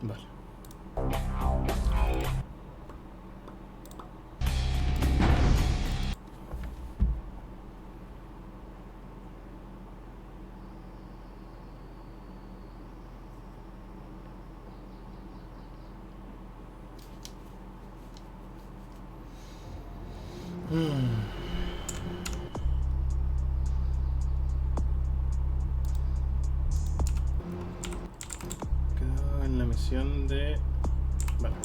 Vale. Quedo en la misión de... Vale.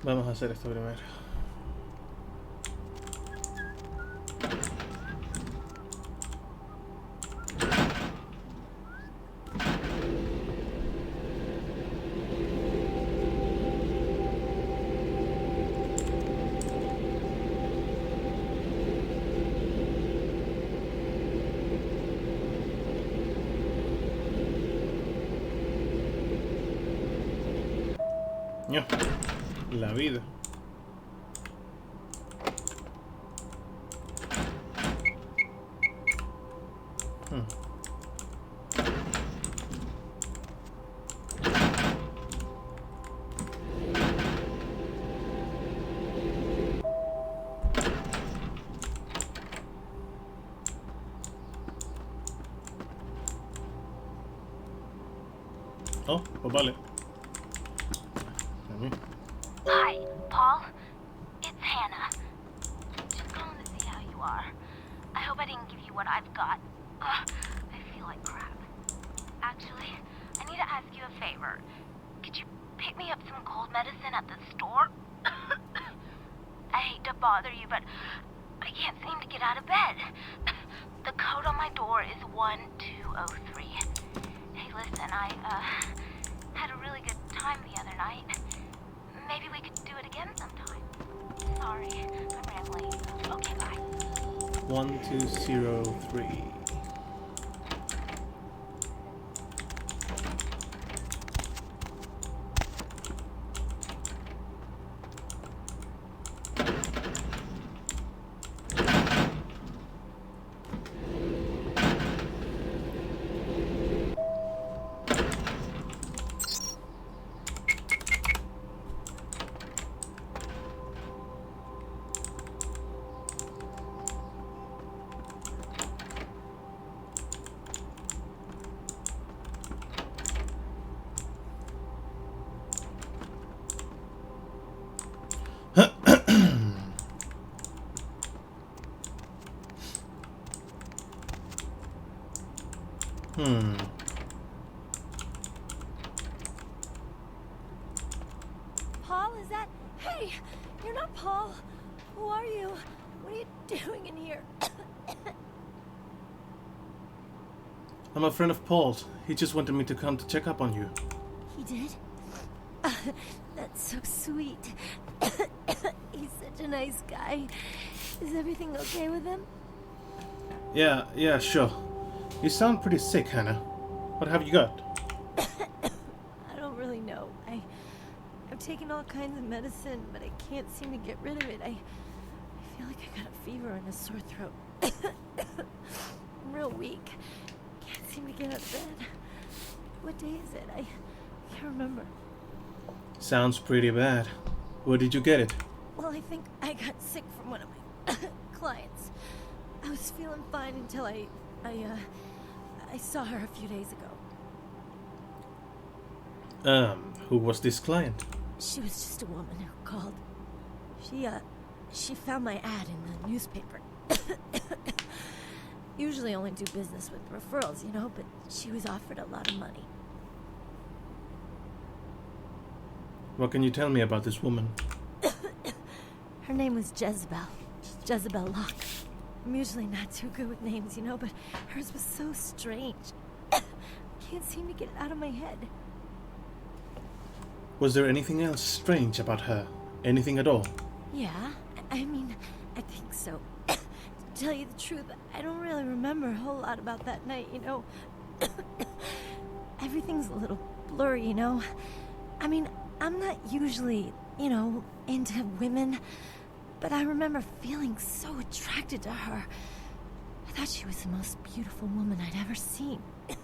Vamos a hacer esto primero. No, la vida. Oh, pues vale. Hi, Paul. It's Hannah. Just calling to see how you are. I hope I didn't give you what I've got. Ugh, I feel like crap. Actually, I need to ask you a favor. Could you pick me up some cold medicine at the store? I hate to bother you, but I can't seem to get out of bed. The code on my door is 1203. Hey, listen, I had a really good time the other night. Maybe we could do it again sometime. Sorry, I'm rambling. Okay, bye. 1203. Paul, is that... Hey, you're not Paul. Who are you? What are you doing in here? I'm a friend of Paul's. He just wanted me to come to check up on you. He did? That's so sweet. He's such a nice guy. Is everything okay with him? Yeah, sure. You sound pretty sick, Hannah. What have you got? I don't really know. I've taken all kinds of medicine, but I can't seem to get rid of it. I feel like I got a fever and a sore throat. I'm real weak. Can't seem to get out of bed. What day is it? I can't remember. Sounds pretty bad. Where did you get it? Well, I think I got sick from one of my clients. I was feeling fine until I saw her a few days ago. Who was this client? She was just a woman who called. She found my ad in the newspaper. Usually only do business with referrals, you know, but she was offered a lot of money. What can you tell me about this woman? Her name was Jezebel Locke. I'm usually not too good with names, you know, but hers was so strange. Can't seem to get it out of my head. Was there anything else strange about her? Anything at all? Yeah, I mean, I think so. To tell you the truth, I don't really remember a whole lot about that night, you know. Everything's a little blurry, you know. I mean, I'm not usually, you know, into women, But I remember feeling so attracted to her. I thought she was the most beautiful woman I'd ever seen. Well,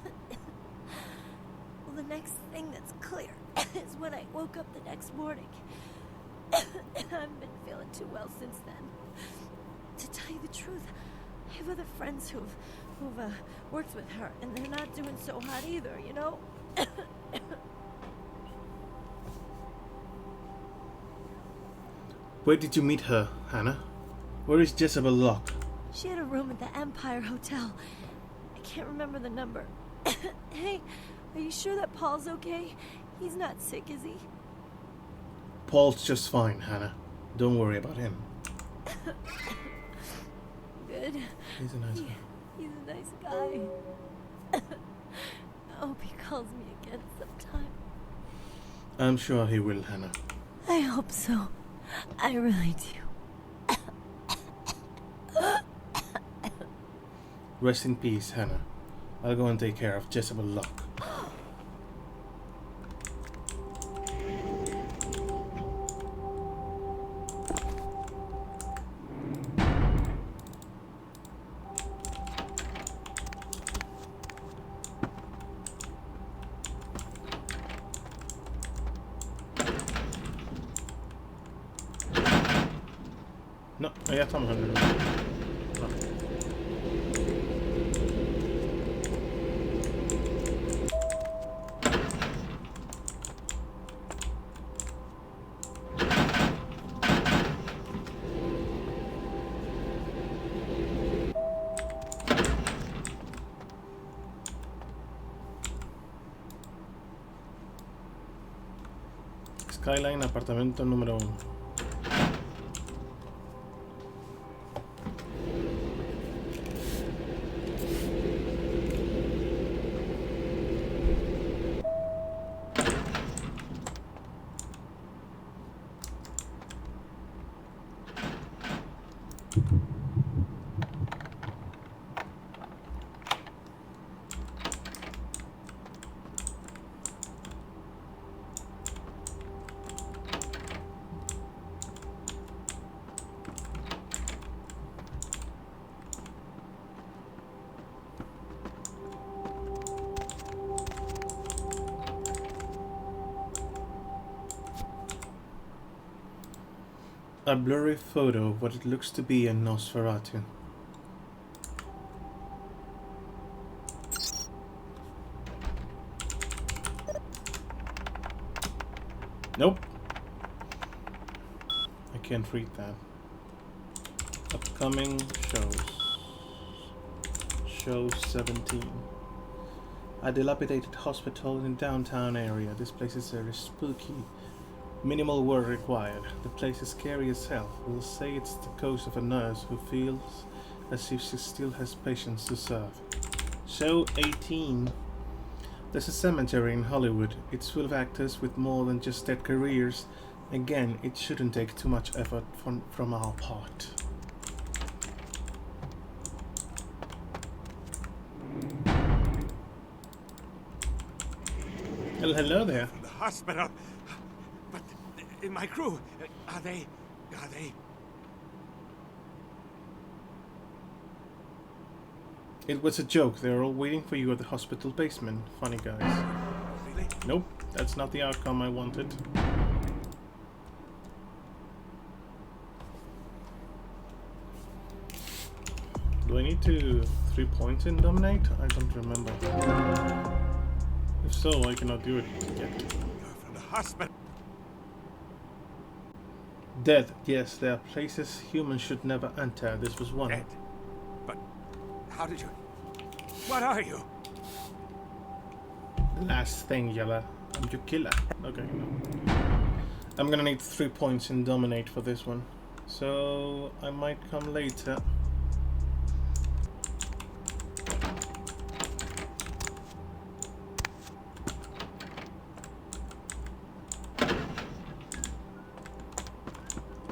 the next thing that's clear is when I woke up the next morning. I haven't been feeling too well since then. To tell you the truth, I have other friends who've worked with her, and they're not doing so hot either, you know? Where did you meet her, Hannah? Where is Jezebel Locke? She had a room at the Empire Hotel. I can't remember the number. Hey, are you sure that Paul's okay? He's not sick, is he? Paul's just fine, Hannah. Don't worry about him. Good. He's a nice guy. He's a nice guy. I hope he calls me again sometime. I'm sure he will, Hannah. I hope so. I really do. Rest in peace, Hannah. I'll go and take care of Jezebel Locke. No, jag tar med henne. Ja. Skyline, apartamento número 1. A blurry photo of what it looks to be a Nosferatu. Nope. I can't read that. Upcoming shows. Show 17. A dilapidated hospital in downtown area. This place is very spooky. Minimal work required. The place is scary as hell. We'll say it's the ghost of a nurse who feels as if she still has patients to serve. Show 18. There's a cemetery in Hollywood. It's full of actors with more than just dead careers. Again, it shouldn't take too much effort from our part. Well, hello there. From the hospital. But in my crew, are they... It was a joke. They're all waiting for you at the hospital basement. Funny guys. Really? Nope, that's not the outcome I wanted. Do I need to 3 points in dominate? I don't remember. If so, I cannot do it yet. You're from the hospital. Dead. Yes, there are places humans should never enter. This was one. Dead. But how did you... What are you? Last thing, Yella. I'm your killer. Okay, no. I'm gonna need 3 points in dominate for this one. So I might come later.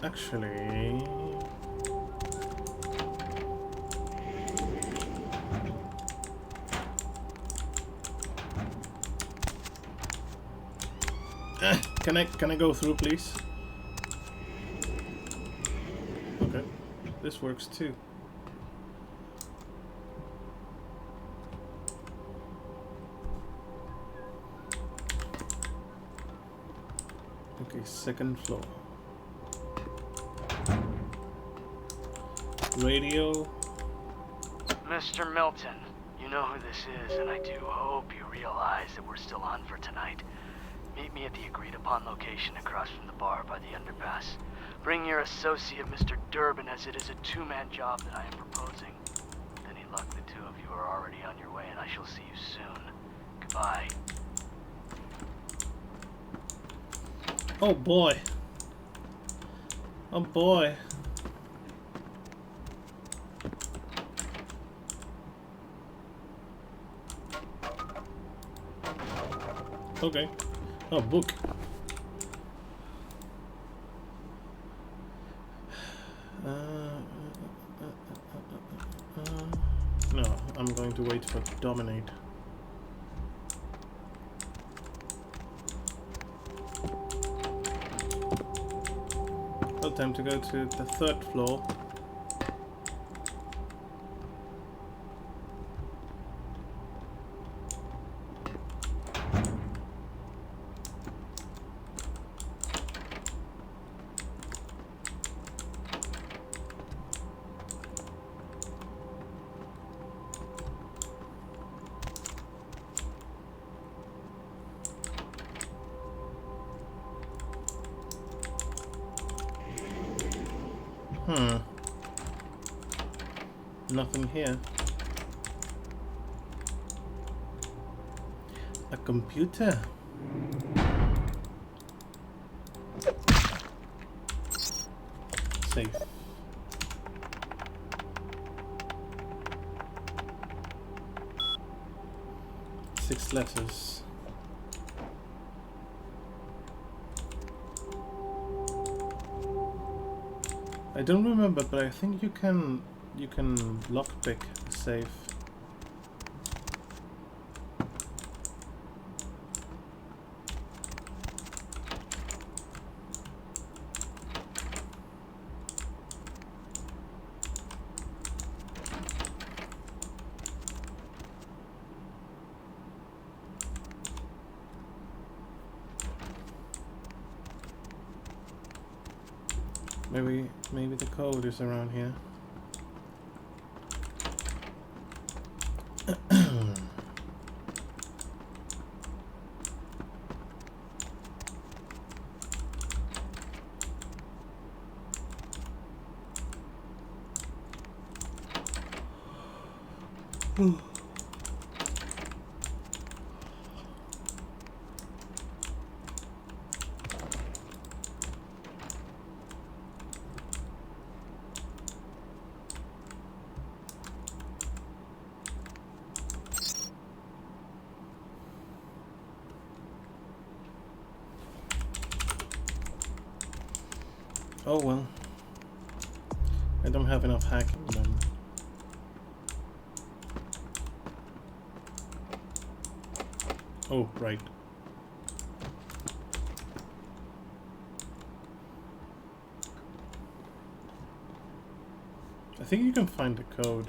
Actually, can I go through, please? this works too. Okay, second floor. Radio. Mr. Milton, you know who this is, and I do hope you realize that we're still on for tonight. Meet me at the agreed-upon location across from the bar by the underpass. Bring your associate, Mr. Durbin, as it is a two-man job that I am proposing. With any luck, the two of you are already on your way, and I shall see you soon. Goodbye. Oh boy. Oh boy. Okay. Oh, book. No, I'm going to wait for dominate. Well, time to go to the third floor. Nothing here. A computer. Safe. Six letters. I don't remember, but I think you can lockpick a safe. Maybe the code is around here. Oh well, I don't have enough hacking then. Oh, right. I think you can find the code.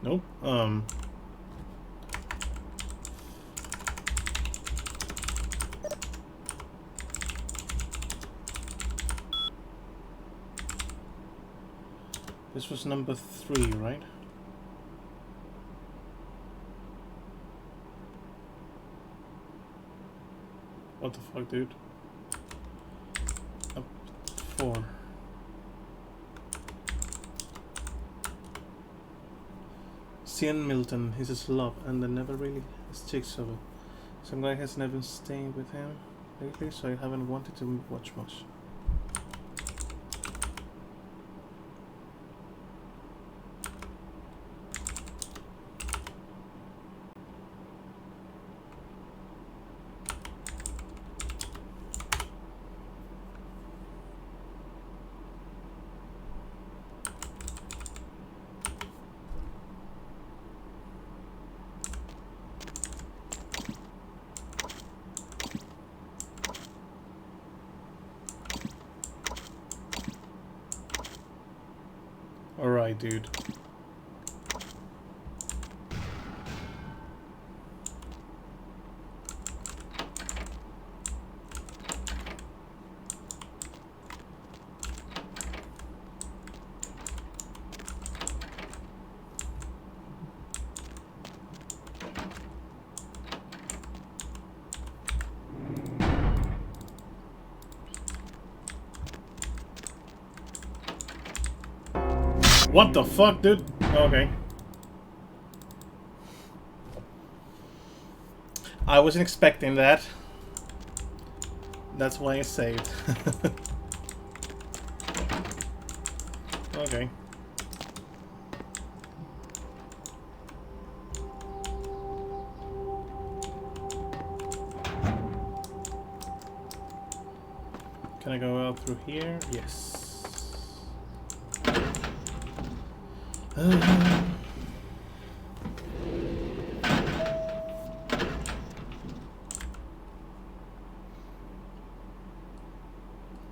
Nope. This was number 3, right? What the fuck, dude? Up 4. Cian Milton, he's a slob and there never really sticks over. Some guy has never stayed with him lately, so I haven't wanted to watch much. Alright, dude. What the fuck, dude? Okay. I wasn't expecting that. That's why I saved. Okay. Can I go out through here? Yes.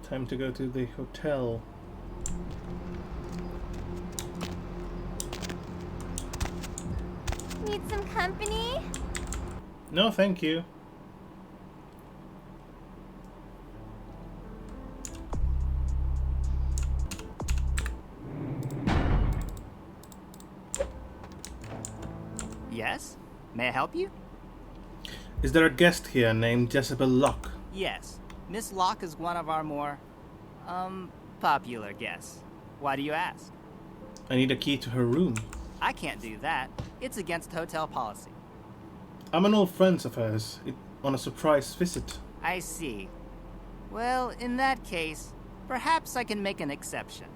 Time to go to the hotel. Need some company? No, thank you. Yes? May I help you? Is there a guest here named Jezebel Locke? Yes. Miss Locke is one of our more, popular guests. Why do you ask? I need a key to her room. I can't do that. It's against hotel policy. I'm an old friend of hers on a surprise visit. I see. Well, in that case, perhaps I can make an exception.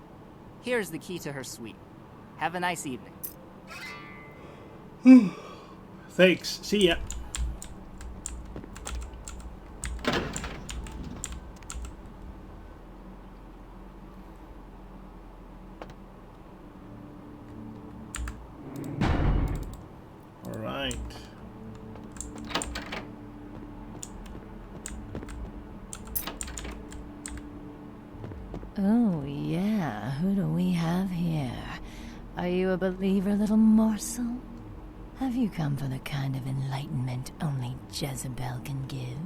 Here's the key to her suite. Have a nice evening. Thanks. See ya. All right. Oh, yeah. Who do we have here? Are you a believer, little morsel? Have you come for the kind of enlightenment only Jezebel can give?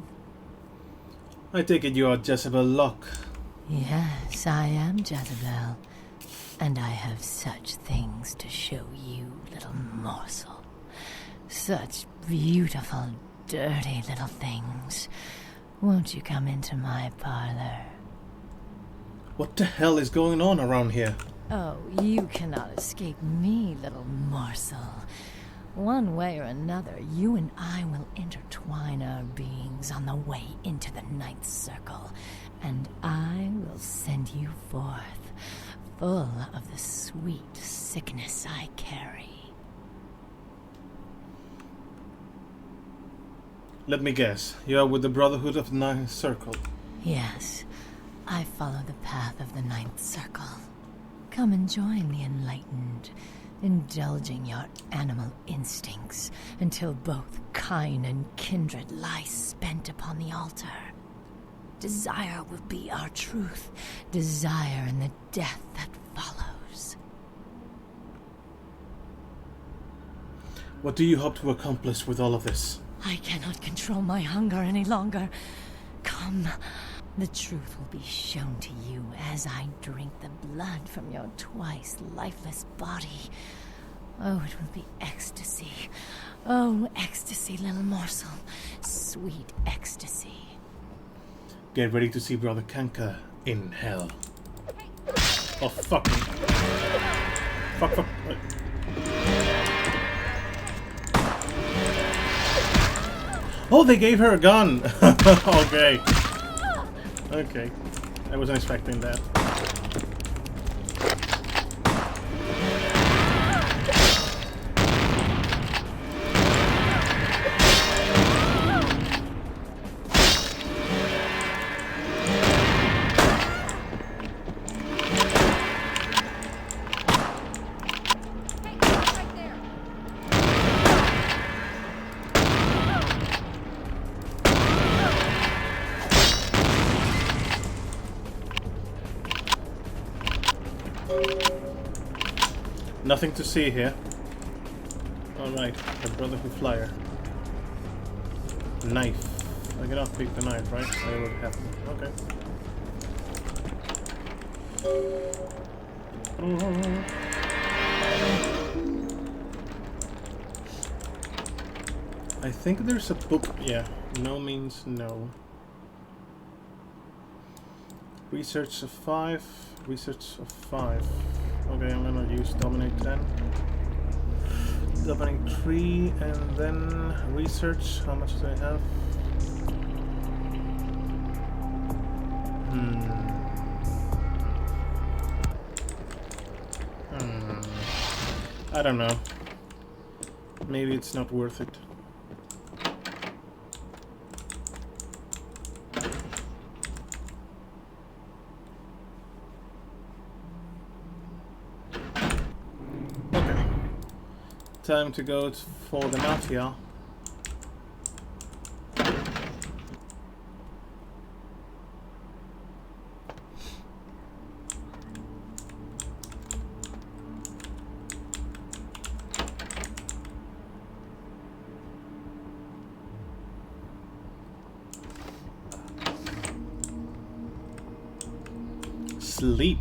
I take it you are Jezebel Locke. Yes, I am Jezebel. And I have such things to show you, little morsel. Such beautiful, dirty little things. Won't you come into my parlor? What the hell is going on around here? Oh, you cannot escape me, little morsel. One way or another, you and I will intertwine our beings on the way into the ninth circle, and I will send you forth, full of the sweet sickness I carry. Let me guess. You are with the Brotherhood of the Ninth Circle. Yes, I follow the path of the ninth circle. Come and join the enlightened, indulging your animal instincts until both kind and kindred lie spent upon the altar. Desire will be our truth, desire and the death that follows. What do you hope to accomplish with all of this? I cannot control my hunger any longer. Come, the truth will be shown to you as I drink the blood from your twice lifeless body. Oh, it will be ecstasy. Oh, ecstasy, little morsel. Sweet ecstasy. Get ready to see Brother Kanka in hell. Oh, fuck me. Fuck. Oh, they gave her a gun! Okay. Okay. I wasn't expecting that. Nothing to see here. Alright, the Brotherhood Flyer. Knife. I cannot pick the knife, right? I already have it. Okay. I think there's a book. Yeah, no means no. Research of 5. Research of 5. Okay, I'm gonna use dominate 10. Dominate 3 and then research. How much do I have? I don't know. Maybe it's not worth it. Okay. Time to go for the mafia. Sleep.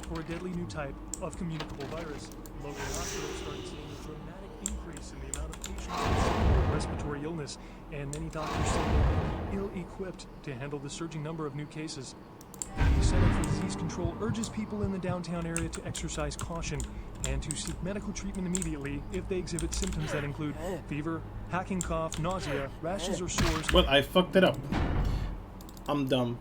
For a deadly new type of communicable virus, local hospitals started seeing a dramatic increase in the amount of patients with severe respiratory illness, and many doctors say they may be ill-equipped to handle the surging number of new cases. The Center for Disease Control urges people in the downtown area to exercise caution and to seek medical treatment immediately if they exhibit symptoms that include fever, hacking cough, nausea, rashes or sores. Well, I fucked it up. I'm dumb.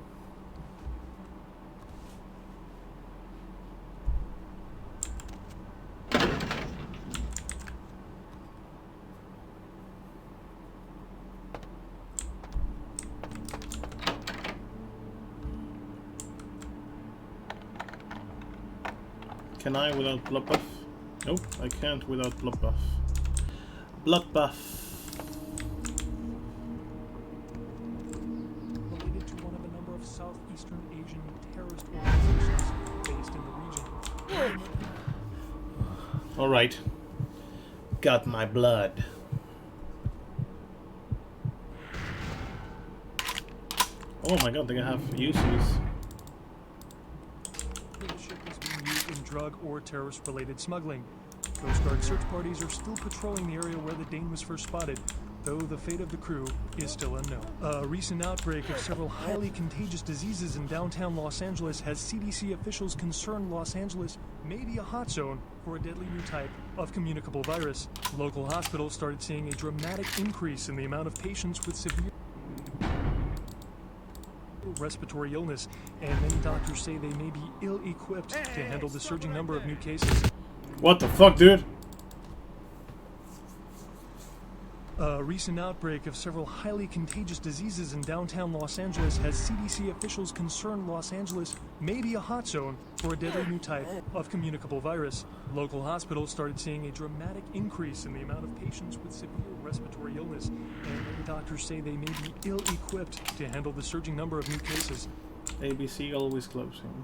Can I without blood buff? Nope, I can't without blood buff. Blood buff. Related to one of a number of Southeastern Asian terrorist organizations based in the region. Alright. Got my blood. Oh my god, they have UCs. Drug or terrorist-related smuggling. Coast Guard search parties are still patrolling the area where the Dane was first spotted, though the fate of the crew is still unknown. A recent outbreak of several highly contagious diseases in downtown Los Angeles has CDC officials concerned Los Angeles may be a hot zone for a deadly new type of communicable virus. Local hospitals started seeing a dramatic increase in the amount of patients with severe respiratory illness, and many doctors say they may be ill-equipped to handle the surging number of new cases. What the fuck, dude? A recent outbreak of several highly contagious diseases in downtown Los Angeles has CDC officials concerned Los Angeles may be a hot zone for a deadly new type of communicable virus. Local hospitals started seeing a dramatic increase in the amount of patients with severe respiratory illness, and many doctors say they may be ill-equipped to handle the surging number of new cases. ABC always closing.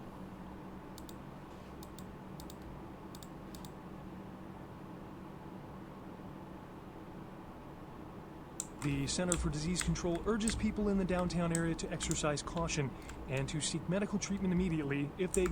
The Center for Disease Control urges people in the downtown area to exercise caution and to seek medical treatment immediately if they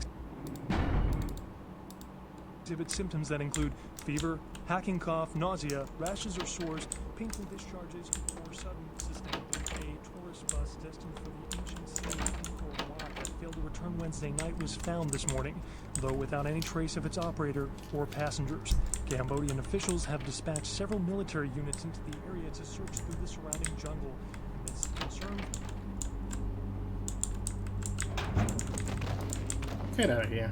exhibit symptoms that include fever, hacking cough, nausea, rashes or sores, painful discharges, or sudden sustained. A tourist bus destined for the ancient city of Angkor that failed to return Wednesday night was found this morning, though without any trace of its operator or passengers. Cambodian officials have dispatched several military units into the area to search through the surrounding jungle amidst concern. Get out of here.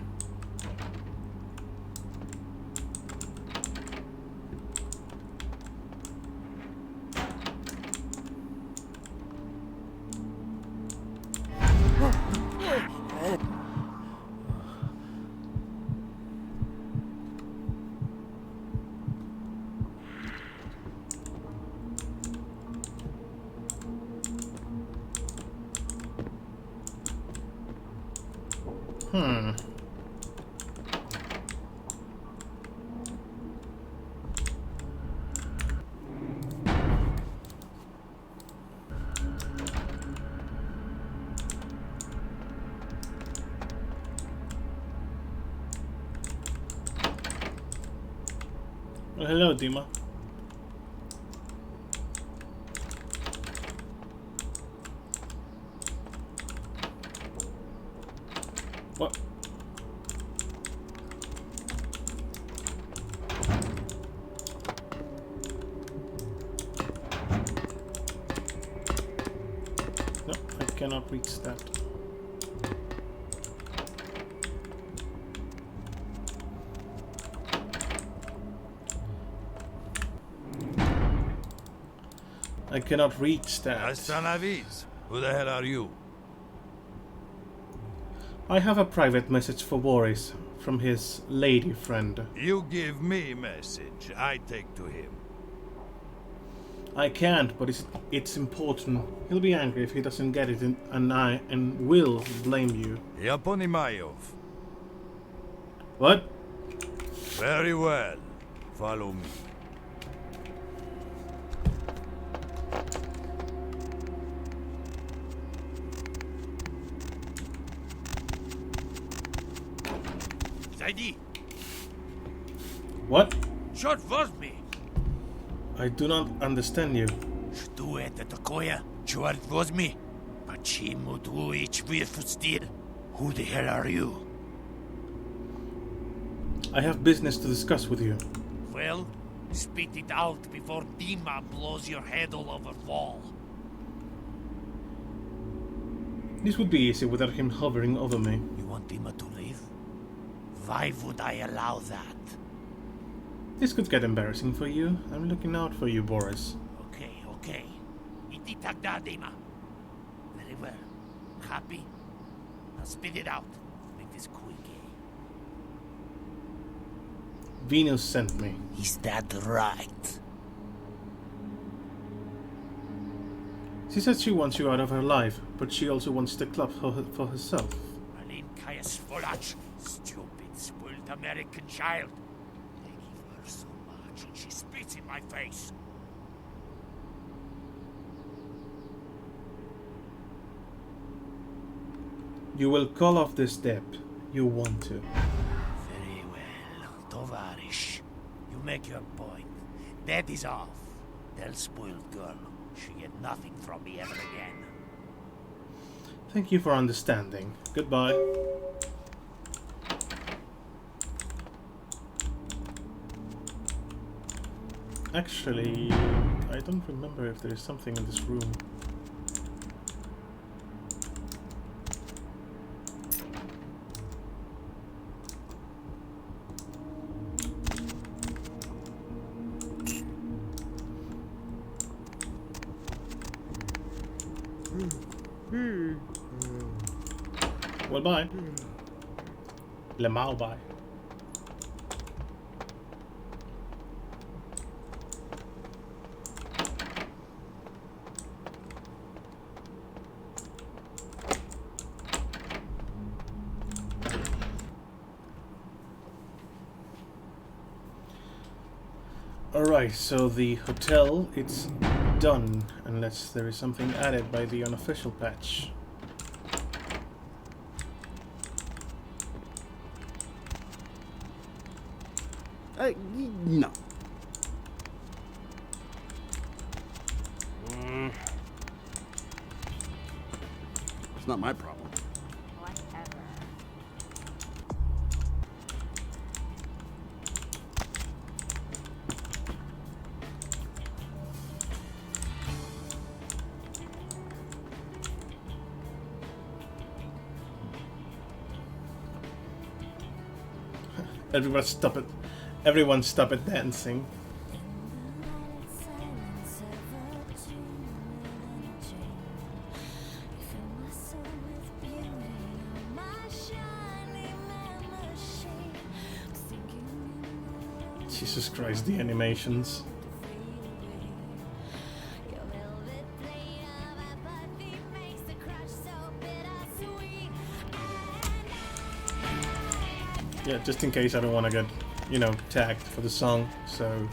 Well, hello, Dima. What? No, I cannot reach that. I cannot reach that. Who the hell are you? I have a private message for Boris from his lady friend. You give me message, I take to him. I can't, but it's important. He'll be angry if he doesn't get it, and will blame you. Я понимаю. What? Very well. Follow me. Зайди. What? Черт возьми. I do not understand you. Что это такое? Черт возьми. Почему ты выпустил? Who the hell are you? I have business to discuss with you. Well, spit it out before Dima blows your head all over wall. This would be easy without him hovering over me. You want Dima to leave? Why would I allow that? This could get embarrassing for you. I'm looking out for you, Boris. Okay. Иди тогда, Dima. Very well. Happy? Now spit it out. Make this quick, eh? Venus sent me. Is that right? She said she wants you out of her life, but she also wants the club for herself. Malinka Svolach, stupid, spoiled American child. I give her so much and she spits in my face. You will call off this debt. You want to. Very well, Tovarish. You make your point. Debt is off. Tell spoiled girl she get nothing from me ever again. Thank you for understanding. Goodbye. Actually, I don't remember if there is something in this room. Well, bye. Lemao, bye. Alright, so the hotel, it's done, unless there is something added by the unofficial patch. No. It's not my problem. Whatever. Everyone stop it dancing. Jesus Christ, the animations. Yeah, just in case I don't want to get, you know, tagged for the song, so...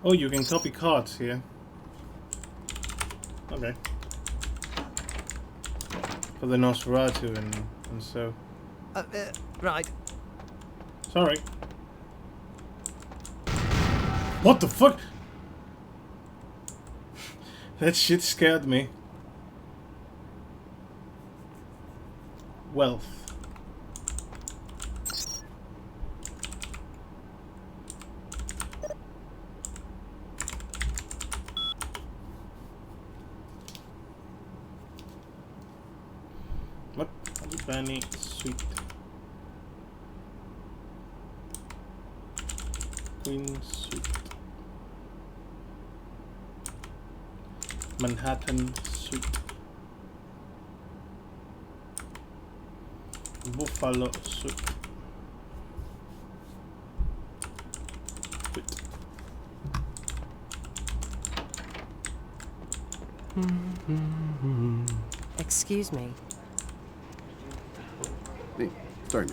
Oh, you can copy cards here. Okay. For the Nosferatu and so... Right. Sorry. What the fuck? That shit scared me. Wealth. What? Bunny sweet. Queen suite. Manhattan suite. Buffalo suite. Excuse me. Hey, sorry,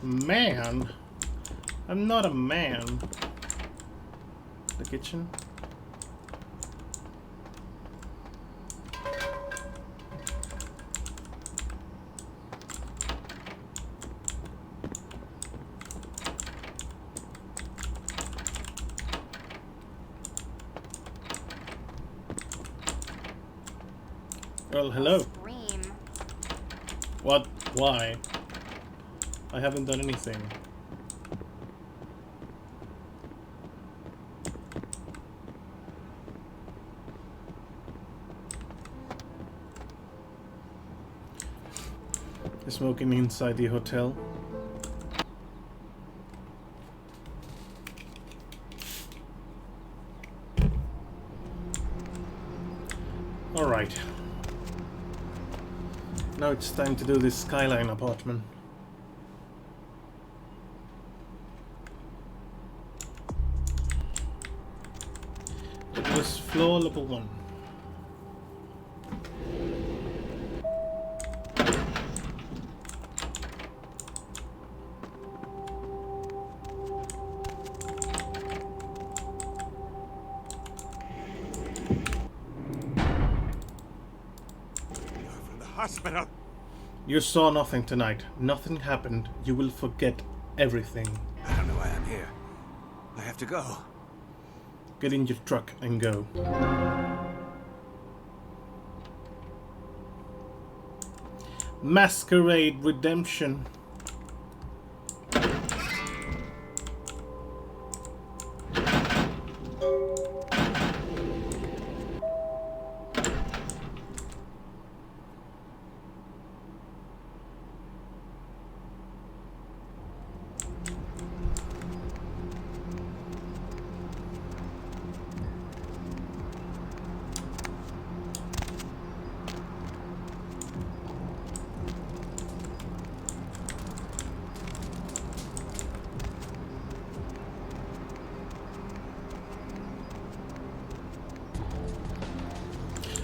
man. Man? I'm not a man. The kitchen? Well, hello. Scream. What? Why? I haven't done anything. Smoking inside the hotel. All right. Now it's time to do this skyline apartment. It was floor level 1. Hospital. You saw nothing tonight. Nothing happened. You will forget everything. I don't know why I'm here. I have to go. Get in your truck and go. Masquerade Redemption.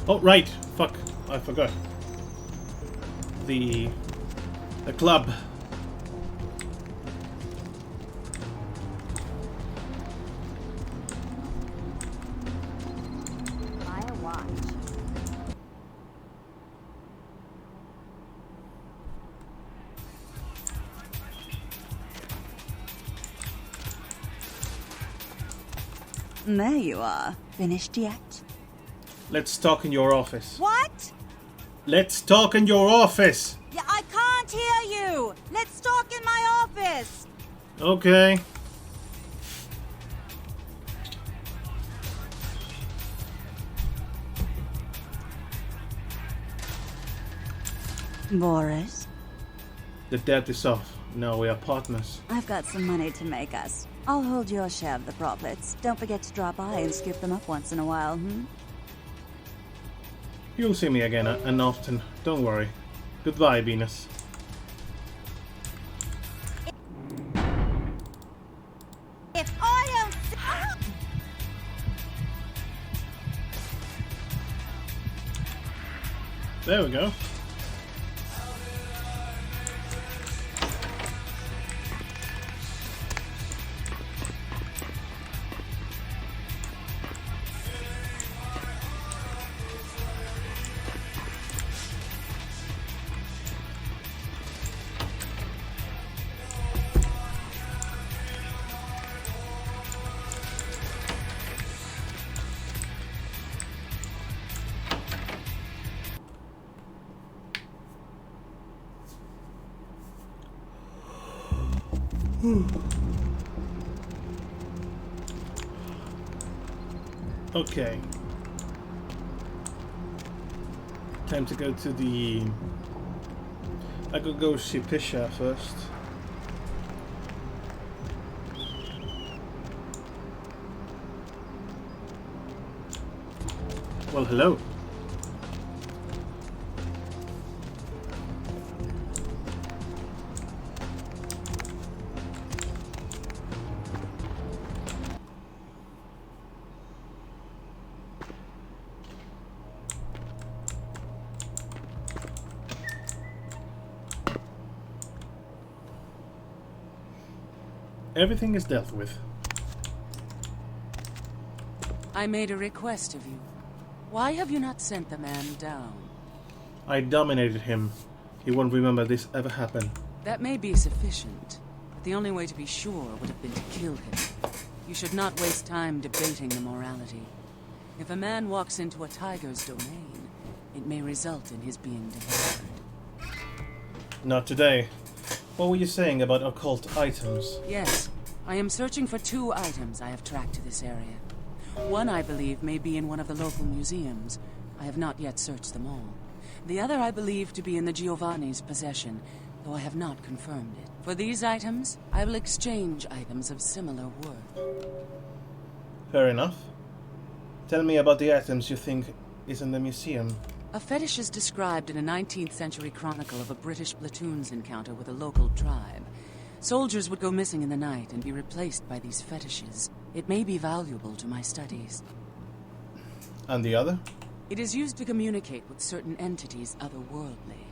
Oh, right. Fuck. I forgot. The club. Buy a watch. There you are. Finished yet? Let's talk in your office. What? Let's talk in your office. Yeah, I can't hear you. Let's talk in my office. Okay. Boris? The debt is off. Now we are partners. I've got some money to make us. I'll hold your share of the profits. Don't forget to drop by and scoop them up once in a while, You'll see me again and often. Don't worry. Goodbye, Venus. If I don't... There we go. Okay. Time to go to the... I could go see Pisha first. Well, hello. Everything is dealt with. I made a request of you. Why have you not sent the man down? I dominated him. He won't remember this ever happened. That may be sufficient, but the only way to be sure would have been to kill him. You should not waste time debating the morality. If a man walks into a tiger's domain, it may result in his being devoured. Not today. What were you saying about occult items? Yes, I am searching for 2 items I have tracked to this area. One, I believe, may be in one of the local museums. I have not yet searched them all. The other I believe to be in the Giovanni's possession, though I have not confirmed it. For these items, I will exchange items of similar worth. Fair enough. Tell me about the items you think is in the museum. A fetish is described in a 19th century chronicle of a British platoon's encounter with a local tribe. Soldiers would go missing in the night and be replaced by these fetishes. It may be valuable to my studies. And the other? It is used to communicate with certain entities otherworldly.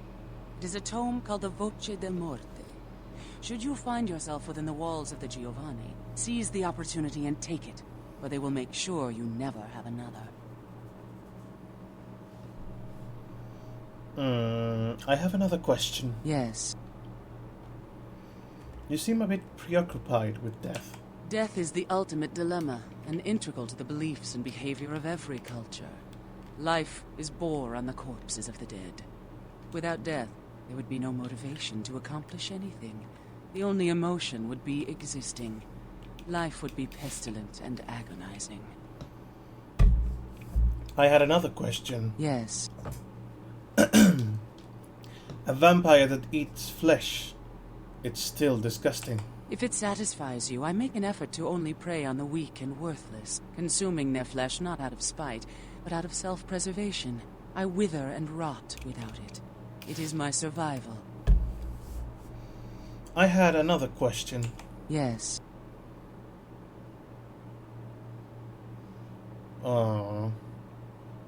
It is a tome called the Voce del Morte. Should you find yourself within the walls of the Giovanni, seize the opportunity and take it, or they will make sure you never have another. I have another question. Yes. You seem a bit preoccupied with death. Death is the ultimate dilemma, and integral to the beliefs and behavior of every culture. Life is bore on the corpses of the dead. Without death, there would be no motivation to accomplish anything. The only emotion would be existing. Life would be pestilent and agonizing. I had another question. Yes. A vampire that eats flesh. It's still disgusting. If it satisfies you, I make an effort to only prey on the weak and worthless, consuming their flesh not out of spite, but out of self-preservation. I wither and rot without it. It is my survival. I had another question. Yes. Oh.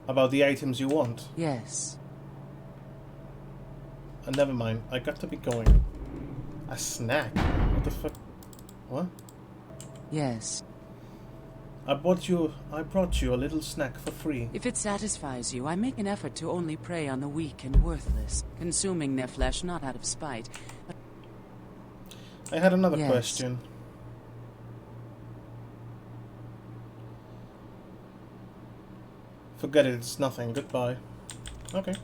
About the items you want? Yes. Never mind, I got to be going. A snack? What the fuck? What? Yes. I brought you a little snack for free. If it satisfies you, I make an effort to only prey on the weak and worthless, consuming their flesh not out of spite, but... I had another Yes. question. Forget it, it's nothing. Goodbye. Okay.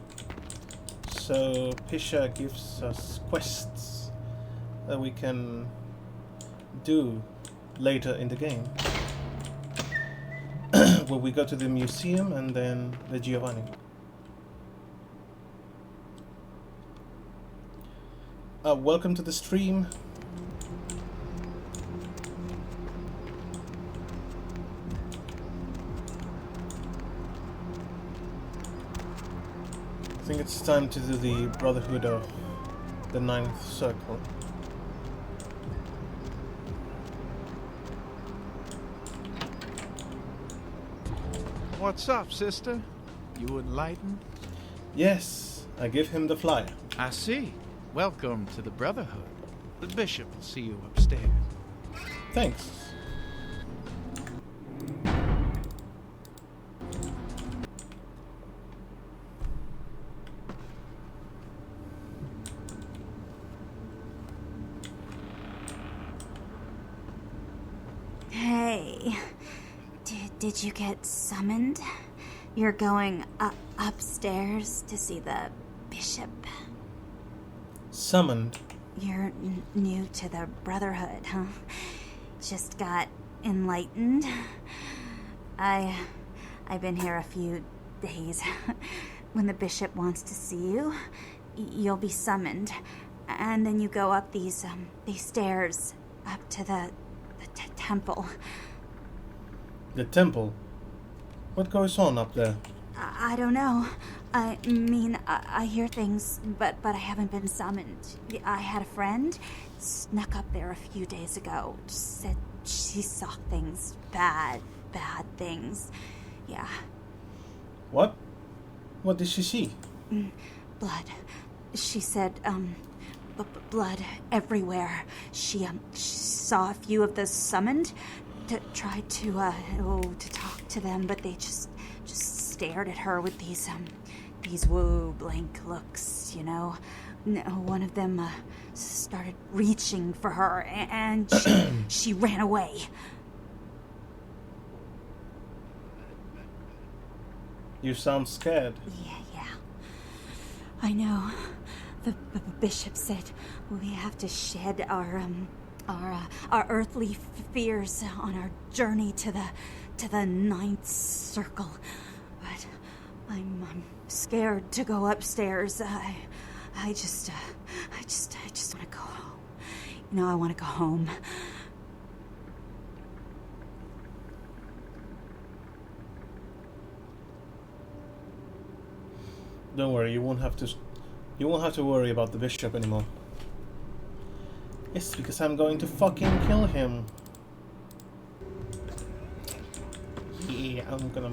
So, Pisha gives us quests that we can do later in the game. Where we go to the museum and then the Giovanni. Welcome to the stream. think it's time to do the Brotherhood of the Ninth Circle. What's up, sister? You enlightened? Yes, I give him the flyer. I see. Welcome to the Brotherhood. The bishop will see you upstairs. Thanks. Hey, did you get summoned? You're going upstairs to see the bishop. Summoned? You're new to the Brotherhood, huh? Just got enlightened. I've been here a few days. When the bishop wants to see you, you'll be summoned, and then you go up these stairs up to the temple. The temple? What goes on up there? I don't know. I mean, I hear things, but I haven't been summoned. I had a friend snuck up there a few days ago. Said she saw things, bad things. Yeah. What? What did she see? Blood. She said, blood everywhere. She saw a few of the summoned, tried to talk to them, but they just stared at her with these blank looks, you know. One of them started reaching for her, and she ran away. You sound scared. Yeah. I know. The bishop said we have to shed our earthly fears on our journey to the Ninth Circle. But I'm scared to go upstairs. I just want to go home. You know, I want to go home. Don't worry, you won't have to worry about the bishop anymore. It's because I'm going to fucking kill him. Yeah, I'm gonna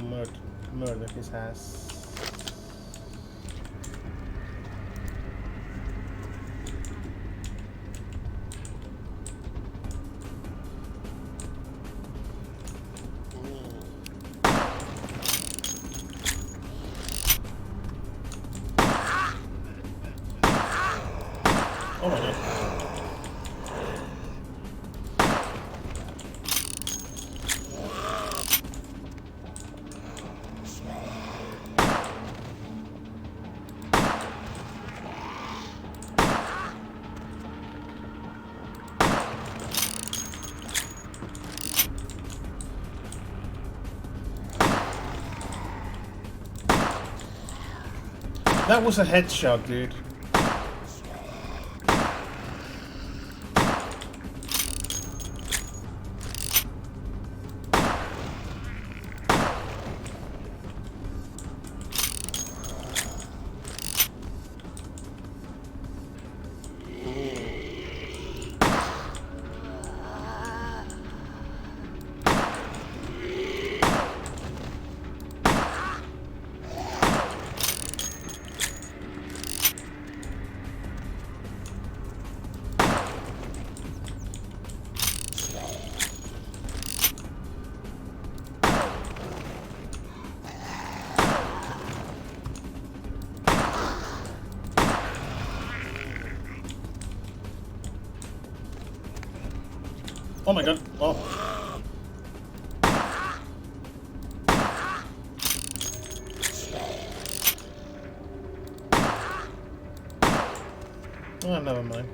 murder his ass. Oh my god. That was a headshot, dude. Oh my god. Oh. Oh, never mind.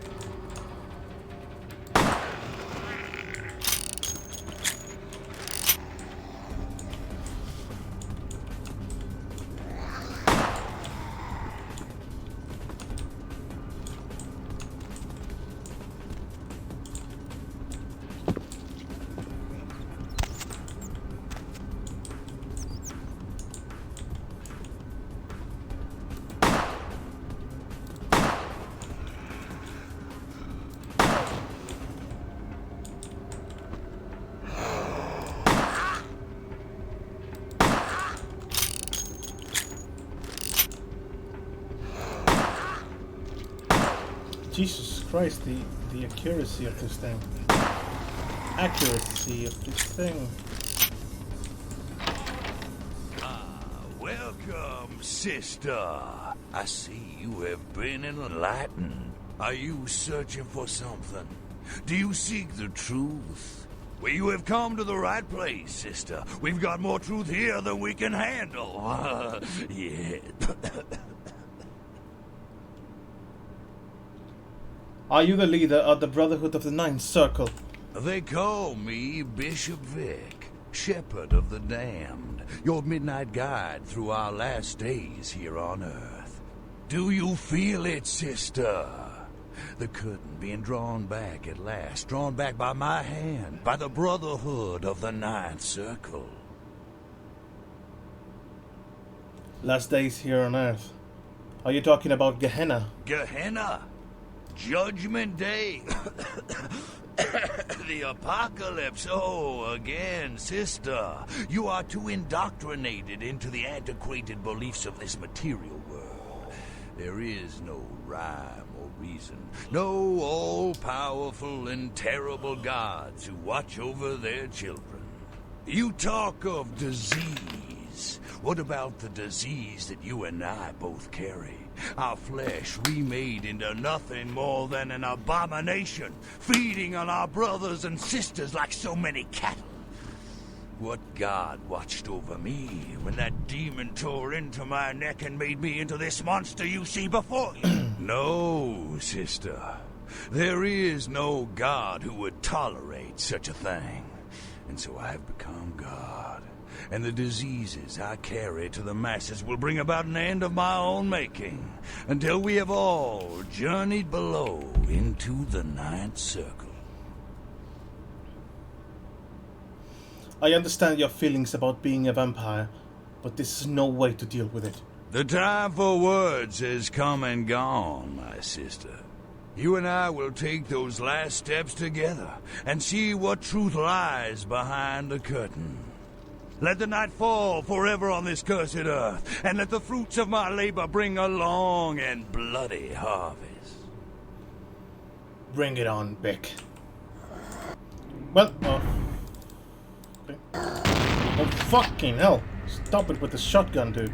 Jesus Christ, the accuracy of this thing. Accuracy of this thing. Welcome, sister. I see you have been enlightened. Are you searching for something? Do you seek the truth? Well, you have come to the right place, sister. We've got more truth here than we can handle. Yeah. Are you the leader of the Brotherhood of the Ninth Circle? They call me Bishop Vic, Shepherd of the Damned, your midnight guide through our last days here on Earth. Do you feel it, sister? The curtain being drawn back at last, drawn back by my hand, by the Brotherhood of the Ninth Circle. Last days here on Earth. Are you talking about Gehenna? Gehenna? Judgment Day? The apocalypse? Oh, again, sister. You are too indoctrinated into the antiquated beliefs of this material world. There is no rhyme or reason. No all-powerful and terrible gods who watch over their children. You talk of disease. What about the disease that you and I both carry? Our flesh remade into nothing more than an abomination, feeding on our brothers and sisters like so many cattle. What god watched over me when that demon tore into my neck and made me into this monster you see before you? No, sister. There is no god who would tolerate such a thing. And so I have become God. And the diseases I carry to the masses will bring about an end of my own making, until we have all journeyed below into the Ninth Circle. I understand your feelings about being a vampire, but this is no way to deal with it. The time for words has come and gone, my sister. You and I will take those last steps together and see what truth lies behind the curtain. Let the night fall forever on this cursed earth, and let the fruits of my labor bring a long and bloody harvest. Bring it on, Beck. Well, okay. Oh, fucking hell. Stop it with the shotgun, dude.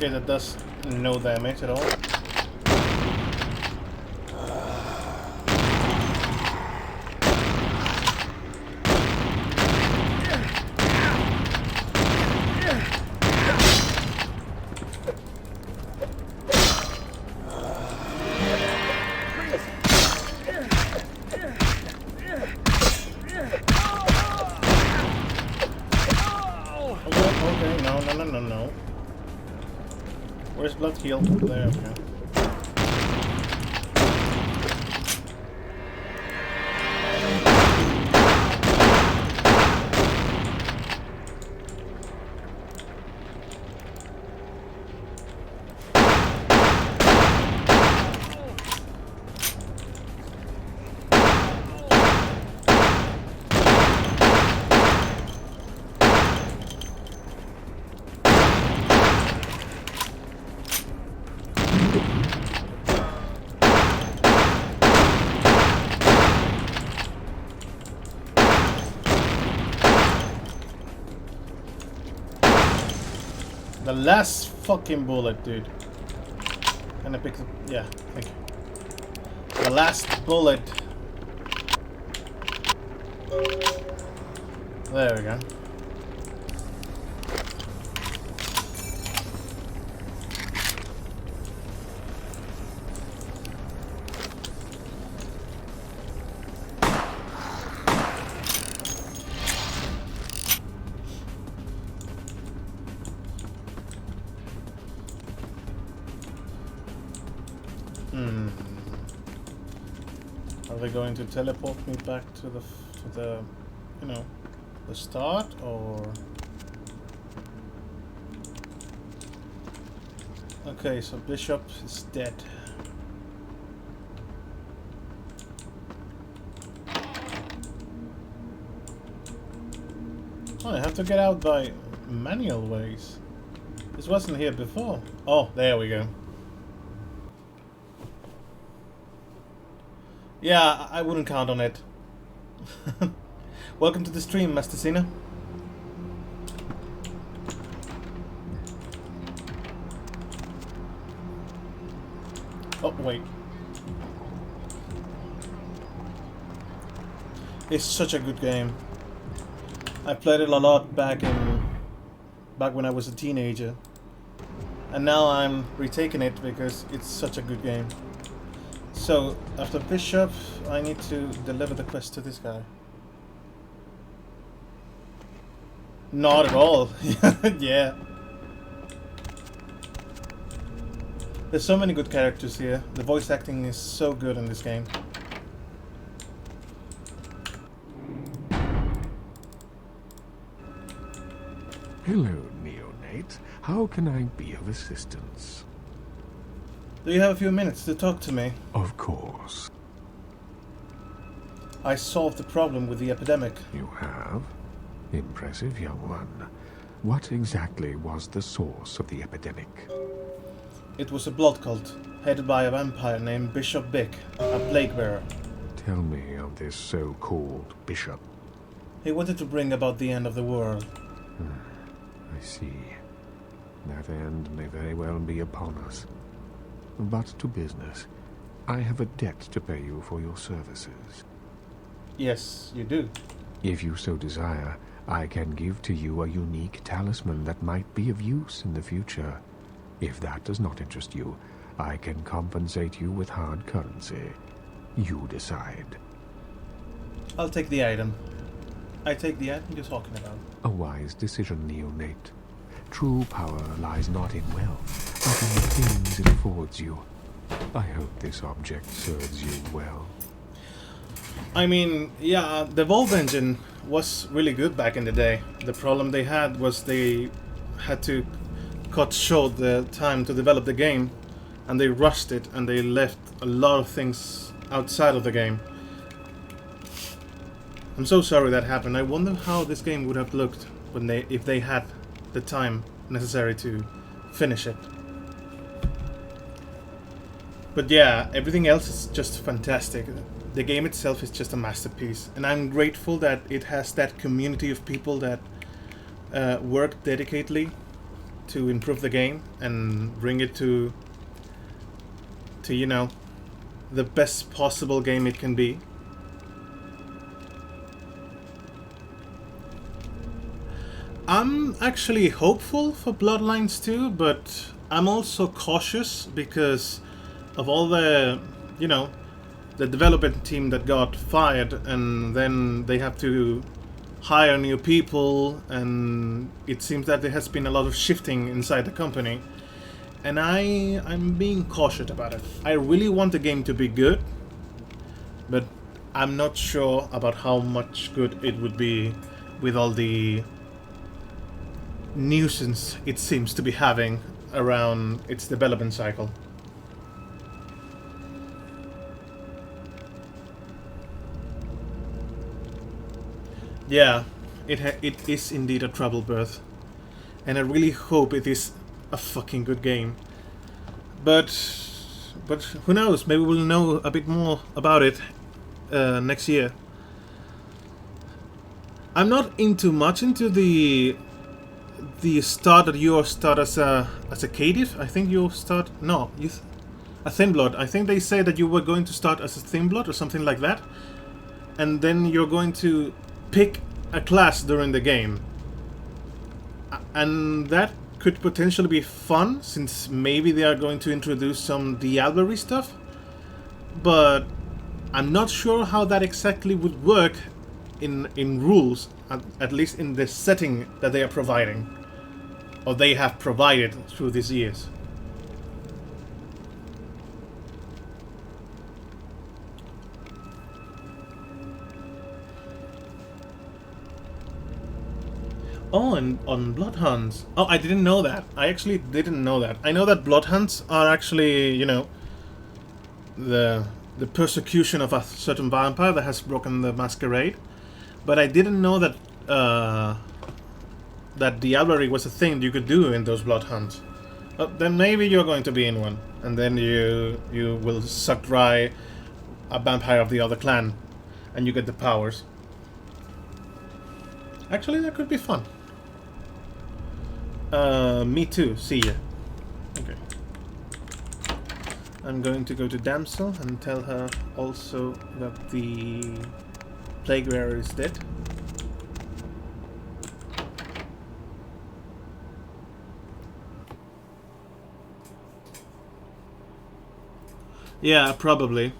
Okay, that does no damage at all. Okay, no. Where's blood heal? There we go. The last fucking bullet, dude. Can I pick the... Yeah, thank you. The last bullet. There we go. Are they going to teleport me back to the you know, the start, or? Okay, so Bishop is dead. Oh, I have to get out by manual ways. This wasn't here before. Oh, there we go. Yeah, I wouldn't count on it. Welcome to the stream, Master Cena. Oh, wait. It's such a good game. I played it a lot back when I was a teenager. And now I'm retaking it because it's such a good game. So, after Bishop, I need to deliver the quest to this guy. Not at all. Yeah. There's so many good characters here. The voice acting is so good in this game. Hello, neonate. How can I be of assistance? Do you have a few minutes to talk to me? Of course. I solved the problem with the epidemic. You have? Impressive, young one. What exactly was the source of the epidemic? It was a blood cult, headed by a vampire named Bishop Bick, a plague bearer. Tell me of this so-called bishop. He wanted to bring about the end of the world. I see. That end may very well be upon us. But to business. I have a debt to pay you for your services. Yes, you do. If you so desire, I can give to you a unique talisman that might be of use in the future. If that does not interest you, I can compensate you with hard currency. You decide. I'll take the item. I take the item you're talking about. A wise decision, neonate. True power lies not in wealth, but in the things it affords you. I hope this object serves you well. I mean, yeah, the Valve engine was really good back in the day. The problem they had was they had to cut short the time to develop the game, and they rushed it, and they left a lot of things outside of the game. I'm so sorry that happened. I wonder how this game would have looked when if they had the time necessary to finish it. But yeah, everything else is just fantastic. The game itself is just a masterpiece, and I'm grateful that it has that community of people that work dedicatedly to improve the game and bring it to you know, the best possible game it can be. I'm actually hopeful for Bloodlines 2, but I'm also cautious because of all the, you know, the development team that got fired, and then they have to hire new people, and it seems that there has been a lot of shifting inside the company, and I'm being cautious about it. I really want the game to be good, but I'm not sure about how much good it would be with all the nuisance it seems to be having around its development cycle. Yeah, it is indeed a trouble birth, and I really hope it is a fucking good game. But who knows? Maybe we'll know a bit more about it next year. I'm not much into the start that you start as a caitiff. I think you start A thin blood. I think they say that you were going to start as a thin blood or something like that, and then you're going to pick a class during the game, and that could potentially be fun, since maybe they are going to introduce some diablerie stuff, but I'm not sure how that exactly would work in rules, at least in the setting that they are providing, or they have provided through these years. Oh, and on Bloodhounds. Oh, I didn't know that. I actually didn't know that. I know that Bloodhounds are actually, you know, the persecution of a certain vampire that has broken the Masquerade. But I didn't know that that diablerie was a thing you could do in those Bloodhounds. Then maybe you're going to be in one, and then you will suck dry a vampire of the other clan, and you get the powers. Actually, that could be fun. Me too. See ya. Okay. I'm going to go to Damsel and tell her also that the plague bearer is dead. Yeah, probably.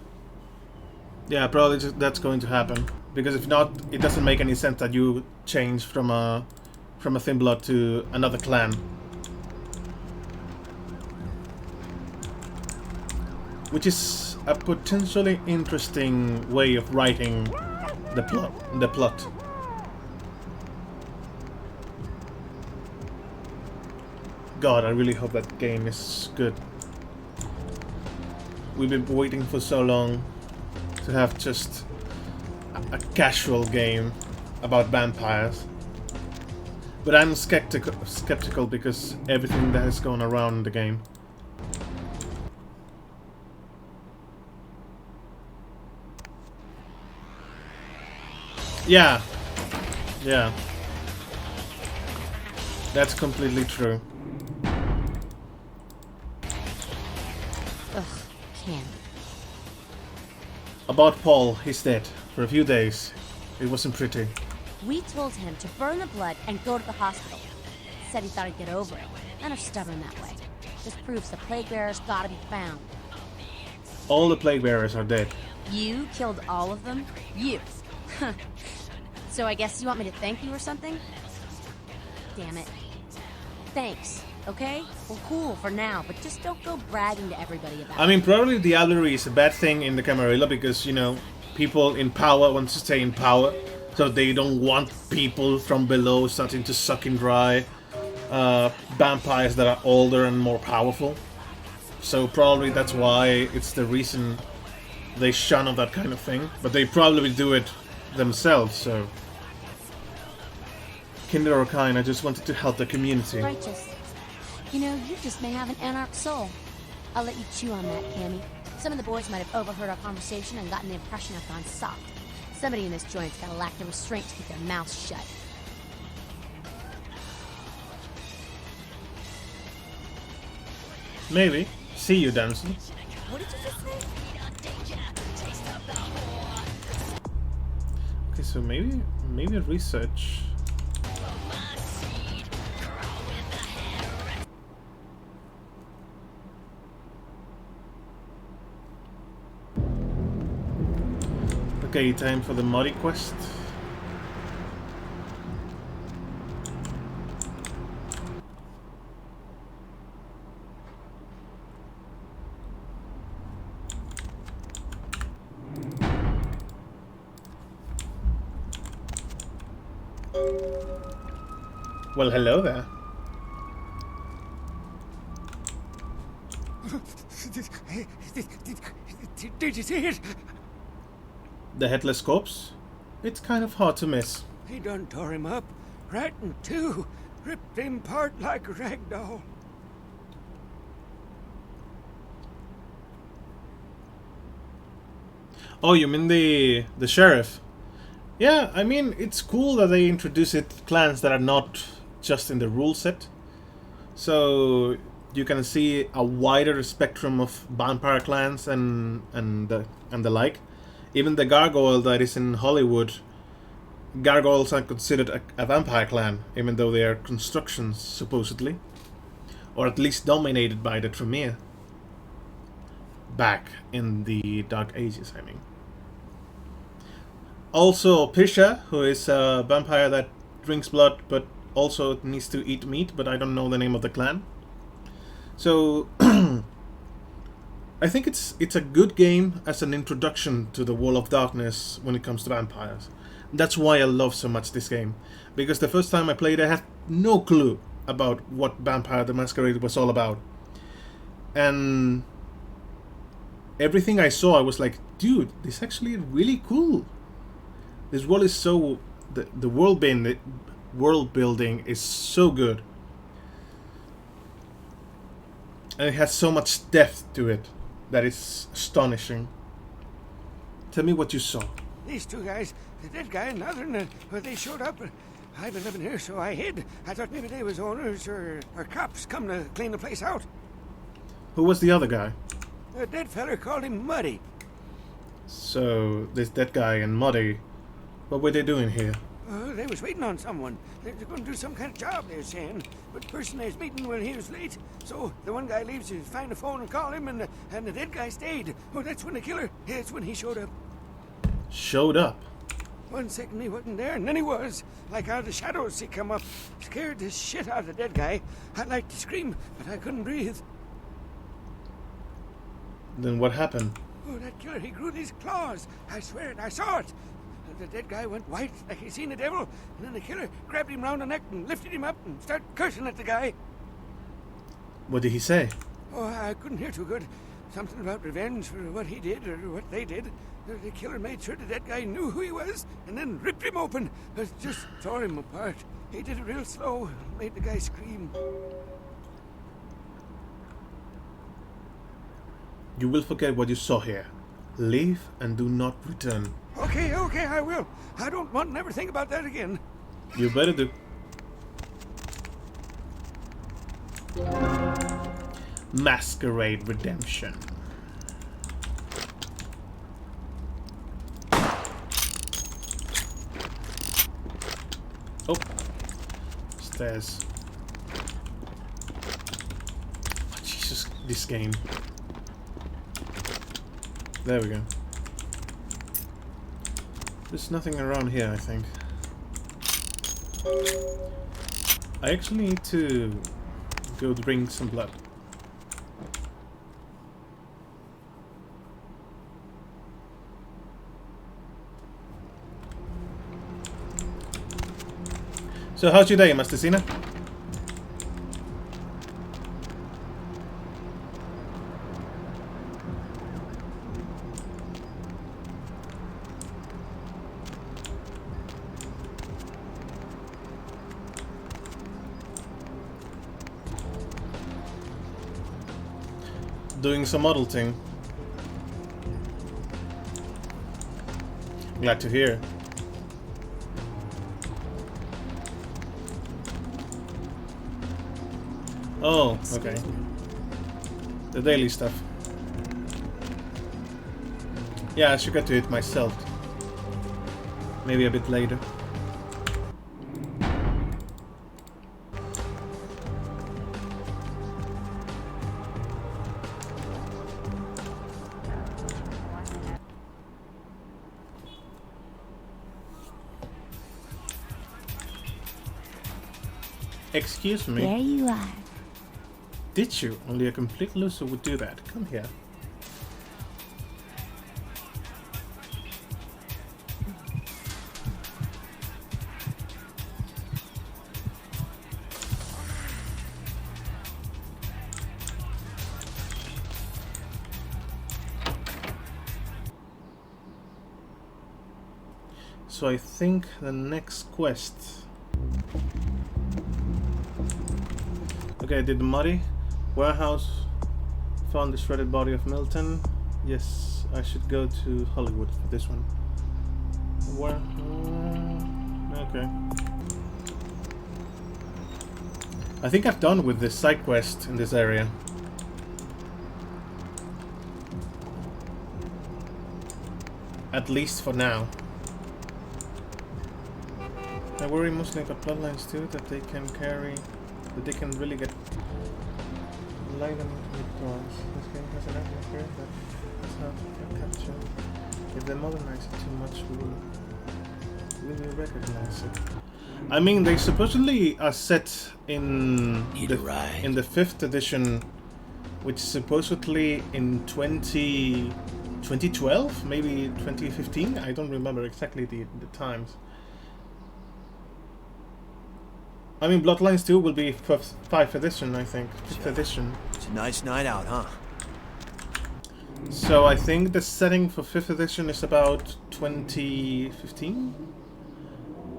Yeah, probably that's going to happen. Because if not, it doesn't make any sense that you change from a thin blood to another clan. Which is a potentially interesting way of writing the plot. God, I really hope that game is good. We've been waiting for so long to have just a casual game about vampires. But I'm skeptical because everything that has gone around the game. Yeah. Yeah. That's completely true. Ugh, can't. About Paul, he's dead. For a few days. It wasn't pretty. We told him to burn the blood and go to the hospital. Said he thought he'd get over it. Men are stubborn that way. This proves the plague bearer's gotta be found. All the plague bearers are dead. You killed all of them? You. So I guess you want me to thank you or something? Damn it. Thanks, okay? Well, cool for now, but just don't go bragging to everybody about it. I mean, probably diablerie is a bad thing in the Camarilla because, you know, people in power want to stay in power. So they don't want people from below starting to suck in dry vampires that are older and more powerful. So probably that's why it's the reason they shun of that kind of thing. But they probably do it themselves, so... Kinder or kind, I just wanted to help the community. Righteous. You know, you just may have an anarch soul. I'll let you chew on that, Cammy. Some of the boys might have overheard our conversation and gotten the impression I've gone soft. Somebody in this joint's gotta lack the restraint to keep their mouths shut. Maybe. See you, Damsel. What did you just say? Okay, so maybe research. Okay, time for the Muddy quest. Well, hello there. Did you see it? The headless corpse? It's kind of hard to miss. He done tore him up, right in two, ripped him apart like a rag doll. Oh, you mean the sheriff? Yeah, I mean, it's cool that they introduce clans that are not just in the rule set. So, you can see a wider spectrum of vampire clans and the like. Even the gargoyle that is in Hollywood, gargoyles are considered a vampire clan, even though they are constructions supposedly, or at least dominated by the Tremere. Back in the Dark Ages, I mean. Also, Pisha, who is a vampire that drinks blood, but also needs to eat meat, but I don't know the name of the clan. So, I think it's a good game as an introduction to the World of Darkness when it comes to vampires. That's why I love so much this game, because the first time I played, I had no clue about what Vampire the Masquerade was all about, and everything I saw, I was like, dude, this is actually really cool. This world is so... The world building is so good. And it has so much depth to it that is astonishing. Tell me what you saw. These two guys, the dead guy and the other, and they showed up. I've been living here, so I hid. I thought maybe they was owners or cops come to clean the place out. Who was the other guy? A dead feller called him Muddy. So, this dead guy and Muddy, what were they doing here? They was waiting on someone. They were going to do some kind of job, they were saying. But the person they was meeting, well, he was late. So the one guy leaves to find the phone and call him, and the dead guy stayed. Oh, that's when the killer, that's when he showed up. Showed up? 1 second he wasn't there, and then he was. Like out of the shadows he come up. Scared the shit out of the dead guy. I'd like to scream, but I couldn't breathe. Then what happened? Oh, that killer, he grew these claws. I swear it, I saw it. The dead guy went white like he seen the devil, and then the killer grabbed him round the neck and lifted him up and started cursing at the guy. What did he say? Oh, I couldn't hear too good. Something about revenge for what he did or what they did. The killer made sure the dead guy knew who he was and then ripped him open. Just tore him apart. He did it real slow and made the guy scream. You will forget what you saw here. Leave and do not return. Okay, I will. I don't want to never think about that again. You better do. Masquerade Redemption. Oh. Stairs. Oh, Jesus, this game. There we go. There's nothing around here, I think. I actually need to go drink some blood. So how's your day, Master Cena? Doing some adulting. Glad to hear. Oh, okay. The daily stuff. Yeah, I should get to it myself. Maybe a bit later. Excuse me. There you are. Did you? Only a complete loser would do that. Come here. So I think the next quest. Okay, I did the Muddy. Warehouse. Found the shredded body of Milton. Yes, I should go to Hollywood for this one. Where? Okay. I think I've done with this side quest in this area. At least for now. I worry mostly about Bloodlines too, that they can carry, that they can really get lighten with doors. This game has an atmosphere that is hard to capture. If they modernize it too much, we will recognize it. I mean, they supposedly are set in the 5th edition, which is supposedly in 2012, maybe 2015. I don't remember exactly the times. I mean, Bloodlines 2 will be 5th edition, I think. 5th edition. It's a nice night out, huh? So I think the setting for 5th edition is about 2015.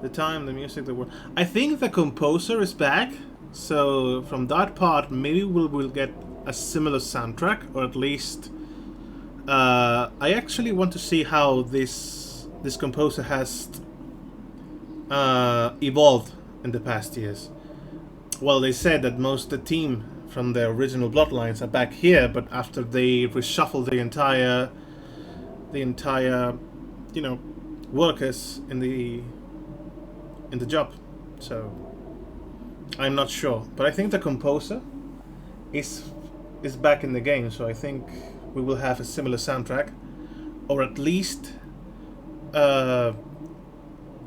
The time, the music, the world. I think the composer is back. So from that part, maybe we'll get a similar soundtrack, or at least I actually want to see how this composer has evolved in the past years. Well, they said that most of the team from the original Bloodlines are back here, but after they reshuffled the entire, you know, workers in the job. So I'm not sure, but I think the composer is back in the game. So I think we will have a similar soundtrack, or at least it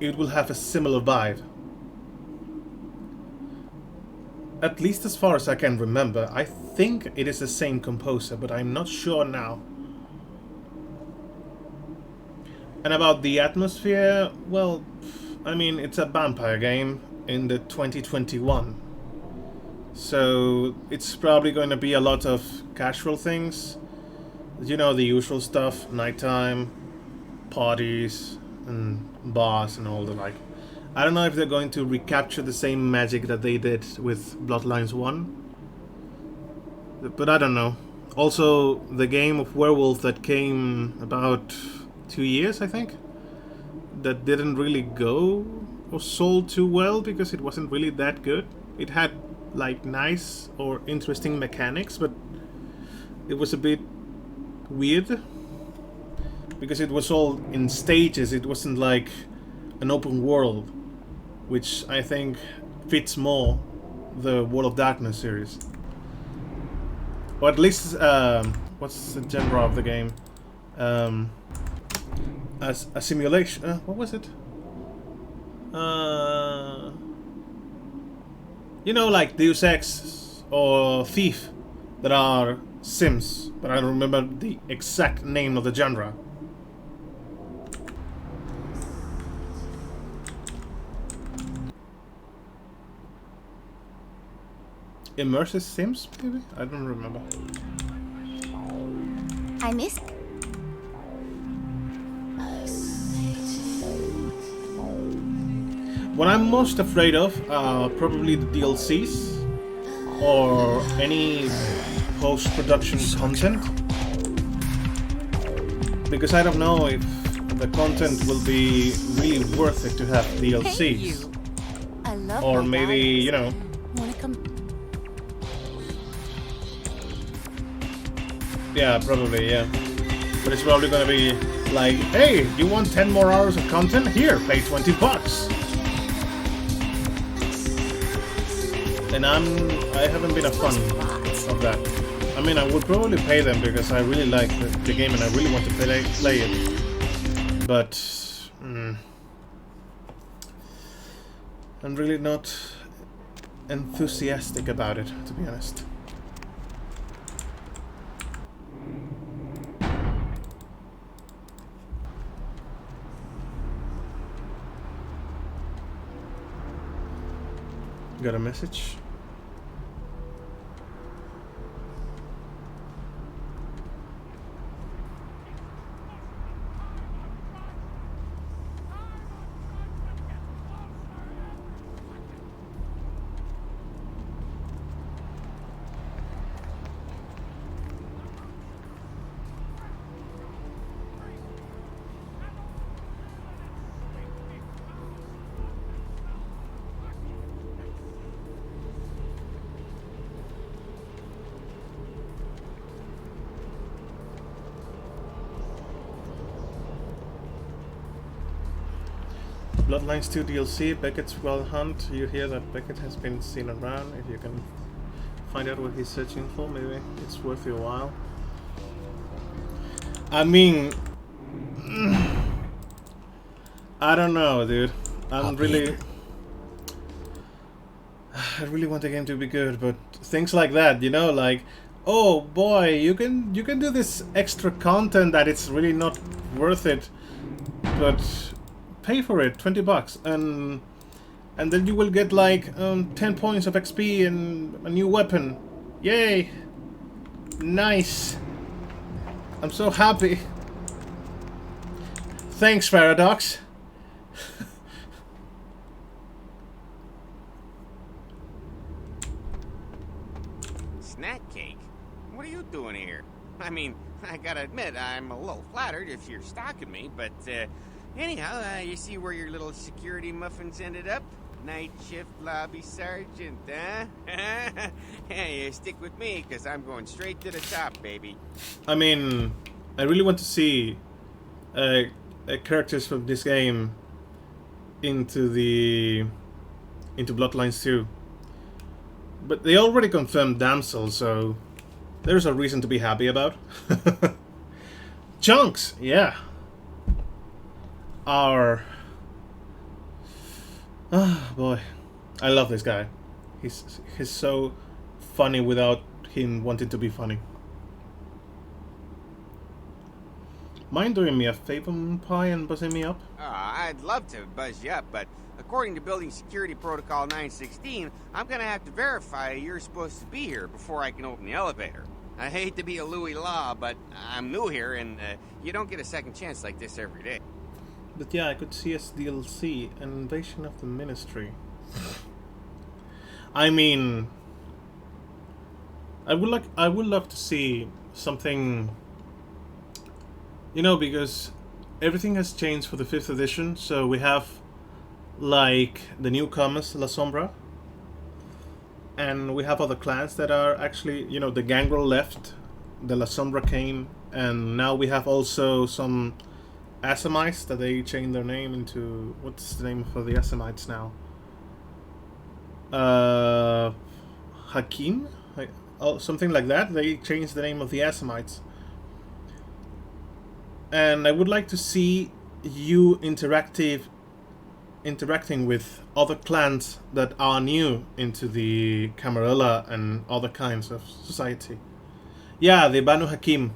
will have a similar vibe. At least as far as I can remember. I think it is the same composer, but I'm not sure now. And about the atmosphere, well, I mean, it's a vampire game in the 2021. So it's probably going to be a lot of casual things. You know, the usual stuff, nighttime, parties, and bars and all the like. I don't know if they're going to recapture the same magic that they did with Bloodlines 1. But I don't know. Also, the game of werewolf that came about 2 years, I think, that didn't really go or sold too well because it wasn't really that good. It had like nice or interesting mechanics, but it was a bit weird because it was all in stages. It wasn't like an open world, which I think fits more the World of Darkness series. Or at least, what's the genre of the game? As a simulation. What was it? You know, like Deus Ex or Thief, that are sims, but I don't remember the exact name of the genre. Immersive Sims, maybe? I don't remember. I missed. What I'm most afraid of are probably the DLCs or any post-production content, because I don't know if the content will be really worth it to have DLCs. I love or maybe, you know, wanna come. yeah, probably, yeah. But it's probably gonna be like, hey, you want 10 more hours of content? Here, pay $20. And I haven't been a fan of that. I mean, I would probably pay them because I really like the game and I really want to play it. But I'm really not enthusiastic about it, to be honest. Got a message? Bloodlines 2 DLC, Beckett's Well Hunt. You hear that Beckett has been seen around. If you can find out what he's searching for, maybe it's worth your while. I mean, I don't know, dude. I really want the game to be good, but things like that, you know, like, oh boy, you can do this extra content that it's really not worth it, but pay for it, $20, and then you will get like 10 points of XP and a new weapon. Yay! Nice. I'm so happy. Thanks, Paradox. Snack cake? What are you doing here? I mean, I gotta admit, I'm a little flattered if you're stalking me, but anyhow, you see where your little security muffins ended up? Night shift lobby sergeant, huh? Hey, you stick with me, because I'm going straight to the top, baby. I mean, I really want to see characters from this game into Bloodlines 2. But they already confirmed Damsel, so there's a reason to be happy about. Chunks, yeah. Ah, boy, I love this guy. He's so funny without him wanting to be funny. Mind doing me a favor, Pie, and buzzing me up? I'd love to buzz you up, but according to Building Security Protocol 916, I'm gonna have to verify you're supposed to be here before I can open the elevator. I hate to be a Louis Law, but I'm new here, and you don't get a second chance like this every day. But yeah, I could see as DLC, an invasion of the Ministry. I mean, I would love to see something, you know, because everything has changed for the 5th edition. So we have like the newcomers, La Sombra, and we have other clans that are actually, you know, the Gangrel left, the La Sombra came, and now we have also some Assamites that they changed their name into. What's the name for the Assamites now? Hakim? Something like that. They changed the name of the Assamites. And I would like to see you interacting with other clans that are new into the Camarilla and other kinds of society. Yeah, the Banu Hakim.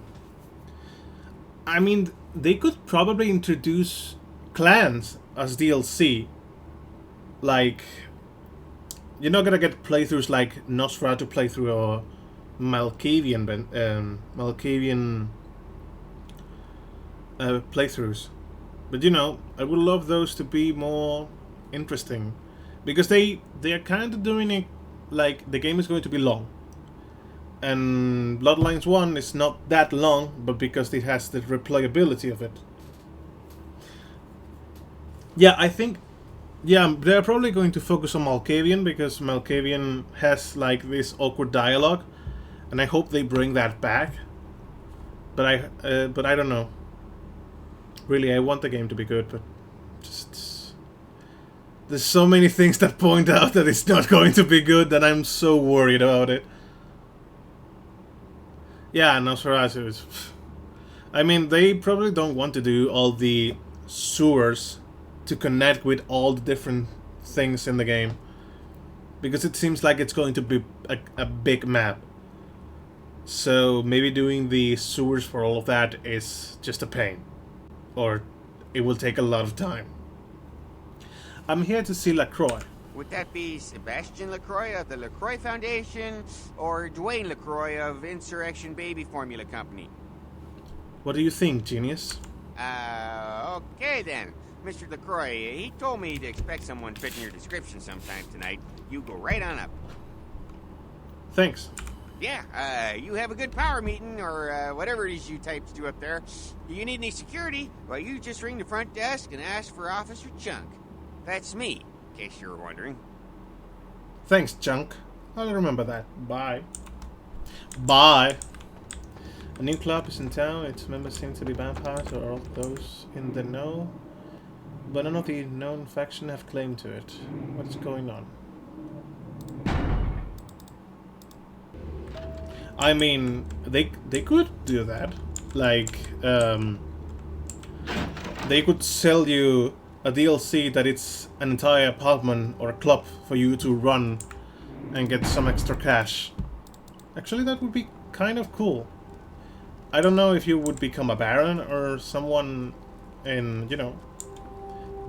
I mean, they could probably introduce clans as DLC. Like, you're not gonna get playthroughs like Nosferatu playthrough or Malkavian playthroughs. But you know, I would love those to be more interesting, because they are kind of doing it like the game is going to be long, and Bloodlines 1 is not that long, but because it has the replayability of it. Yeah, I think, yeah, they're probably going to focus on Malkavian, because Malkavian has like this awkward dialogue, and I hope they bring that back. But I don't know. Really, I want the game to be good, but just there's so many things that point out that it's not going to be good that I'm so worried about it. Yeah, Nosferatu is... I mean, they probably don't want to do all the sewers to connect with all the different things in the game, because it seems like it's going to be a big map. So maybe doing the sewers for all of that is just a pain, or it will take a lot of time. I'm here to see LaCroix. Would that be Sebastian LaCroix of the LaCroix Foundation, or Dwayne LaCroix of Insurrection Baby Formula Company? What do you think, genius? Okay then. Mr. LaCroix, he told me to expect someone fitting your description sometime tonight. You go right on up. Thanks. Yeah, you have a good power meeting, or whatever it is you types do up there. You need any security? Well, you just ring the front desk and ask for Officer Chunk. That's me, in case you were wondering. Thanks, Chunk. I'll remember that. Bye. Bye. A new club is in town. Its members seem to be vampires or all those in the know. but none of the known faction have claim to it. What is going on? I mean, they could do that. Like, they could sell you a DLC that it's an entire apartment or a club for you to run and get some extra cash. Actually, that would be kind of cool. I don't know if you would become a baron or someone in, you know,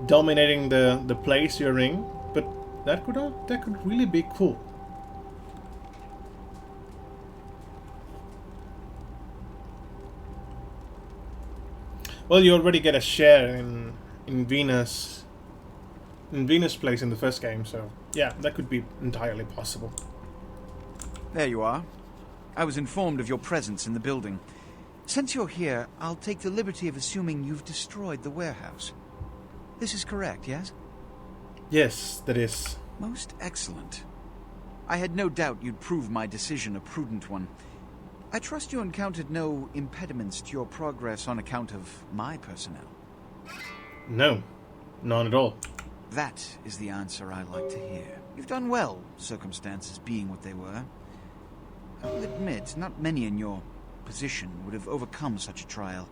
dominating the place you're in, but that could really be cool. Well, you already get a share in Venus place in the first game, so yeah, that could be entirely possible. There you are. I was informed of your presence in the building. Since you're here, I'll take the liberty of assuming you've destroyed the warehouse. This is correct, yes? Yes, that is. Most excellent. I had no doubt you'd prove my decision a prudent one. I trust you encountered no impediments to your progress on account of my personnel. No, none at all. That is the answer I like to hear. You've done well, circumstances being what they were. I will admit, not many in your position would have overcome such a trial.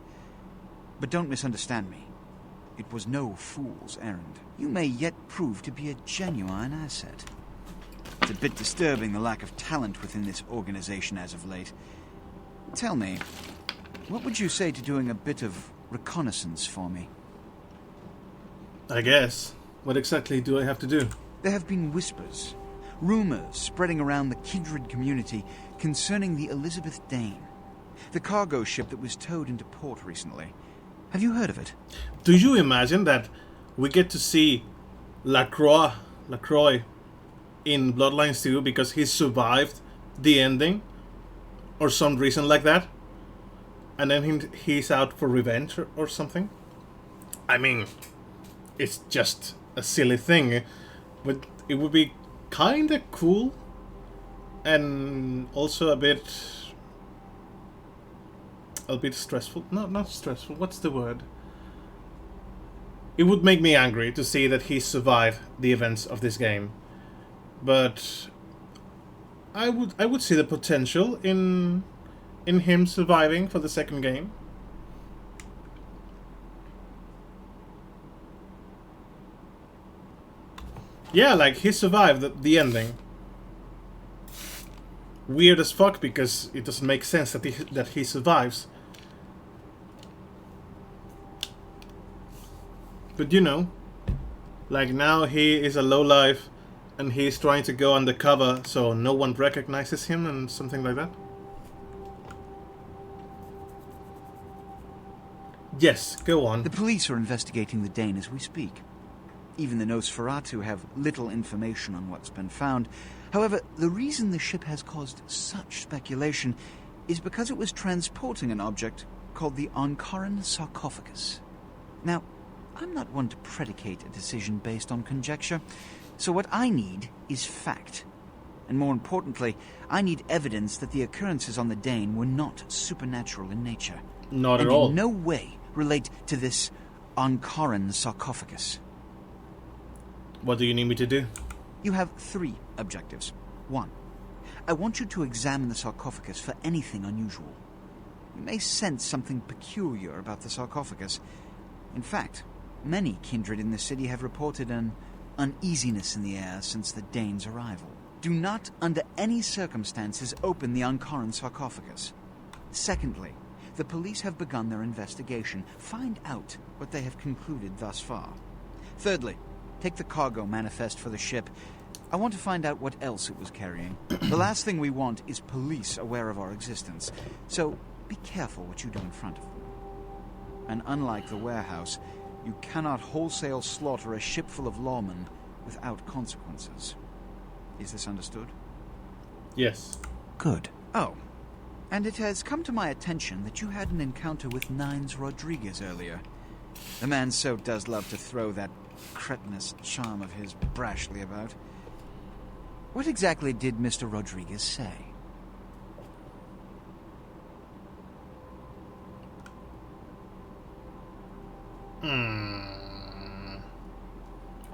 But don't misunderstand me. It was no fool's errand. You may yet prove to be a genuine asset. It's a bit disturbing the lack of talent within this organization as of late. Tell me, what would you say to doing a bit of reconnaissance for me? I guess. What exactly do I have to do? There have been whispers, rumors spreading around the kindred community concerning the Elizabeth Dane, the cargo ship that was towed into port recently. Have you heard of it? Do you imagine that we get to see Lacroix in Bloodlines 2 because he survived the ending? Or some reason like that? And then he's out for revenge or something? I mean, it's just a silly thing, but it would be kinda cool. And also a bit stressful. No, not stressful. What's the word? It would make me angry to see that he survived the events of this game. But I would see the potential in him surviving for the second game. Yeah, like he survived the ending. Weird as fuck because it doesn't make sense that he survives. But you know, like now he is a lowlife and he's trying to go undercover so no one recognizes him and something like that. Yes, go on. The police are investigating the Dane as we speak. Even the Nosferatu have little information on what's been found. However, the reason the ship has caused such speculation is because it was transporting an object called the Onkaran sarcophagus. Now, I'm not one to predicate a decision based on conjecture, so what I need is fact. And more importantly, I need evidence that the occurrences on the Dane were not supernatural in nature. Not at all. And in no way relate to this Onkaran sarcophagus. What do you need me to do? You have 3 objectives. 1. I want you to examine the sarcophagus for anything unusual. You may sense something peculiar about the sarcophagus. In fact, many kindred in the city have reported an uneasiness in the air since the Dane's arrival. Do not, under any circumstances, open the Onkaran sarcophagus. Secondly, the police have begun their investigation. Find out what they have concluded thus far. Thirdly, take the cargo manifest for the ship. I want to find out what else it was carrying. The last thing we want is police aware of our existence. So be careful what you do in front of them. And unlike the warehouse, you cannot wholesale slaughter a ship full of lawmen without consequences. Is this understood? Yes. Good. Oh, and it has come to my attention that you had an encounter with Nines Rodriguez earlier. The man so does love to throw that cretinous charm of his brashly about. What exactly did Mr. Rodriguez say?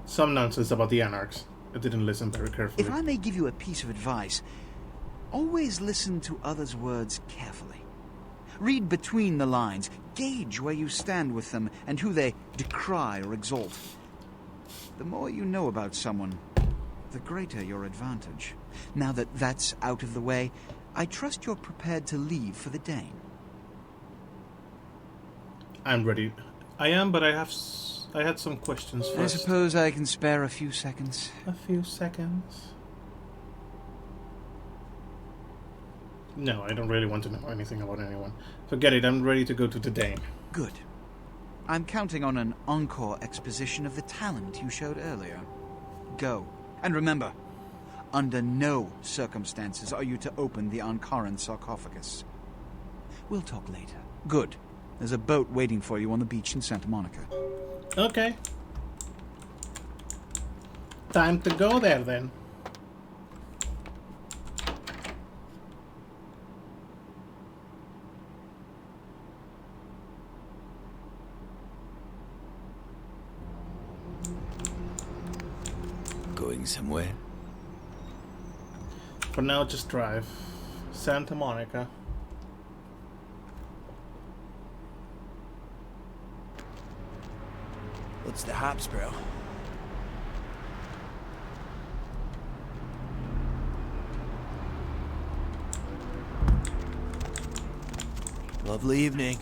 some nonsense about the Anarchs. I didn't listen very carefully. If I may give you a piece of advice, always listen to others' words carefully. Read between the lines, gauge where you stand with them and who they decry or exalt. The more you know about someone, the greater your advantage. Now that that's out of the way, I trust you're prepared to leave for the Dane. I'm ready. I am, but I had some questions first. I suppose I can spare a few seconds. A few seconds? No, I don't really want to know anything about anyone. Forget it, I'm ready to go to the Dane. Good. I'm counting on an encore exposition of the talent you showed earlier. Go. And remember, under no circumstances are you to open the Ankaran sarcophagus. We'll talk later. Good. There's a boat waiting for you on the beach in Santa Monica. Okay. Time to go there, then. Going somewhere? For now, just drive. Santa Monica. What's the hops, bro? Lovely evening.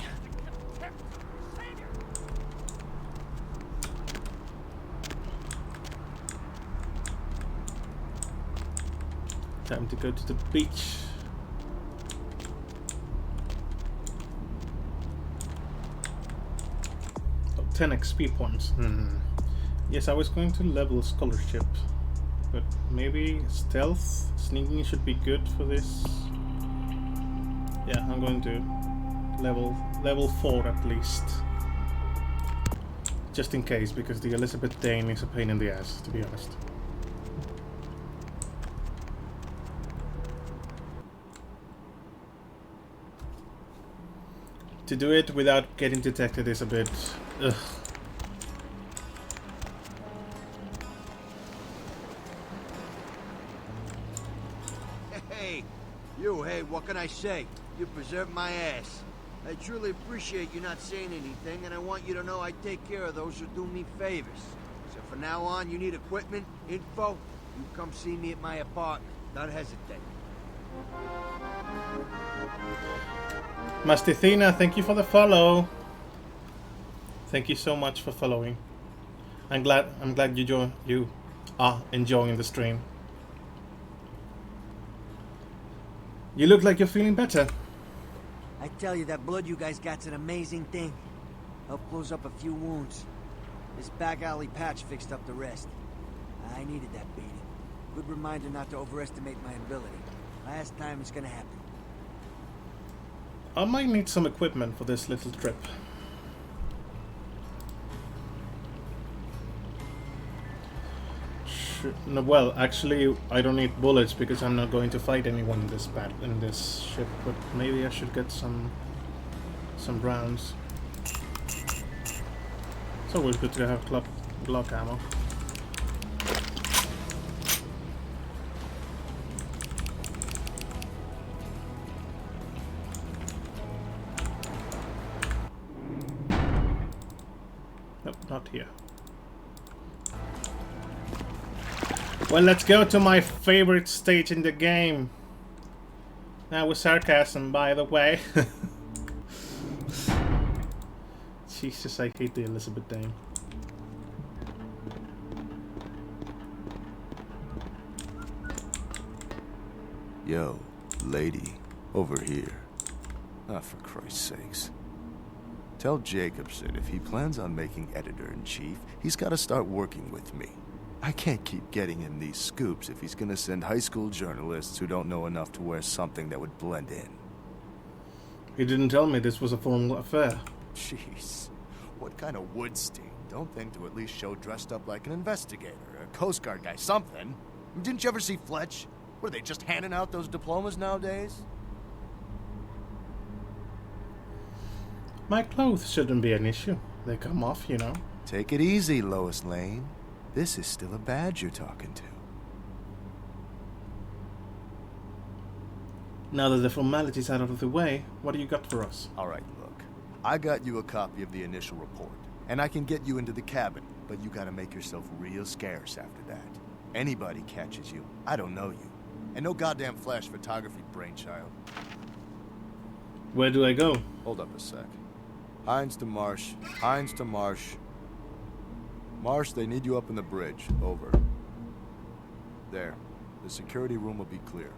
Time to go to the beach. Oh, 10 XP points. Yes, I was going to level scholarship, but maybe stealth, sneaking should be good for this. Yeah, I'm going to level 4 at least, just in case, because the Elizabeth Dane is a pain in the ass, to be honest. To do it without getting detected is a bit... ugh. Hey, what can I say? You preserved my ass. I truly appreciate you not saying anything, and I want you to know I take care of those who do me favors. So from now on, you need equipment, info, you come see me at my apartment. Don't hesitate. Mastithina, thank you for the follow. Thank you so much for following. I'm glad you are enjoying the stream. You look like you're feeling better. I tell you, that blood you guys got's an amazing thing. Helped close up a few wounds. This back alley patch fixed up the rest. I needed that beating. Good reminder not to overestimate my ability. Last time it's gonna happen. I might need some equipment for this little trip. No, well, actually, I don't need bullets because I'm not going to fight anyone in this ship. But maybe I should get some rounds. It's always good to have Glock ammo. Nope, not here. Well, let's go to my favorite stage in the game. Now with sarcasm, by the way. Jesus, I hate the Elizabeth Dane. Yo, lady, over here. Ah, for Christ's sakes. Tell Jacobson if he plans on making editor-in-chief, he's got to start working with me. I can't keep getting him these scoops if he's gonna send high school journalists who don't know enough to wear something that would blend in. He didn't tell me this was a formal affair. Jeez. What kind of Woodstein? Don't think to at least show dressed up like an investigator, a Coast Guard guy, something. Didn't you ever see Fletch? What, are they just handing out those diplomas nowadays? My clothes shouldn't be an issue. They come off, you know. Take it easy, Lois Lane. This is still a badge you're talking to. Now that the formalities are out of the way, what do you got for us? Alright, look. I got you a copy of the initial report, and I can get you into the cabin, but you gotta make yourself real scarce after that. Anybody catches you, I don't know you. And no goddamn flash photography, brainchild. Where do I go? Hold up a sec. Hines to Marsh. Hines to Marsh. Marsh, they need you up in the bridge. Over. There. The security room will be clear.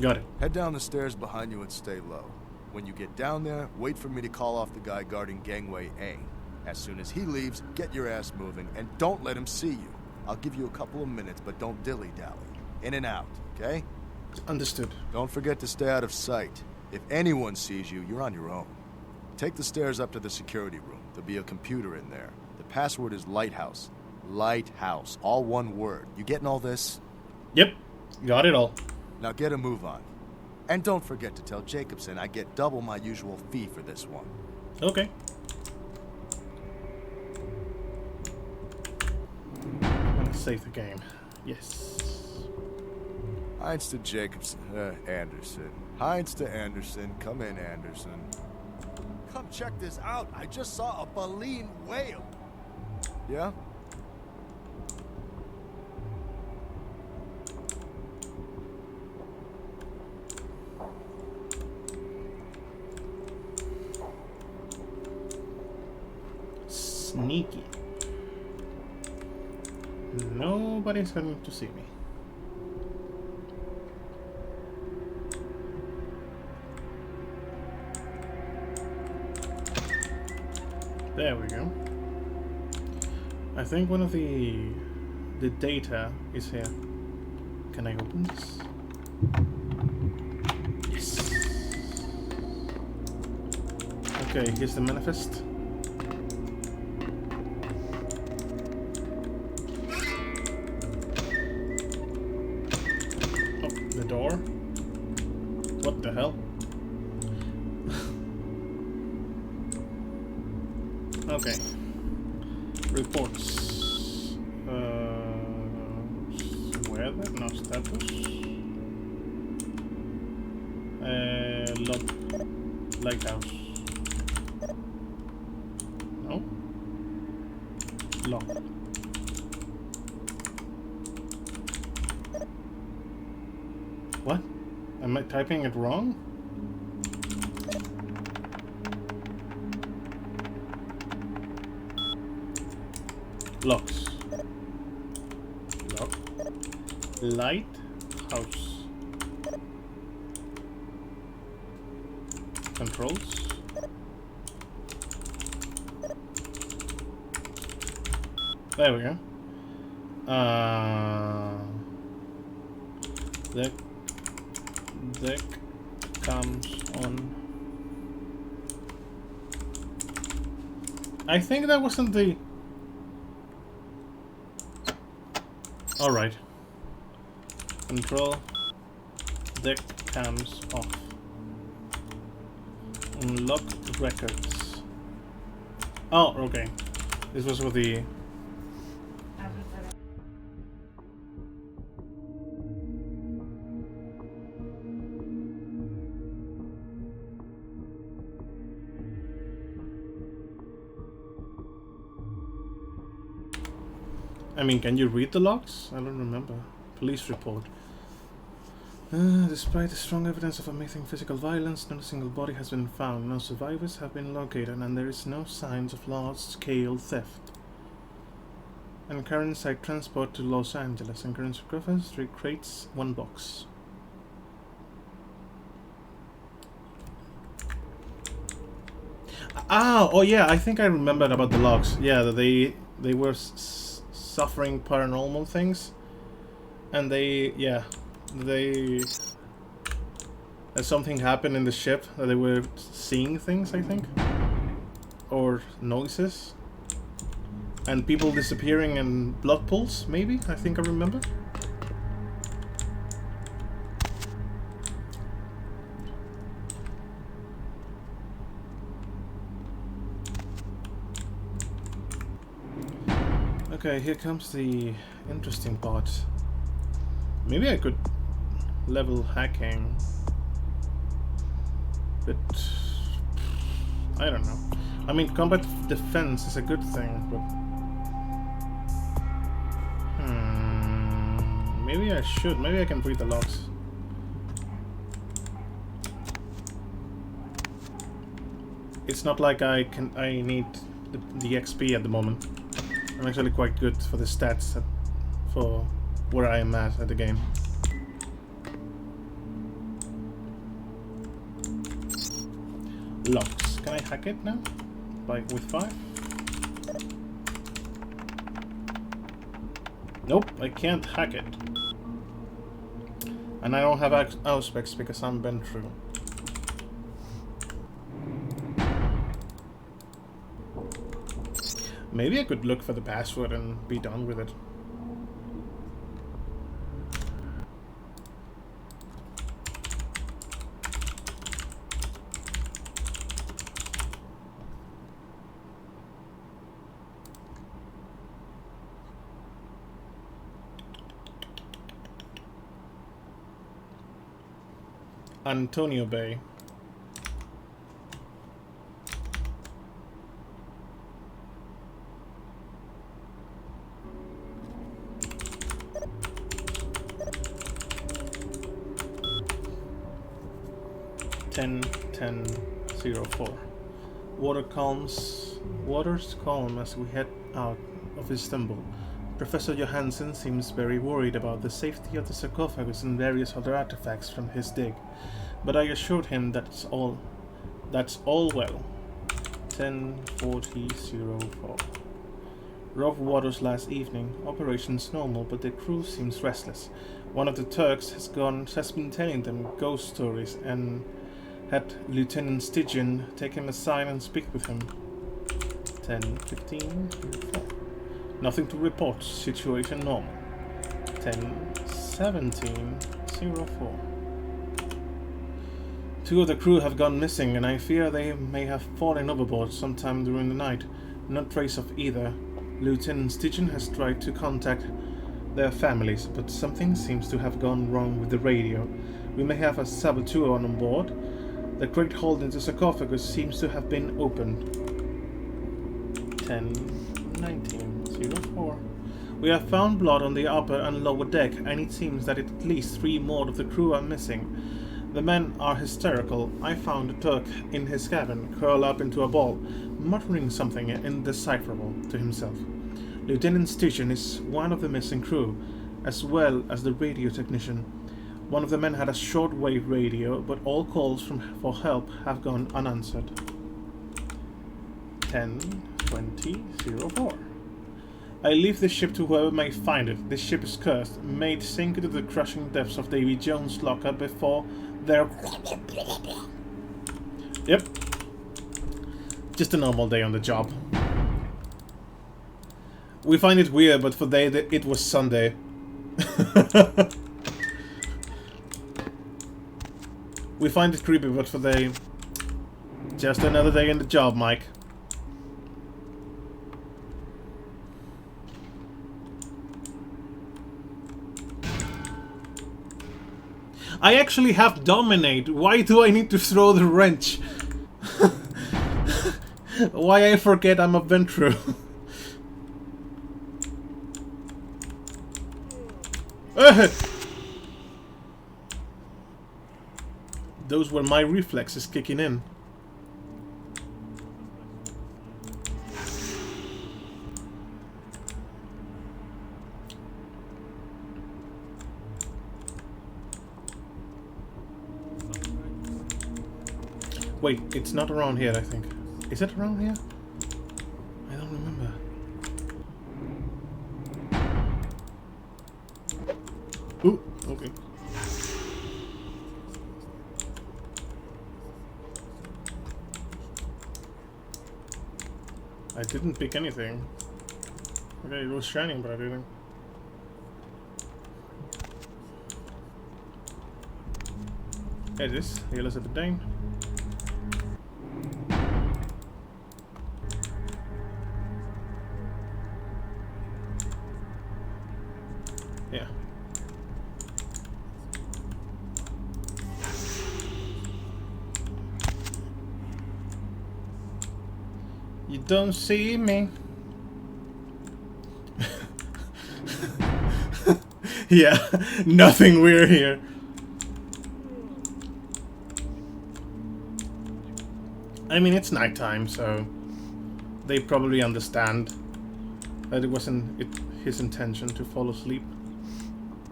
Got it. Head down the stairs behind you and stay low. When you get down there, wait for me to call off the guy guarding gangway A. As soon as he leaves, get your ass moving, and don't let him see you. I'll give you a couple of minutes, but don't dilly-dally. In and out, okay? Understood. Don't forget to stay out of sight. If anyone sees you, you're on your own. Take the stairs up to the security room. There'll be a computer in there. The password is Lighthouse. Lighthouse. All one word. You getting all this? Yep. Got it all. Now get a move on. And don't forget to tell Jacobson I get double my usual fee for this one. Okay. I'm gonna save the game. Yes. Hines to Jacobson. Anderson. Hines to Anderson. Come in, Anderson. Come check this out. I just saw a baleen whale. Yeah? Sneaky. Nobody's going to see me. There we go. I think one of the data is here. Can I open this? Yes. Okay, here's the manifest. Oh, the door. What the hell? Okay. Reports. Weather, no status. Log. Lighthouse. No. Log. What? Am I typing it wrong? Locks. Lock. Lighthouse. Controls. There we go. Deck comes on. I think that wasn't the. Alright. Control. Deck cams off. Unlock records. Oh, okay. This was with the. I mean, can you read the logs? I don't remember. Police report. Despite the strong evidence of amazing physical violence, not a single body has been found. No survivors have been located, and there is no signs of large-scale theft. And current site transport to Los Angeles. And current reference 3 crates, 1 box. Ah, oh yeah, I think I remembered about the logs. Yeah, that they were suffering paranormal things, and that something happened in the ship, that they were seeing things, I think, or noises, and people disappearing and blood pools, maybe. I think I remember. Okay, here comes the interesting part. Maybe I could level hacking, but I don't know. I mean, combat defense is a good thing, but maybe I should. Maybe I can read the logs. It's not like I need the XP at the moment. I'm actually quite good for the stats for where I am at the game. Logs. Can I hack it now? With 5? Nope, I can't hack it. And I don't have auspex because I'm Ventrue. Maybe I could look for the password and be done with it. Antonio Bay. .10.04. Waters calm as we head out of Istanbul. Professor Johansen seems very worried about the safety of the sarcophagus and various other artifacts from his dig, but I assured him that's all well. 10:40:04. Rough waters last evening. Operations normal, but the crew seems restless. One of the Turks has been telling them ghost stories and had Lieutenant Stygian take him aside and speak with him. 10:15:04. Nothing to report. Situation normal. 10:17:04. 2 of the crew have gone missing, and I fear they may have fallen overboard sometime during the night. No trace of either. Lieutenant Stygian has tried to contact their families, but something seems to have gone wrong with the radio. We may have a saboteur on board. The crate holding the sarcophagus seems to have been opened. 10:19:04. We have found blood on the upper and lower deck, and it seems that at least 3 more of the crew are missing. The men are hysterical. I found a Turk in his cabin, curled up into a ball, muttering something indecipherable to himself. Lieutenant Stygian is one of the missing crew, as well as the radio technician. One of the men had a shortwave radio, but all calls for help have gone unanswered. 10:20:04. I leave the ship to whoever may find it. This ship is cursed, made sink into the crushing depths of Davy Jones' locker before their... Yep. Just a normal day on the job. We find it weird, but for they, it was Sunday. We find it creepy, but for they... Just another day in the job, Mike. I actually have dominate. Why do I need to throw the wrench? Why I forget I'm a Ventrue? Those were my reflexes kicking in. Wait, it's not around here, I think. Is it around here? I don't remember. Ooh, okay. I didn't pick anything. Okay, it was shining, but I didn't. There it is, the Elizabeth Dane. You don't see me. Yeah, nothing weird here. I mean, it's nighttime, so they probably understand that it wasn't his intention to fall asleep.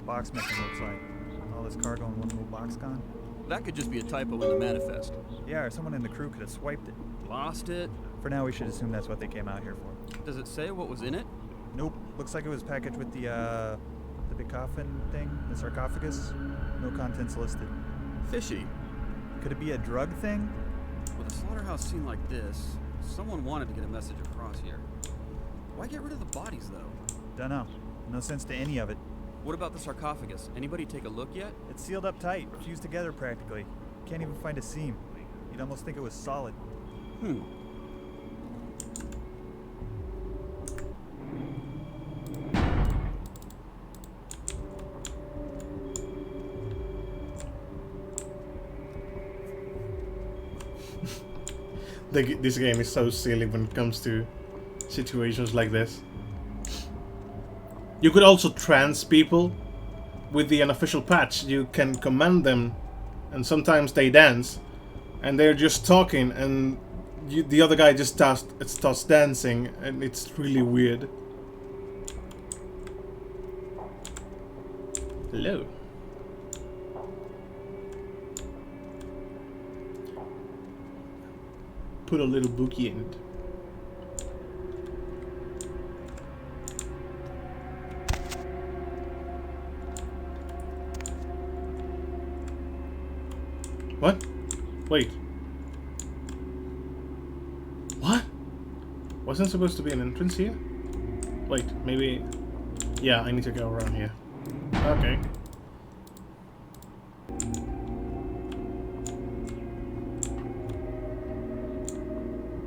Box missing, looks like. All this cargo in one little box gone. That could just be a typo in the manifest. Yeah, or someone in the crew could have swiped it. Lost it? For now, we should assume that's what they came out here for. Does it say what was in it? Nope. Looks like it was packaged with the big coffin thing, the sarcophagus. No contents listed. Fishy. Could it be a drug thing? With a slaughterhouse scene like this, someone wanted to get a message across here. Why get rid of the bodies, though? Dunno. No sense to any of it. What about the sarcophagus? Anybody take a look yet? It's sealed up tight, fused together practically. Can't even find a seam. You'd almost think it was solid. This game is so silly when it comes to situations like this. You could also trans people with the unofficial patch. You can command them, and sometimes they dance, and they're just talking, and the other guy just starts dancing, and it's really weird. Hello. Put a little bookie in it. What? Wait. What? Wasn't supposed to be an entrance here? Wait, maybe... Yeah, I need to go around here. Okay.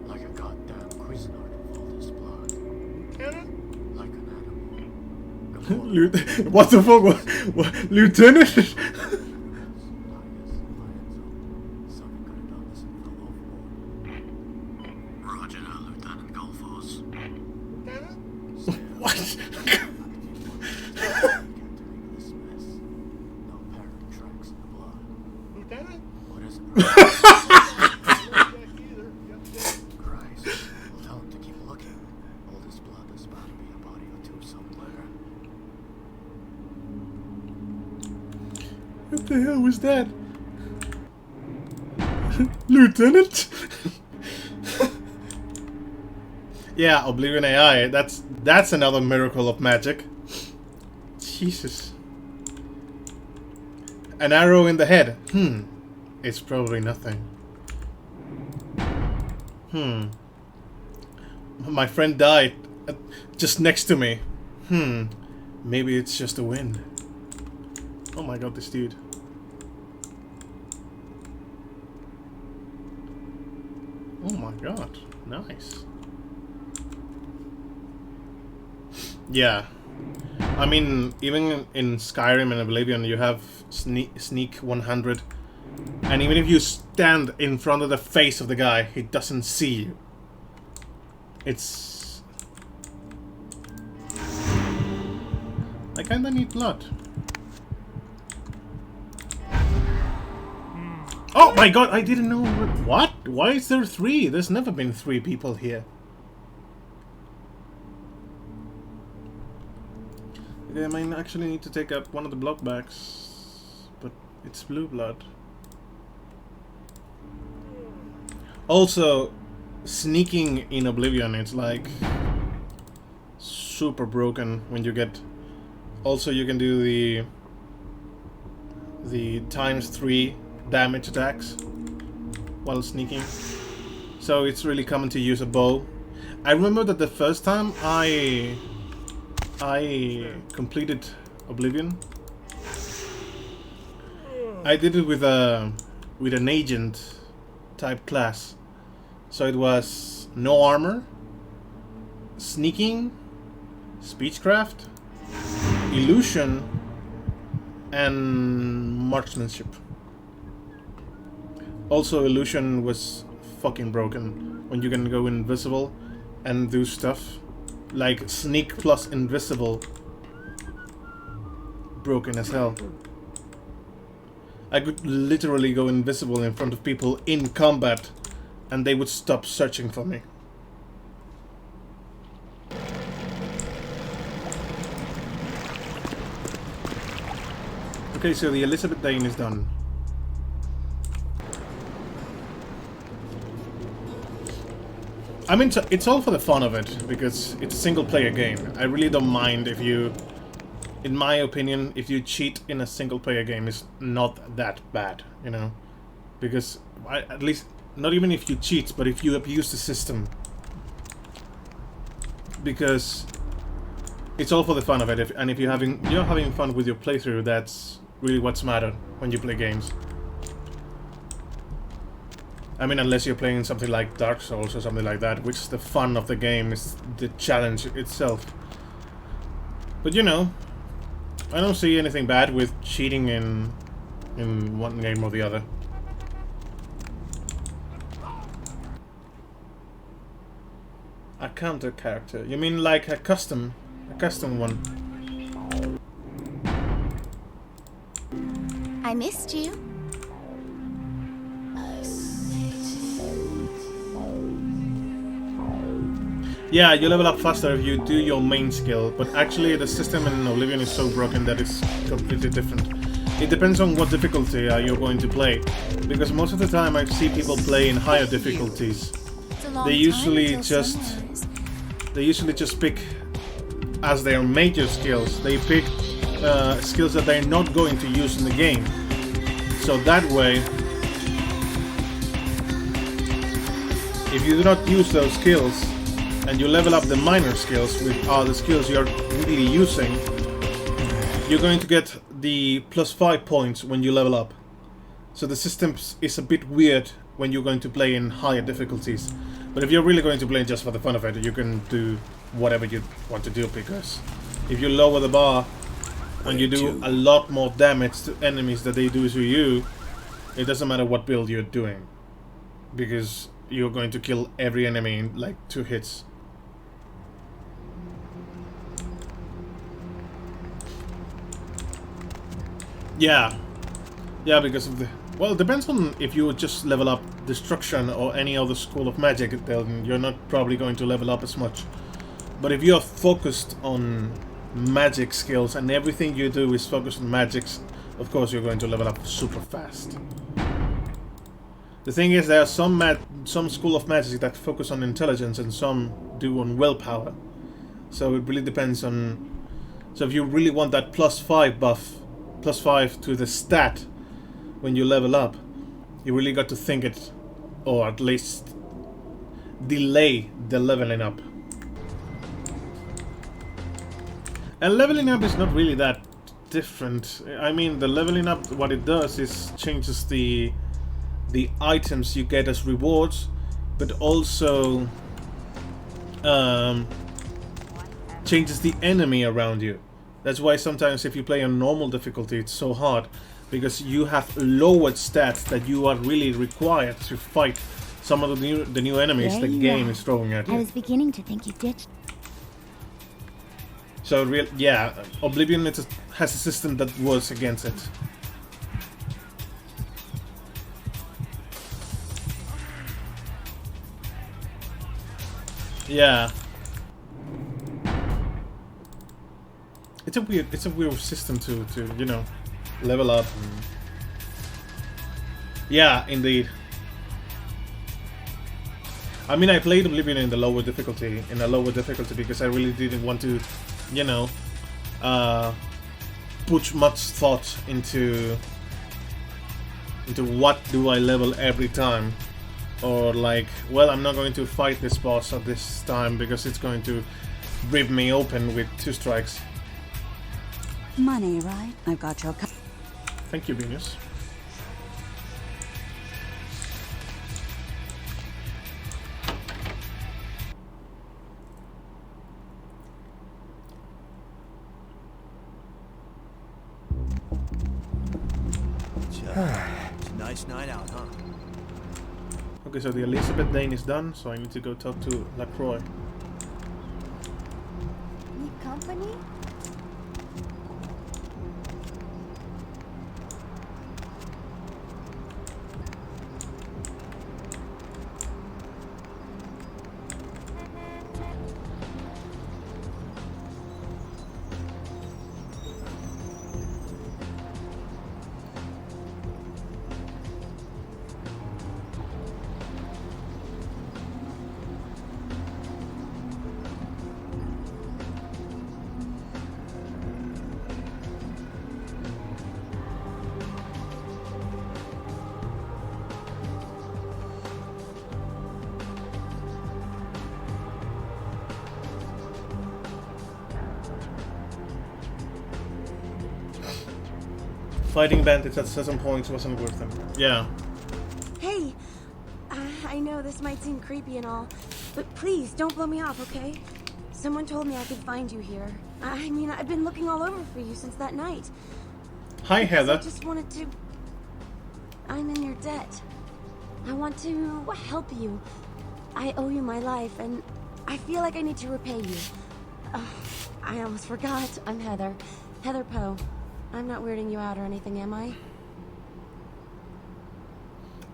Like a goddamn Cuisinart with all this blood. Like an animal. What the fuck? What? Lieutenant? What the hell was that? Lieutenant? Yeah, Oblivion AI. That's another miracle of magic. Jesus. An arrow in the head. It's probably nothing. My friend died just next to me. Maybe it's just the wind. Oh my god, this dude. Oh my god, nice. Yeah. I mean, even in Skyrim and Oblivion, you have sneak 100. And even if you stand in front of the face of the guy, he doesn't see you. It's... I kinda need blood. Oh my god, I didn't know... What? Why is there 3? There's never been 3 people here. Okay, I might actually need to take up one of the blood bags. But it's blue blood. Also, sneaking in Oblivion, it's like... super broken when you get... Also, you can do the ×3 damage attacks while sneaking, so it's really common to use a bow. I remember that the first time I completed Oblivion, I did it with an agent type class, so it was no armor, sneaking, speechcraft, illusion, and marksmanship. Also, illusion was fucking broken when you can go invisible and do stuff. Like sneak plus invisible. Broken as hell. I could literally go invisible in front of people in combat and they would stop searching for me. Okay, so the Elizabeth Dane is done. I mean, it's all for the fun of it, because it's a single-player game. I really don't mind if you... In my opinion, if you cheat in a single-player game, it's not that bad, you know? Because, at least, not even if you cheat, but if you abuse the system. Because it's all for the fun of it, and if you're having fun with your playthrough, that's really what's matter when you play games. I mean, unless you're playing something like Dark Souls or something like that, which the fun of the game is the challenge itself. But you know, I don't see anything bad with cheating in one game or the other. A counter character? You mean like a custom one? I missed you. Yeah, you level up faster if you do your main skill, but actually the system in Oblivion is so broken that it's completely different. It depends on what difficulty you're going to play, because most of the time I see people play in higher difficulties. They usually just pick as their major skills. They pick skills that they're not going to use in the game. So that way, if you do not use those skills, and you level up the minor skills, which are the skills you're really using, you're going to get the +5 points when you level up. So the system is a bit weird when you're going to play in higher difficulties. But if you're really going to play just for the fun of it, you can do whatever you want to do, because if you lower the bar and you do a lot more damage to enemies than they do to you, it doesn't matter what build you're doing, because you're going to kill every enemy in like 2 hits. Yeah, because of the... Well, it depends on if you just level up Destruction or any other school of magic, then you're not probably going to level up as much. But if you're focused on magic skills and everything you do is focused on magics, of course you're going to level up super fast. The thing is, there are some school of magic that focus on intelligence and some do on willpower. So it really depends on... So if you really want that +5 buff, +5 to the stat when you level up, you really got to think it, or at least delay the leveling up. And leveling up is not really that different. I mean, the leveling up, what it does is changes the items you get as rewards, but also changes the enemy around you. That's why sometimes if you play on normal difficulty, it's so hard, because you have lowered stats that you are really required to fight some of the new enemies the game is throwing at you. I was beginning to think you ditched. So yeah, Oblivion has a system that works against it. Yeah. It's a weird system to you know, level up. Yeah, indeed. I mean, I played Oblivion in a lower difficulty because I really didn't want to, you know, put much thought into what do I level every time, or like, well, I'm not going to fight this boss at this time because it's going to rip me open with 2 strikes. Money, right? I've got your... Thank you, Venus. It's a nice night out, huh? Okay, so the Elizabeth Dane is done, so I need to go talk to LaCroix. company? Fighting bandits at certain points wasn't worth them. Yeah. Hey, I know this might seem creepy and all, but please don't blow me off, okay? Someone told me I could find you here. I mean, I've been looking all over for you since that night. Hi, Heather. I just wanted to... I'm in your debt. I want to help you. I owe you my life, and I feel like I need to repay you. I almost forgot. I'm Heather. Heather Poe. I'm not weirding you out or anything, am I?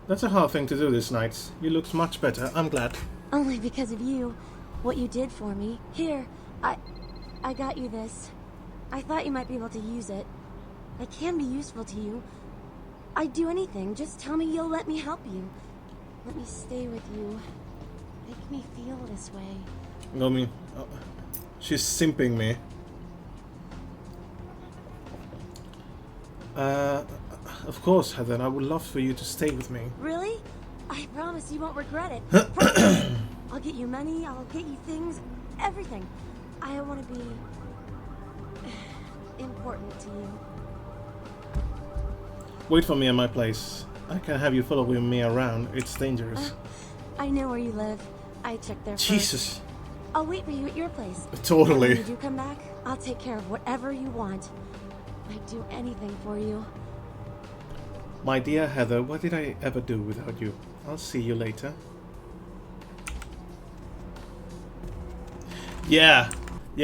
That's a hard thing to do this night. You looked much better. I'm glad. Only because of you. What you did for me. Here, I got you this. I thought you might be able to use it. I can be useful to you. I'd do anything. Just tell me you'll let me help you. Let me stay with you. Make me feel this way. No, me. She's simping me. Of course, Heather. I would love for you to stay with me. Really? I promise you won't regret it. I'll get you money, I'll get you things, everything. I want to be important to you. Wait for me at my place. I can have you following me around. It's dangerous. I know where you live. I checked there Jesus. first. I'll wait for you at your place. Totally. When you do come back, I'll take care of whatever you want. I'd do anything for you. My dear Heather, what did I ever do without you? I'll see you later. Yeah,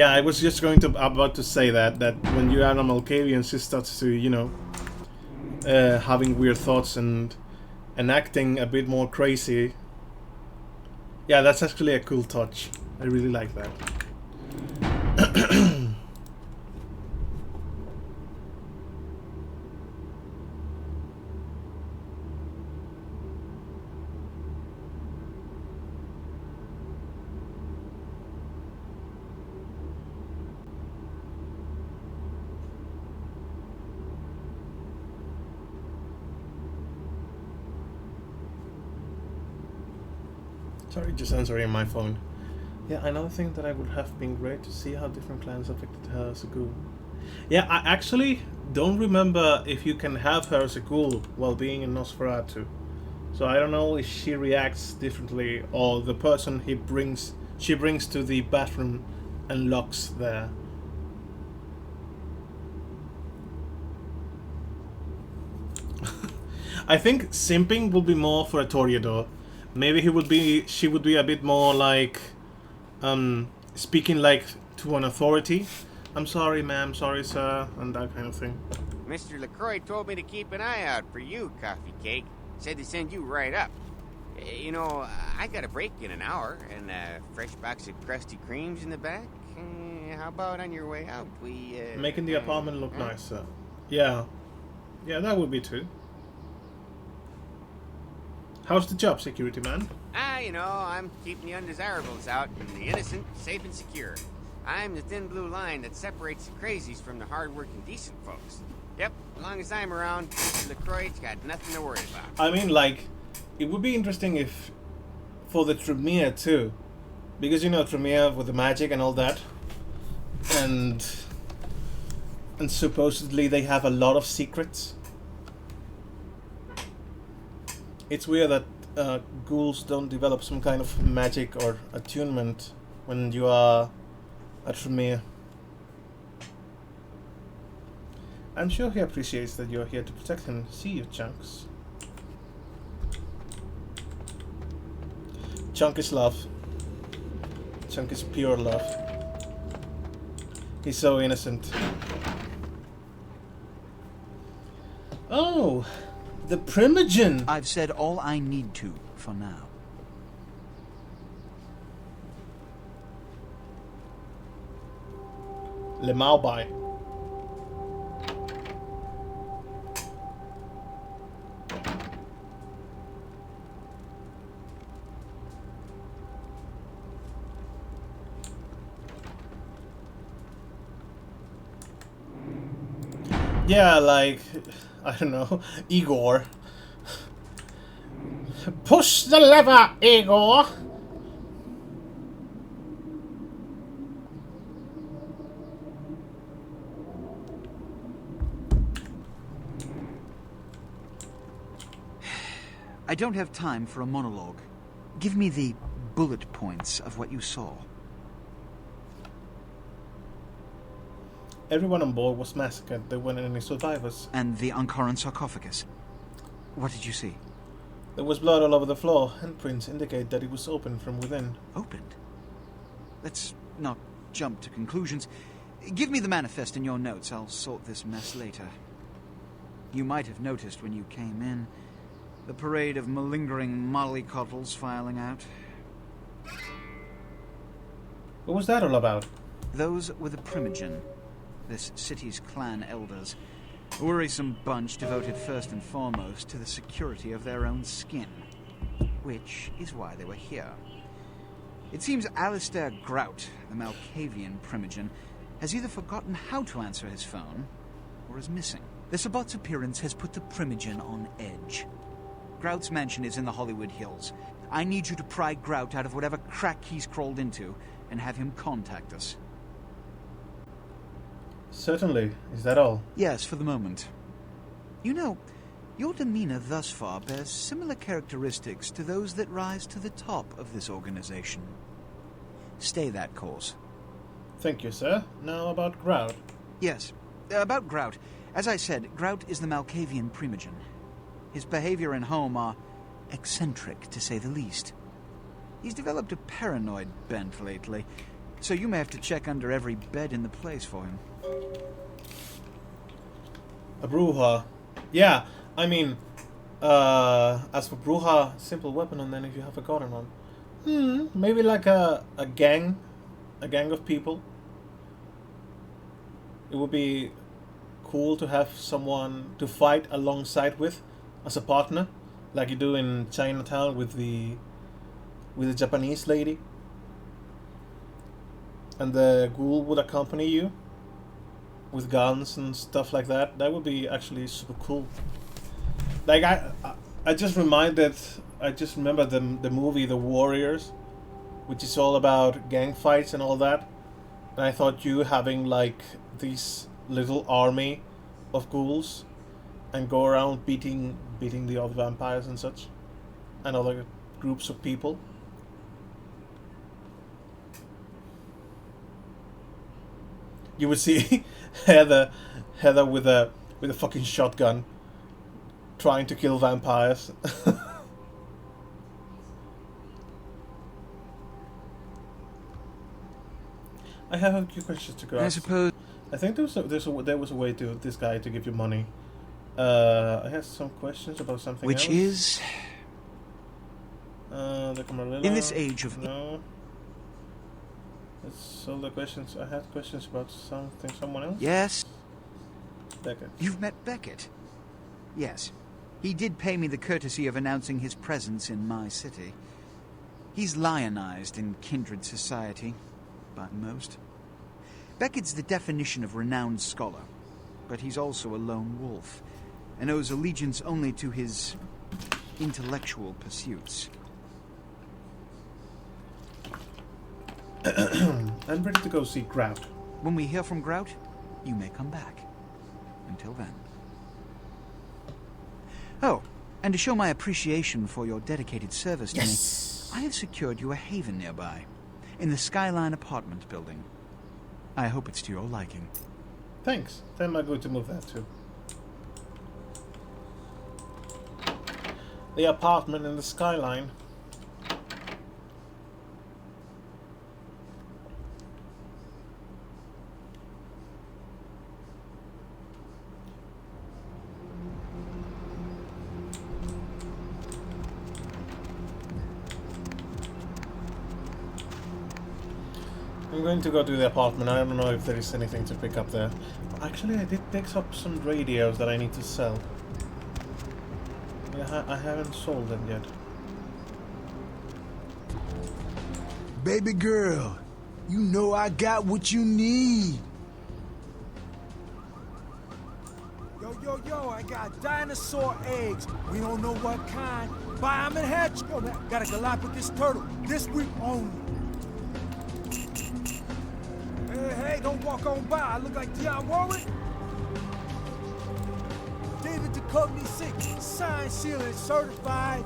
I was just about to say that when you are a Malkavian, she starts to, you know, having weird thoughts and acting a bit more crazy. Yeah, that's actually a cool touch. I really like that. Sorry, just answering my phone. Yeah, another thing that I would have been great to see how different clans affected her as a ghoul. Yeah, I actually don't remember if you can have her as a ghoul while being in Nosferatu. So I don't know if she reacts differently or the person she brings to the bathroom and locks there. I think simping would be more for a Toreador. Maybe she would be a bit more like speaking like to an authority. I'm sorry, ma'am, sorry, sir, and that kind of thing. Mr. LaCroix told me to keep an eye out for you, Coffee Cake. Said to send you right up. You know, I got a break in an hour, and a fresh box of Krusty Kremes in the back. How about on your way out, we... Making the apartment look nicer. Yeah. Yeah, that would be too. How's the job, security man? You know, I'm keeping the undesirables out and the innocent safe and secure. I'm the thin blue line that separates the crazies from the hard-working decent folks. Yep, as long as I'm around, Mr. LaCroix's got nothing to worry about. I mean, like, it would be interesting if... for the Tremere, too. Because, you know, Tremere with the magic and all that. And supposedly they have a lot of secrets. It's weird that ghouls don't develop some kind of magic or attunement when you are a Tremere. I'm sure he appreciates that you're here to protect him. See you, Chunks. Chunk is love. Chunk is pure love. He's so innocent. Oh, the Primogen. I've said all I need to for now. Le Maobai. Yeah, like, I don't know, Igor. Push the lever, Igor! I don't have time for a monologue. Give me the bullet points of what you saw. Everyone on board was massacred. There weren't any survivors. And the Ankaran sarcophagus. What did you see? There was blood all over the floor. Handprints indicate that it was opened from within. Opened? Let's not jump to conclusions. Give me the manifest in your notes. I'll sort this mess later. You might have noticed when you came in the parade of malingering mollycoddles filing out. What was that all about? Those were the Primogen, this city's clan elders. A worrisome bunch devoted first and foremost to the security of their own skin. Which is why they were here. It seems Alistair Grout, the Malkavian Primogen, has either forgotten how to answer his phone, or is missing. The Sabot's appearance has put the Primogen on edge. Grout's mansion is in the Hollywood Hills. I need you to pry Grout out of whatever crack he's crawled into, and have him contact us. Certainly. Is that all? Yes, for the moment. You know, your demeanor thus far bears similar characteristics to those that rise to the top of this organization. Stay that course. Thank you, sir. Now about Grout. Yes, about Grout. As I said, Grout is the Malkavian Primogen. His behavior and home are eccentric, to say the least. He's developed a paranoid bent lately, so you may have to check under every bed in the place for him. A Bruja. Yeah, I mean, as for Bruja, simple weapon, and then if you have a forgotten one. Maybe like a gang of people. It would be cool to have someone to fight alongside with as a partner, like you do in Chinatown with the Japanese lady. And the ghoul would accompany you with guns and stuff like that. That would be actually super cool. Like I just remember the movie The Warriors, which is all about gang fights and all that. And I thought you having like this little army of ghouls and go around beating the other vampires and such, and other groups of people. You would see Heather with a fucking shotgun trying to kill vampires. I have a few questions to go. I suppose. I think there was a way to this guy to give you money. I have some questions about something Which else. is the Camarilla. in this age of no. That's all the questions. I had questions about someone else. Yes. Beckett. You've met Beckett. Yes. He did pay me the courtesy of announcing his presence in my city. He's lionized in kindred society, by most. Beckett's the definition of renowned scholar, but he's also a lone wolf, and owes allegiance only to his intellectual pursuits. I'm ready to go see Grout. When we hear from Grout, you may come back. Until then. Oh, and to show my appreciation for your dedicated service to me, I have secured you a haven nearby, in the Skyline apartment building. I hope it's to your liking. Thanks. Then I'm going to move that too. The apartment in the Skyline. I'm going to go to the apartment. I don't know if there is anything to pick up there. Actually, I did pick up some radios that I need to sell. I haven't sold them yet. Baby girl, you know I got what you need. Yo, I got dinosaur eggs. We don't know what kind. Buy them and hatch. Yo, man, got a Galapagos turtle. This week only. Hey, don't walk on by. I look like Dionne Warwick. David Duchovny 6. Signed, sealed, and certified.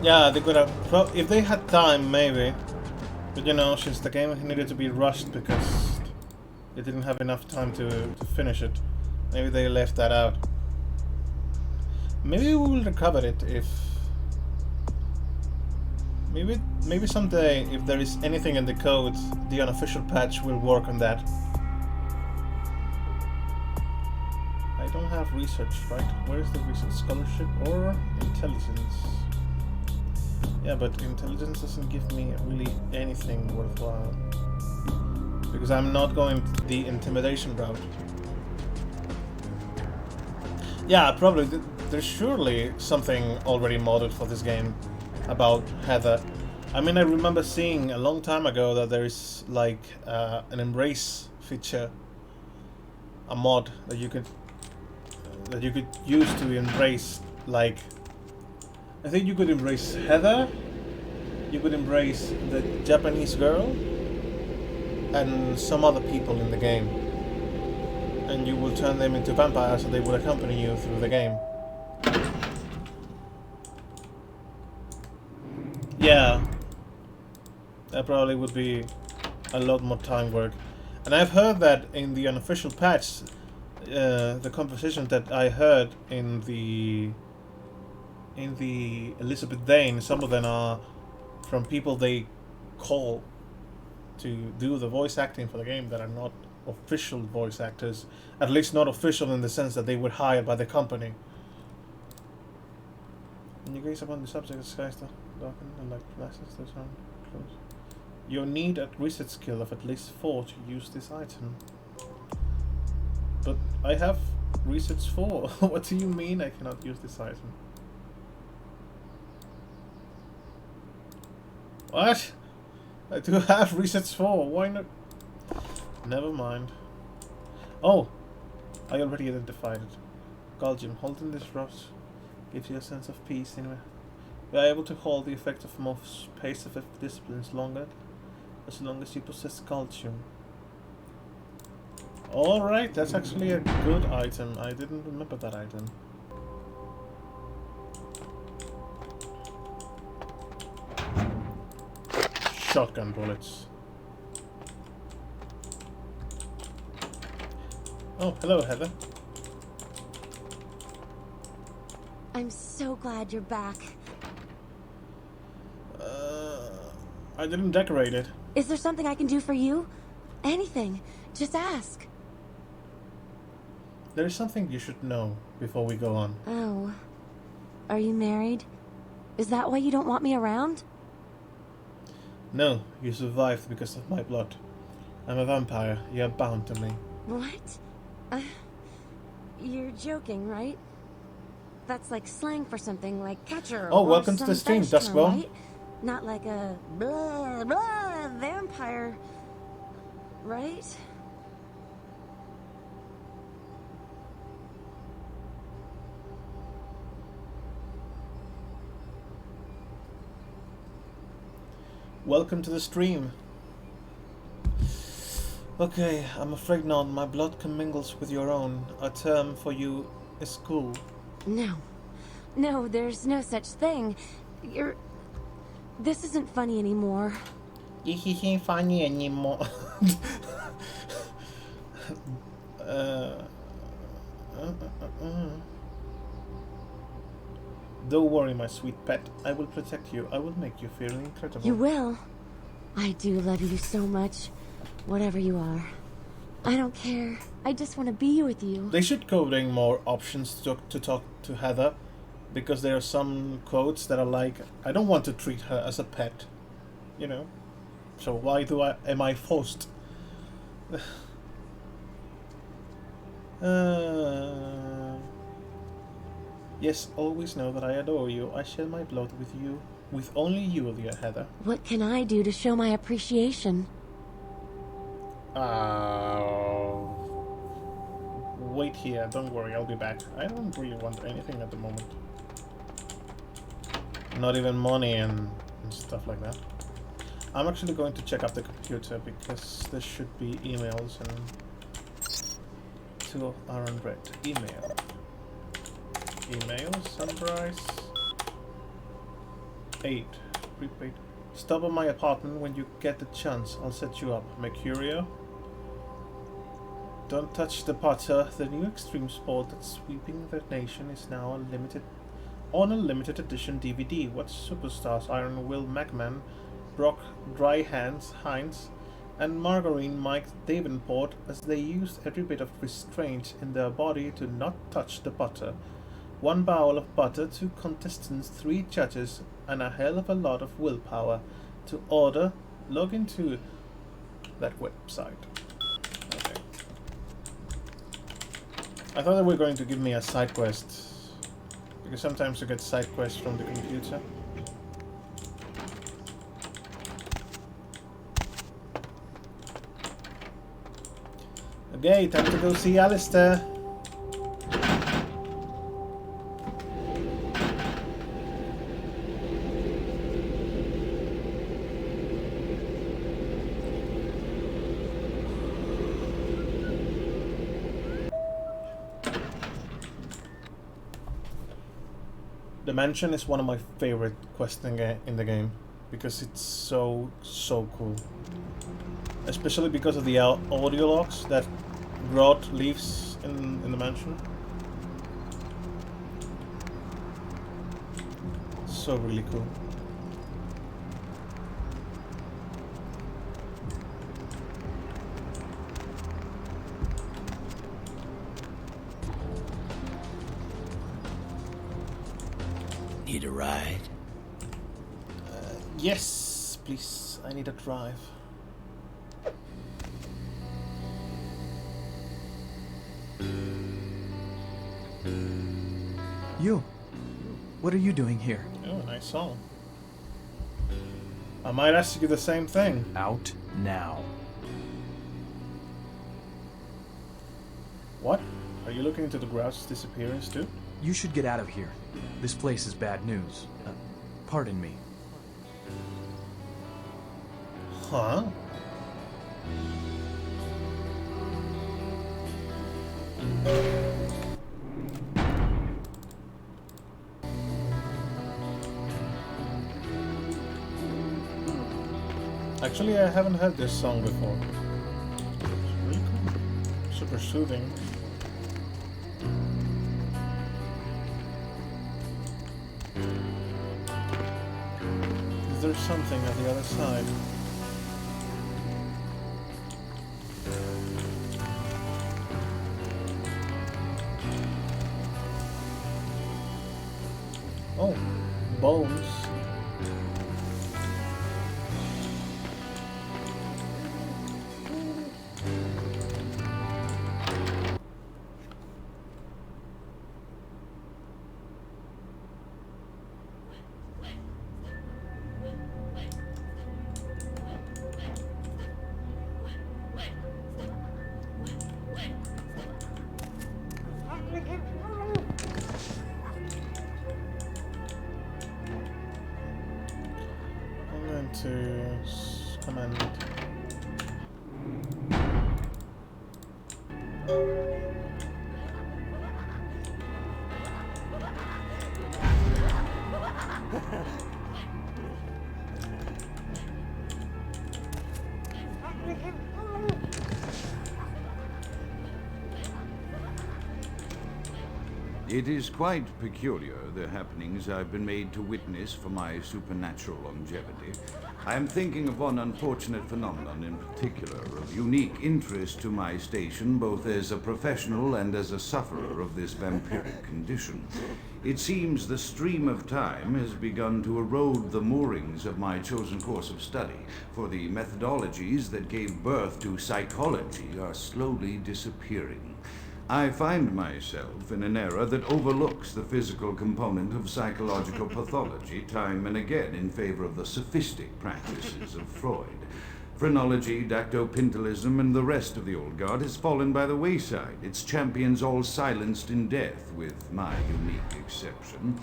Yeah, they could have... Well, if they had time, maybe. But you know, since the game needed to be rushed because they didn't have enough time to finish it, maybe they left that out. Maybe we will recover it if... Maybe someday, if there is anything in the code, the unofficial patch will work on that. I don't have research, right? Where is the research? Scholarship or intelligence? Yeah, but intelligence doesn't give me really anything worthwhile. Because I'm not going the intimidation route. Yeah, probably. There's surely something already modded for this game about Heather. I mean, I remember seeing a long time ago that there is like an embrace feature, a mod that you could use to embrace, like, I think you could embrace Heather, you could embrace the Japanese girl, and some other people in the game, and you will turn them into vampires and they will accompany you through the game. Yeah, that probably would be a lot more time work. And I've heard that in the unofficial patch, the conversation that I heard in the Elizabeth Dane, some of them are from people they call to do the voice acting for the game that are not official voice actors, at least not official in the sense that they were hired by the company. When you gaze upon the subject, the skies darken and like glasses, those aren't close. You need a research skill of at least 4 to use this item. But I have research 4. What do you mean I cannot use this item? What? I do have research 4. Why not? Never mind. Oh, I already identified it. Galgium, holding this rod gives you a sense of peace anyway. You are able to hold the effect of most passive disciplines longer, as long as you possess Galgium. Alright, that's actually a good item. I didn't remember that item. Shotgun bullets. Oh, hello, Heather. I'm so glad you're back. I didn't decorate it. Is there something I can do for you? Anything. Just ask. There is something you should know before we go on. Oh. Are you married? Is that why you don't want me around? No, you survived because of my blood. I'm a vampire. You're bound to me. What? You're joking, right? That's like slang for something like catcher. Oh, or welcome to the stream, French term, Duskbone. right? Not like a blah blah vampire, right? Welcome to the stream. Okay, I'm afraid not. My blood commingles with your own. A term for you is cool. No. No, there's no such thing. This isn't funny anymore. This isn't funny anymore. Don't worry, my sweet pet. I will protect you. I will make you feel incredible. You will. I do love you so much. Whatever you are. I don't care. I just want to be with you. They should code in more options to talk to Heather, because there are some codes that are like, I don't want to treat her as a pet, you know. So why am I forced? Yes, always know that I adore you. I share my blood with you, with only you, dear Heather. What can I do to show my appreciation? Wait here, don't worry, I'll be back. I don't really want anything at the moment. Not even money and stuff like that. I'm actually going to check up the computer because there should be emails and 2 are unread. Email. Email, sunrise. 8. Prepaid. Stop at my apartment when you get the chance. I'll set you up. Mercurio. Don't touch the putter. The new extreme sport that's sweeping the nation is now on a limited edition DVD. What superstars Iron Will McMahon, Brock Dry Hands Hines, and Margarine Mike Davenport as they used every bit of restraint in their body to not touch the butter. 1 bowl of butter, 2 contestants, 3 judges, and a hell of a lot of willpower. To order, log into that website. Okay. I thought they were going to give me a side quest, because sometimes you get side quests from the computer. Okay, time to go see Alistair. The mansion is one of my favorite quests in the game because it's so cool. Especially because of the audio logs that Grodd leaves in the mansion. So really cool. Need a ride? Yes, please. I need a drive. You. What are you doing here? Oh, nice song. I might ask you the same thing. Out now. What? Are you looking into the Grouch's disappearance too? You should get out of here. This place is bad news. Pardon me. Huh? Actually, I haven't heard this song before. It's really cool. Super soothing. Is there something on the other side? Oh, bones. I'm going to command. It is quite peculiar, the happenings I've been made to witness for my supernatural longevity. I am thinking of one unfortunate phenomenon in particular, of unique interest to my station, both as a professional and as a sufferer of this vampiric condition. It seems the stream of time has begun to erode the moorings of my chosen course of study, for the methodologies that gave birth to psychology are slowly disappearing. I find myself in an era that overlooks the physical component of psychological pathology time and again in favor of the sophistic practices of Freud. Phrenology, dactopintilism, and the rest of the old guard has fallen by the wayside, its champions all silenced in death, with my unique exception.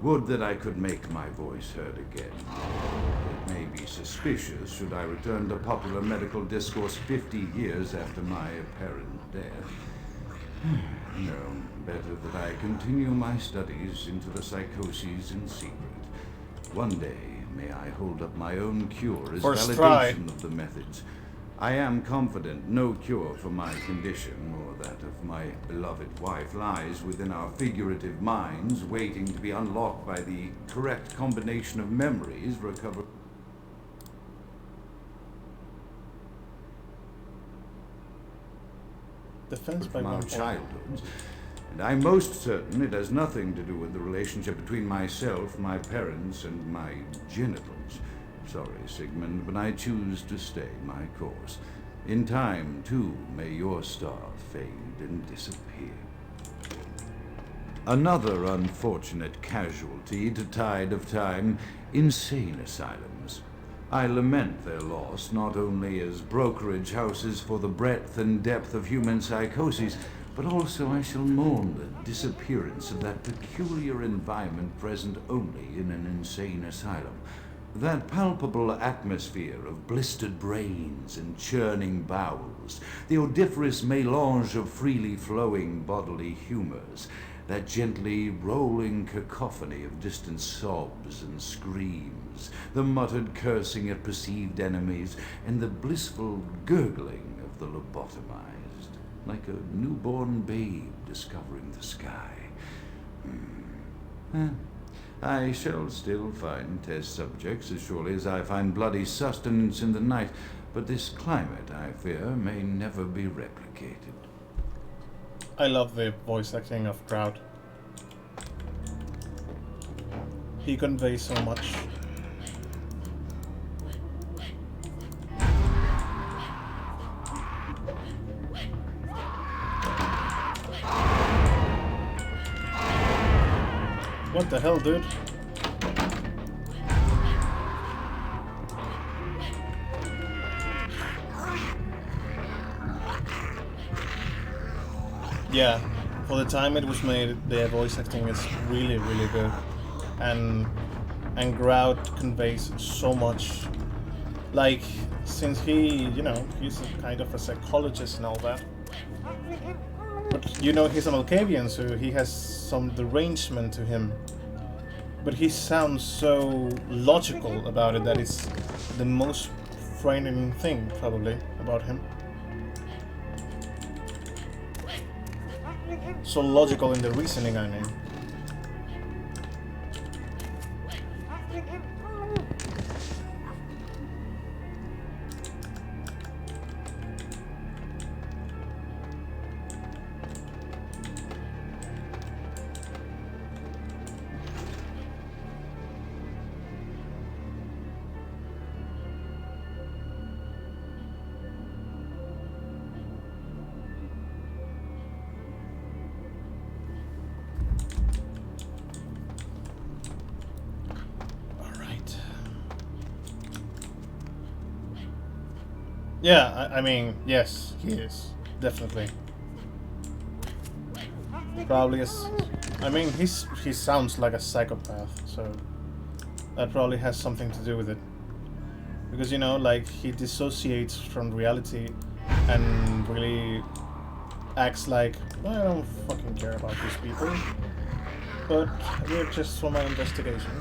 Would that I could make my voice heard again. It may be suspicious should I return to popular medical discourse 50 years after my apparent death. No, better that I continue my studies into the psychoses in secret. One day, may I hold up my own cure as validation of the methods. I am confident no cure for my condition, or that of my beloved wife, lies within our figurative minds, waiting to be unlocked by the correct combination of memories recovered from our childhoods, and I'm most certain it has nothing to do with the relationship between myself, my parents, and my genitals. Sorry, Sigmund, but I choose to stay my course. In time, too, may your star fade and disappear. Another unfortunate casualty to tide of time, insane asylums. I lament their loss not only as brokerage houses for the breadth and depth of human psychoses, but also I shall mourn the disappearance of that peculiar environment present only in an insane asylum. That palpable atmosphere of blistered brains and churning bowels, the odoriferous melange of freely flowing bodily humors, that gently rolling cacophony of distant sobs and screams, the muttered cursing at perceived enemies, and the blissful gurgling of the lobotomized, like a newborn babe discovering the sky. I shall still find test subjects as surely as I find bloody sustenance in the night, but this climate, I fear, may never be replicated. I love the voice acting of Kraut. He conveys so much. What the hell, dude? Yeah, for the time it was made, their voice acting is really, really good, and Grout conveys so much. Like, since he, you know, he's a kind of a psychologist and all that, but you know, he's a Malkavian, so he has some derangement to him. But he sounds so logical about it that it's the most frightening thing, probably, about him. So logical in the reasoning, I mean. Yeah, I mean, yes, he is. Definitely. Probably is. I mean, he sounds like a psychopath, so that probably has something to do with it. Because, you know, like, he dissociates from reality and really acts like, well, I don't fucking care about these people. But we're just for my investigation.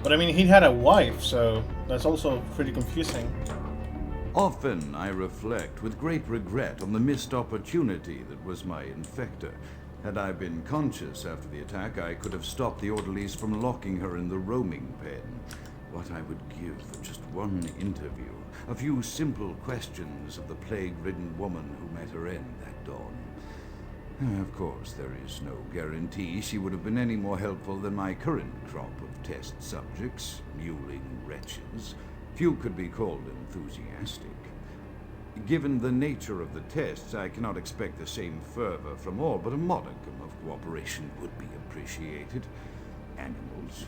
But I mean, he had a wife, so that's also pretty confusing. Often I reflect with great regret on the missed opportunity that was my infector. Had I been conscious after the attack, I could have stopped the orderlies from locking her in the roaming pen. What I would give for just one interview, a few simple questions of the plague-ridden woman who met her end that dawn. Of course, there is no guarantee she would have been any more helpful than my current crop of test subjects, mewling wretches. Few could be called enthusiastic. Given the nature of the tests, I cannot expect the same fervor from all, but a modicum of cooperation would be appreciated. Animals.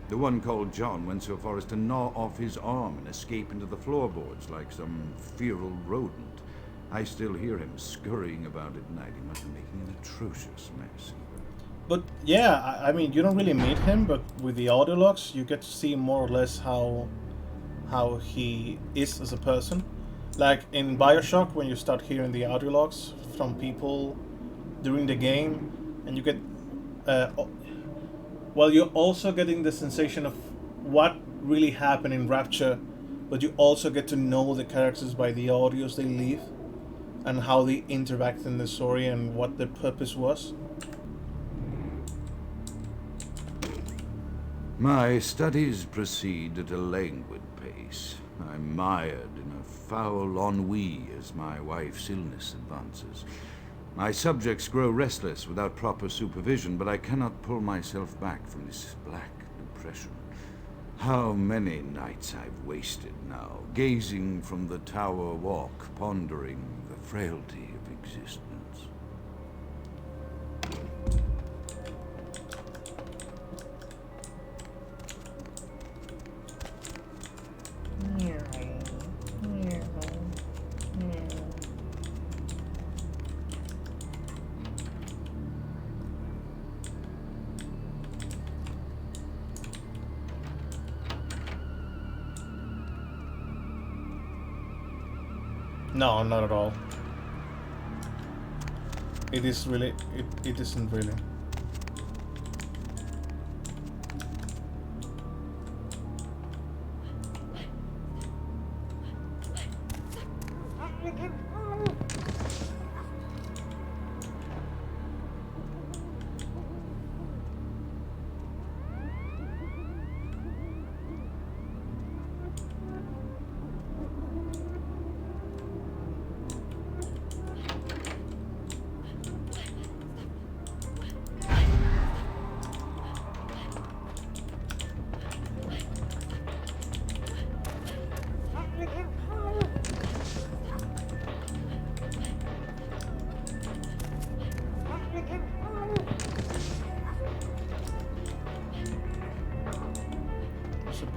The one called John went so far as to gnaw off his arm and escape into the floorboards like some feral rodent. I still hear him scurrying about at night. He must be making an atrocious mess. But yeah, I mean, you don't really meet him, but with the audio logs, you get to see more or less how he is as a person. Like in Bioshock, when you start hearing the audio logs from people during the game, and you get, well, you're also getting the sensation of what really happened in Rapture, but you also get to know the characters by the audios they leave, and how they interact in the story and what their purpose was. My studies proceed at a languid pace. I'm mired in a foul ennui as my wife's illness advances. My subjects grow restless without proper supervision, but I cannot pull myself back from this black depression. How many nights I've wasted now, gazing from the tower walk, pondering the frailty of existence. No, not at all. It is really, it isn't really.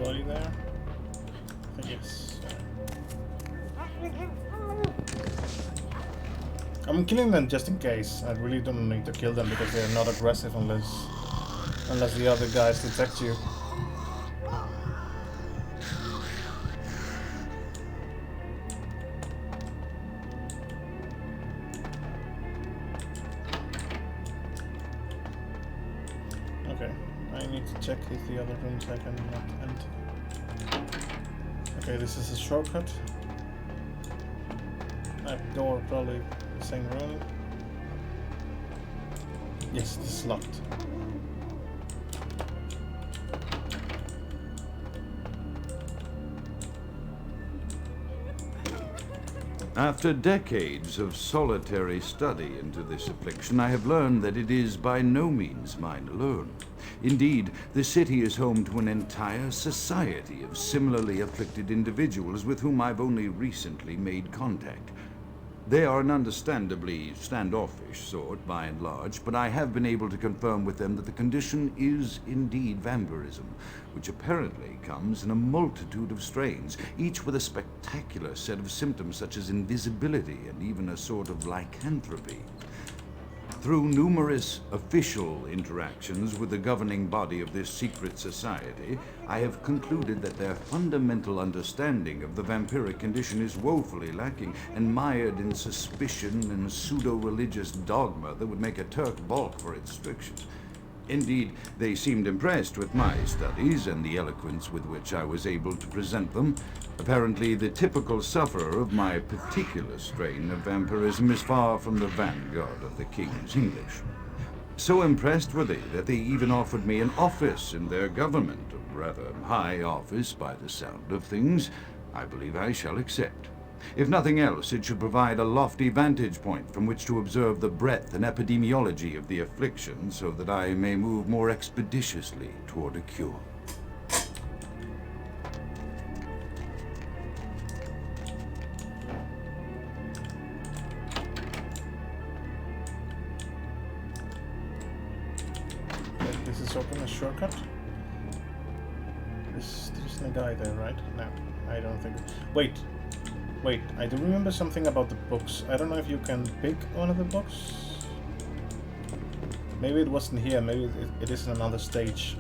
Body there? I guess. I'm killing them just in case. I really don't need to kill them because they're not aggressive unless the other guys detect you. Okay, I need to check if the other rooms I can not enter. Okay, this is a shortcut. That door probably the same room. Yes, this is locked. After decades of solitary study into this affliction, I have learned that it is by no means mine alone. Indeed, the city is home to an entire society of similarly afflicted individuals with whom I've only recently made contact. They are an understandably standoffish sort, by and large, but I have been able to confirm with them that the condition is indeed vampirism, which apparently comes in a multitude of strains, each with a spectacular set of symptoms such as invisibility and even a sort of lycanthropy. Through numerous official interactions with the governing body of this secret society, I have concluded that their fundamental understanding of the vampiric condition is woefully lacking and mired in suspicion and pseudo-religious dogma that would make a Turk balk for its strictures. Indeed, they seemed impressed with my studies and the eloquence with which I was able to present them. Apparently, the typical sufferer of my particular strain of vampirism is far from the vanguard of the king's English. So impressed were they that they even offered me an office in their government, a rather high office by the sound of things. I believe I shall accept. If nothing else, it should provide a lofty vantage point from which to observe the breadth and epidemiology of the affliction, so that I may move more expeditiously toward a cure. This is open a shortcut. There isn't a guy there, right? No, I don't think. Wait, I do remember something about the books. I don't know if you can pick one of the books. Maybe it wasn't here, maybe it is in another stage.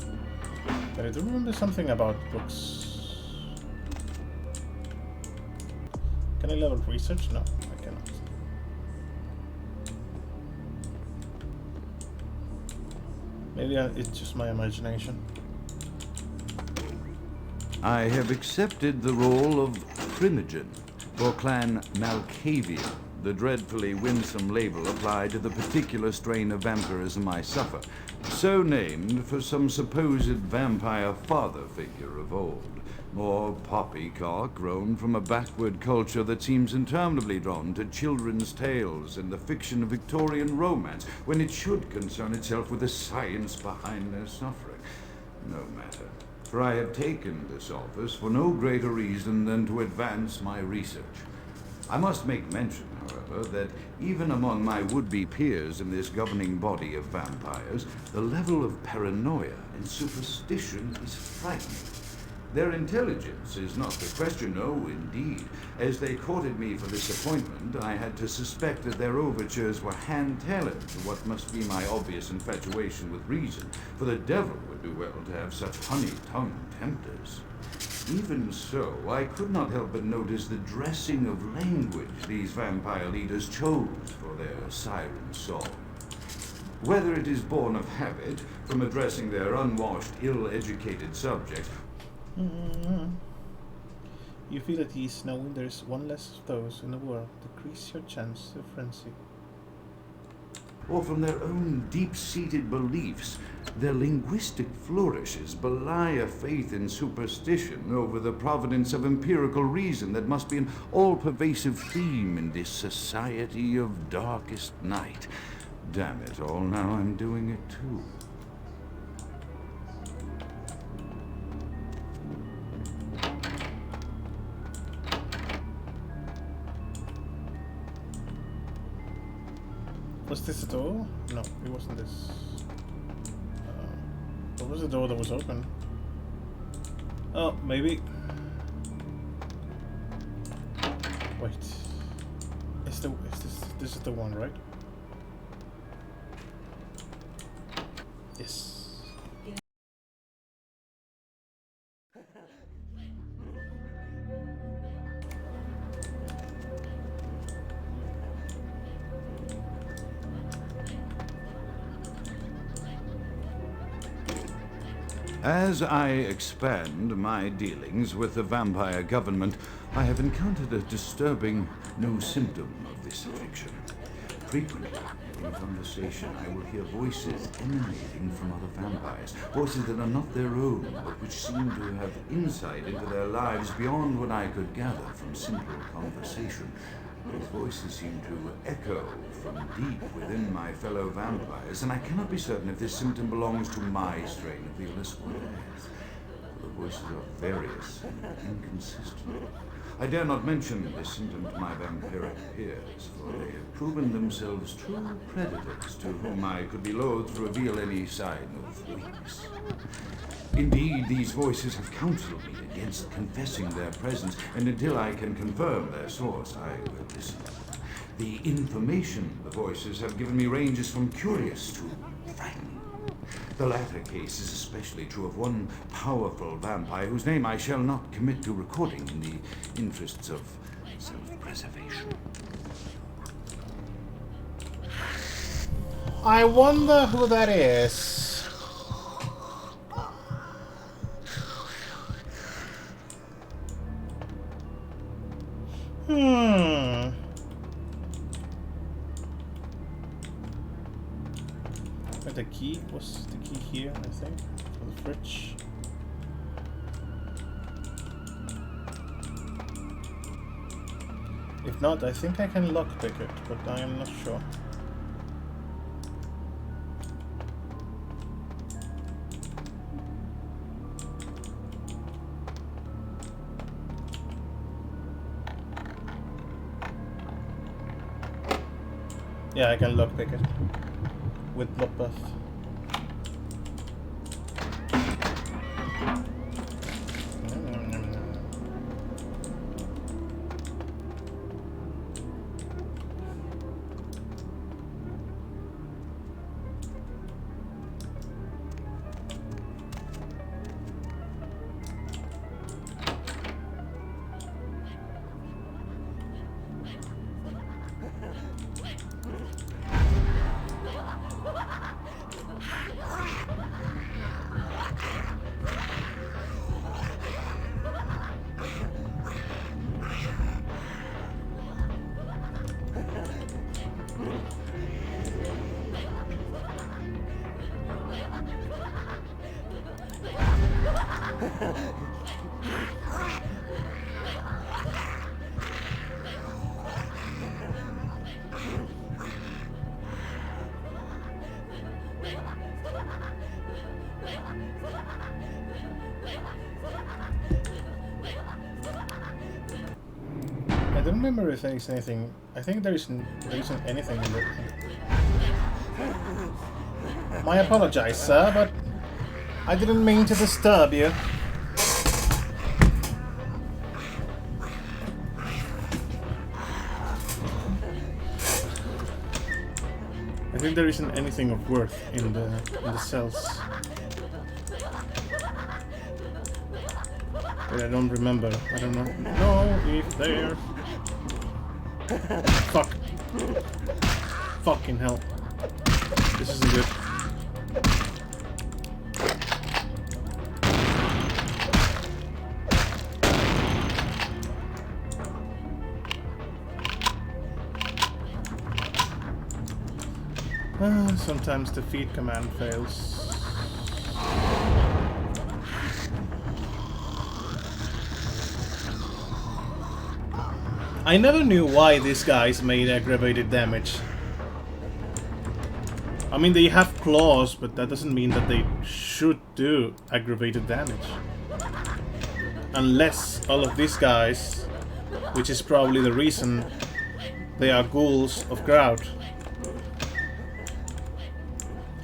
But I do remember something about books. Can I level research? No, I cannot. Maybe it's just my imagination. I have accepted the role of Primogen for Clan Malkavian, the dreadfully winsome label applied to the particular strain of vampirism I suffer, so named for some supposed vampire father figure of old. More poppycock grown from a backward culture that seems interminably drawn to children's tales and the fiction of Victorian romance, when it should concern itself with the science behind their suffering. No matter. For I have taken this office for no greater reason than to advance my research. I must make mention, however, that even among my would-be peers in this governing body of vampires, the level of paranoia and superstition is frightening. Their intelligence is not the question, no, indeed. As they courted me for this appointment, I had to suspect that their overtures were hand-tailored to what must be my obvious infatuation with reason, for the devil would do well to have such honey-tongued tempters. Even so, I could not help but notice the dressing of language these vampire leaders chose for their siren song. Whether it is born of habit, from addressing their unwashed, ill-educated subjects, you feel at ease knowing there is one less of those in the world. Decrease your chance of frenzy. or from their own deep-seated beliefs, their linguistic flourishes belie a faith in superstition over the providence of empirical reason that must be an all-pervasive theme in this society of darkest night. Damn it all, now I'm doing it too. Was this a door? No, it wasn't this. What was the door that was open? Oh, maybe. Wait. This is the one, right? Yes. As I expand my dealings with the vampire government, I have encountered a disturbing new symptom of this affliction. Frequently, in conversation, I will hear voices emanating from other vampires, voices that are not their own, but which seem to have insight into their lives beyond what I could gather from simple conversation. These voices seem to echo from deep within my fellow vampires, and I cannot be certain if this symptom belongs to my strain of the illness or theirs. The voices are various and inconsistent. I dare not mention this symptom to my vampiric peers, for they have proven themselves true predators to whom I could be loath to reveal any sign of weakness. Indeed, these voices have counseled me against confessing their presence, and until I can confirm their source, I will listen. The information the voices have given me ranges from curious to frightening. The latter case is especially true of one powerful vampire whose name I shall not commit to recording in the interests of self-preservation. I wonder who that is. But the key was the key here, I think, for the fridge. If not, I think I can lockpick it, but I am not sure. Yeah, I can lockpick it with Bloodbath. I don't remember if there is anything. I think there isn't anything in there. I apologize, sir, but I didn't mean to disturb you. I think there isn't anything of worth in the cells. But I don't remember. I don't know if there. Fuck. Fucking hell. This isn't good. Sometimes the feed command fails. I never knew why these guys made aggravated damage. I mean, they have claws, but that doesn't mean that they should do aggravated damage. Unless all of these guys, which is probably the reason they are ghouls of Grout.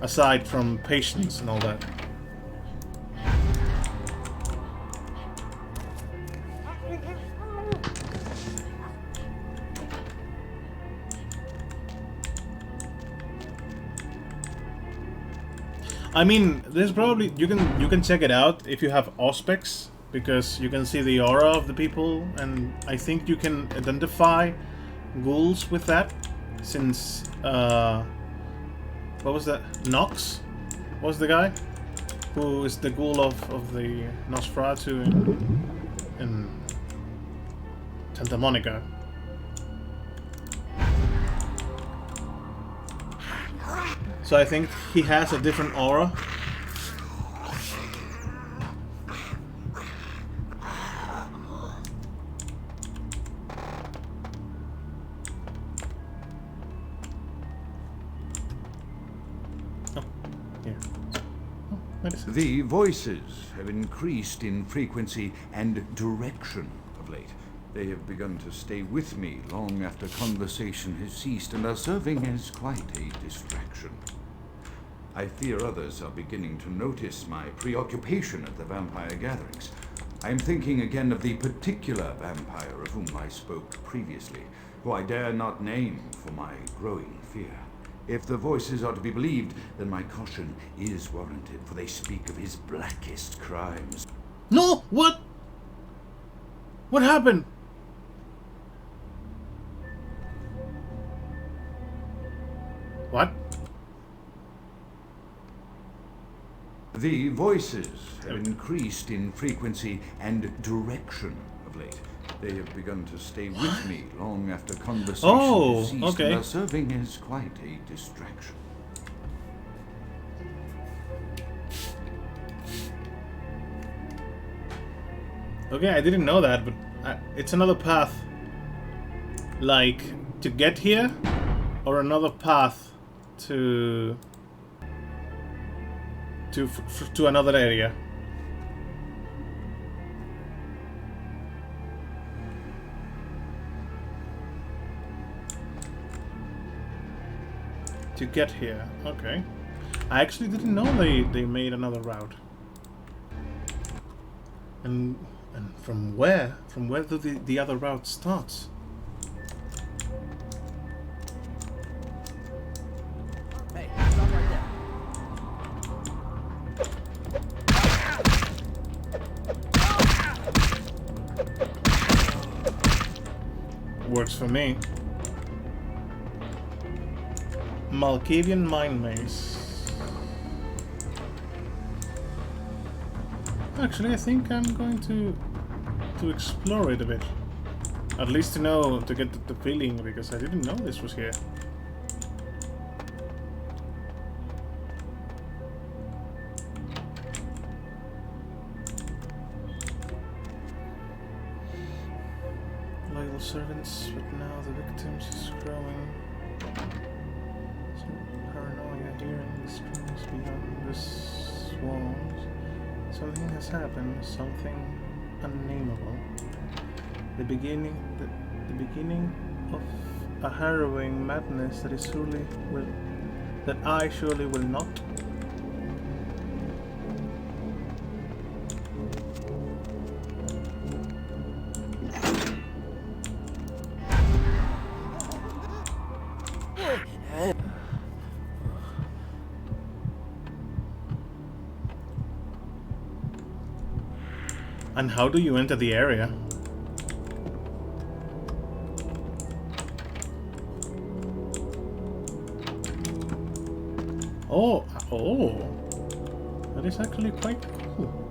Aside from patience and all that. I mean, there's probably you can check it out if you have Auspex, because you can see the aura of the people, and I think you can identify ghouls with that, since what was that? Nox was the guy who is the ghoul of the Nosferatu in Santa Monica. So I think he has a different aura. The voices have increased in frequency and direction of late. They have begun to stay with me long after conversation has ceased and are serving as quite a distraction. I fear others are beginning to notice my preoccupation at the vampire gatherings. I am thinking again of the particular vampire of whom I spoke previously, who I dare not name for my growing fear. If the voices are to be believed, then my caution is warranted, for they speak of his blackest crimes. No! What? What happened? What? The voices have increased in frequency and direction of late. They have begun to stay with me long after conversation has ceased and are serving as quite a distraction. Okay, I didn't know that, but it's another path. Like, to get here? Or another path to another area? To get here, okay. I actually didn't know they made another route. And from where? From where do the other route starts? Hey, stop right there. Works for me. Malkavian Mine Maze. Actually, I think I'm going to explore it a bit. At least to get the feeling, because I didn't know this was here. Loyal servants, but now the victims is growing. Paranoia hearing the screams beyond the walls. Something has happened, something unnameable. The beginning of a harrowing madness that I surely will not. And how do you enter the area? Oh, that is actually quite cool.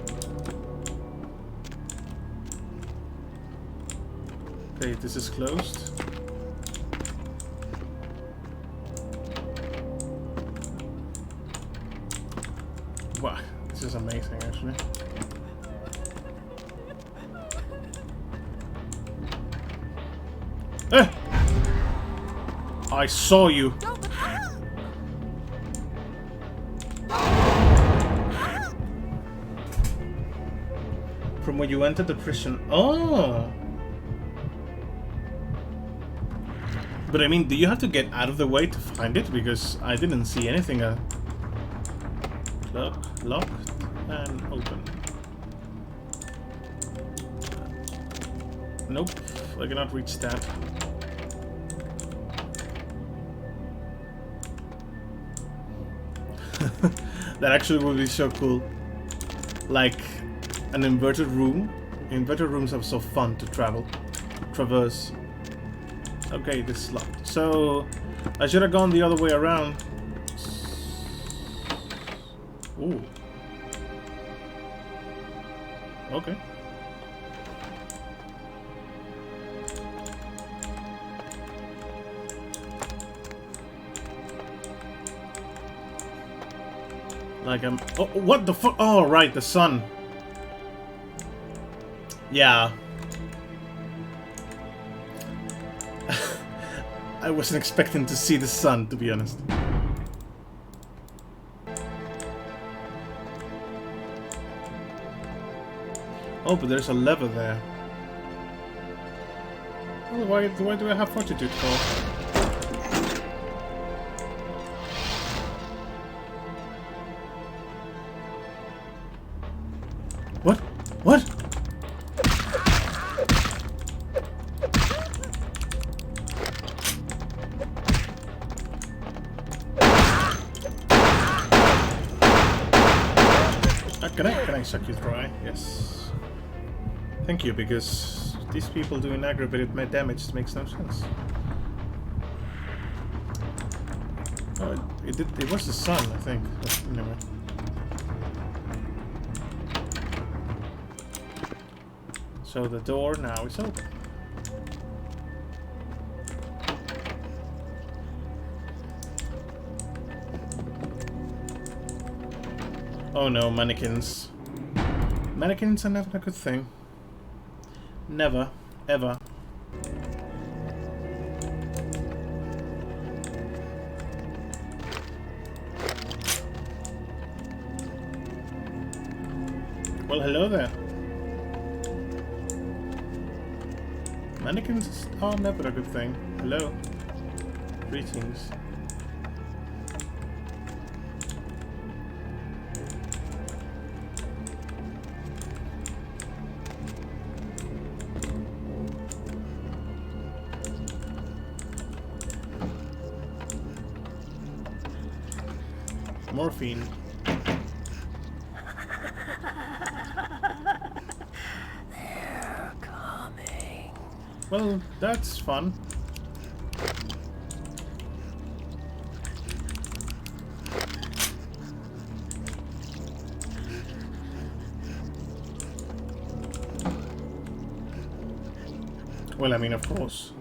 Okay, this is closed. Wow, this is amazing actually. I saw you. From where you entered the prison. Oh. But I mean, do you have to get out of the way to find it? Because I didn't see anything. Locked and open. Nope, I cannot reach that. That actually would be so cool. Like an inverted room. Inverted rooms are so fun to traverse. Okay, this is locked. So I should have gone the other way around. Ooh. Okay. Like I'm... Oh, what the fuck? Oh, right, the sun. Yeah. I wasn't expecting to see the sun, to be honest. Oh, but there's a lever there. Oh, why do I have fortitude for? What? What? Can I suck you dry? Yes. Thank you, because these people doing aggravated damage makes no sense. Oh, it was the sun, I think. But anyway. So the door now is open. Oh no, mannequins. Mannequins are never a good thing. Never, ever. Well, hello there. Mannequins are never a good thing. Hello. Greetings. Morphine. They're coming. Well, that's fun. Well, I mean, of course.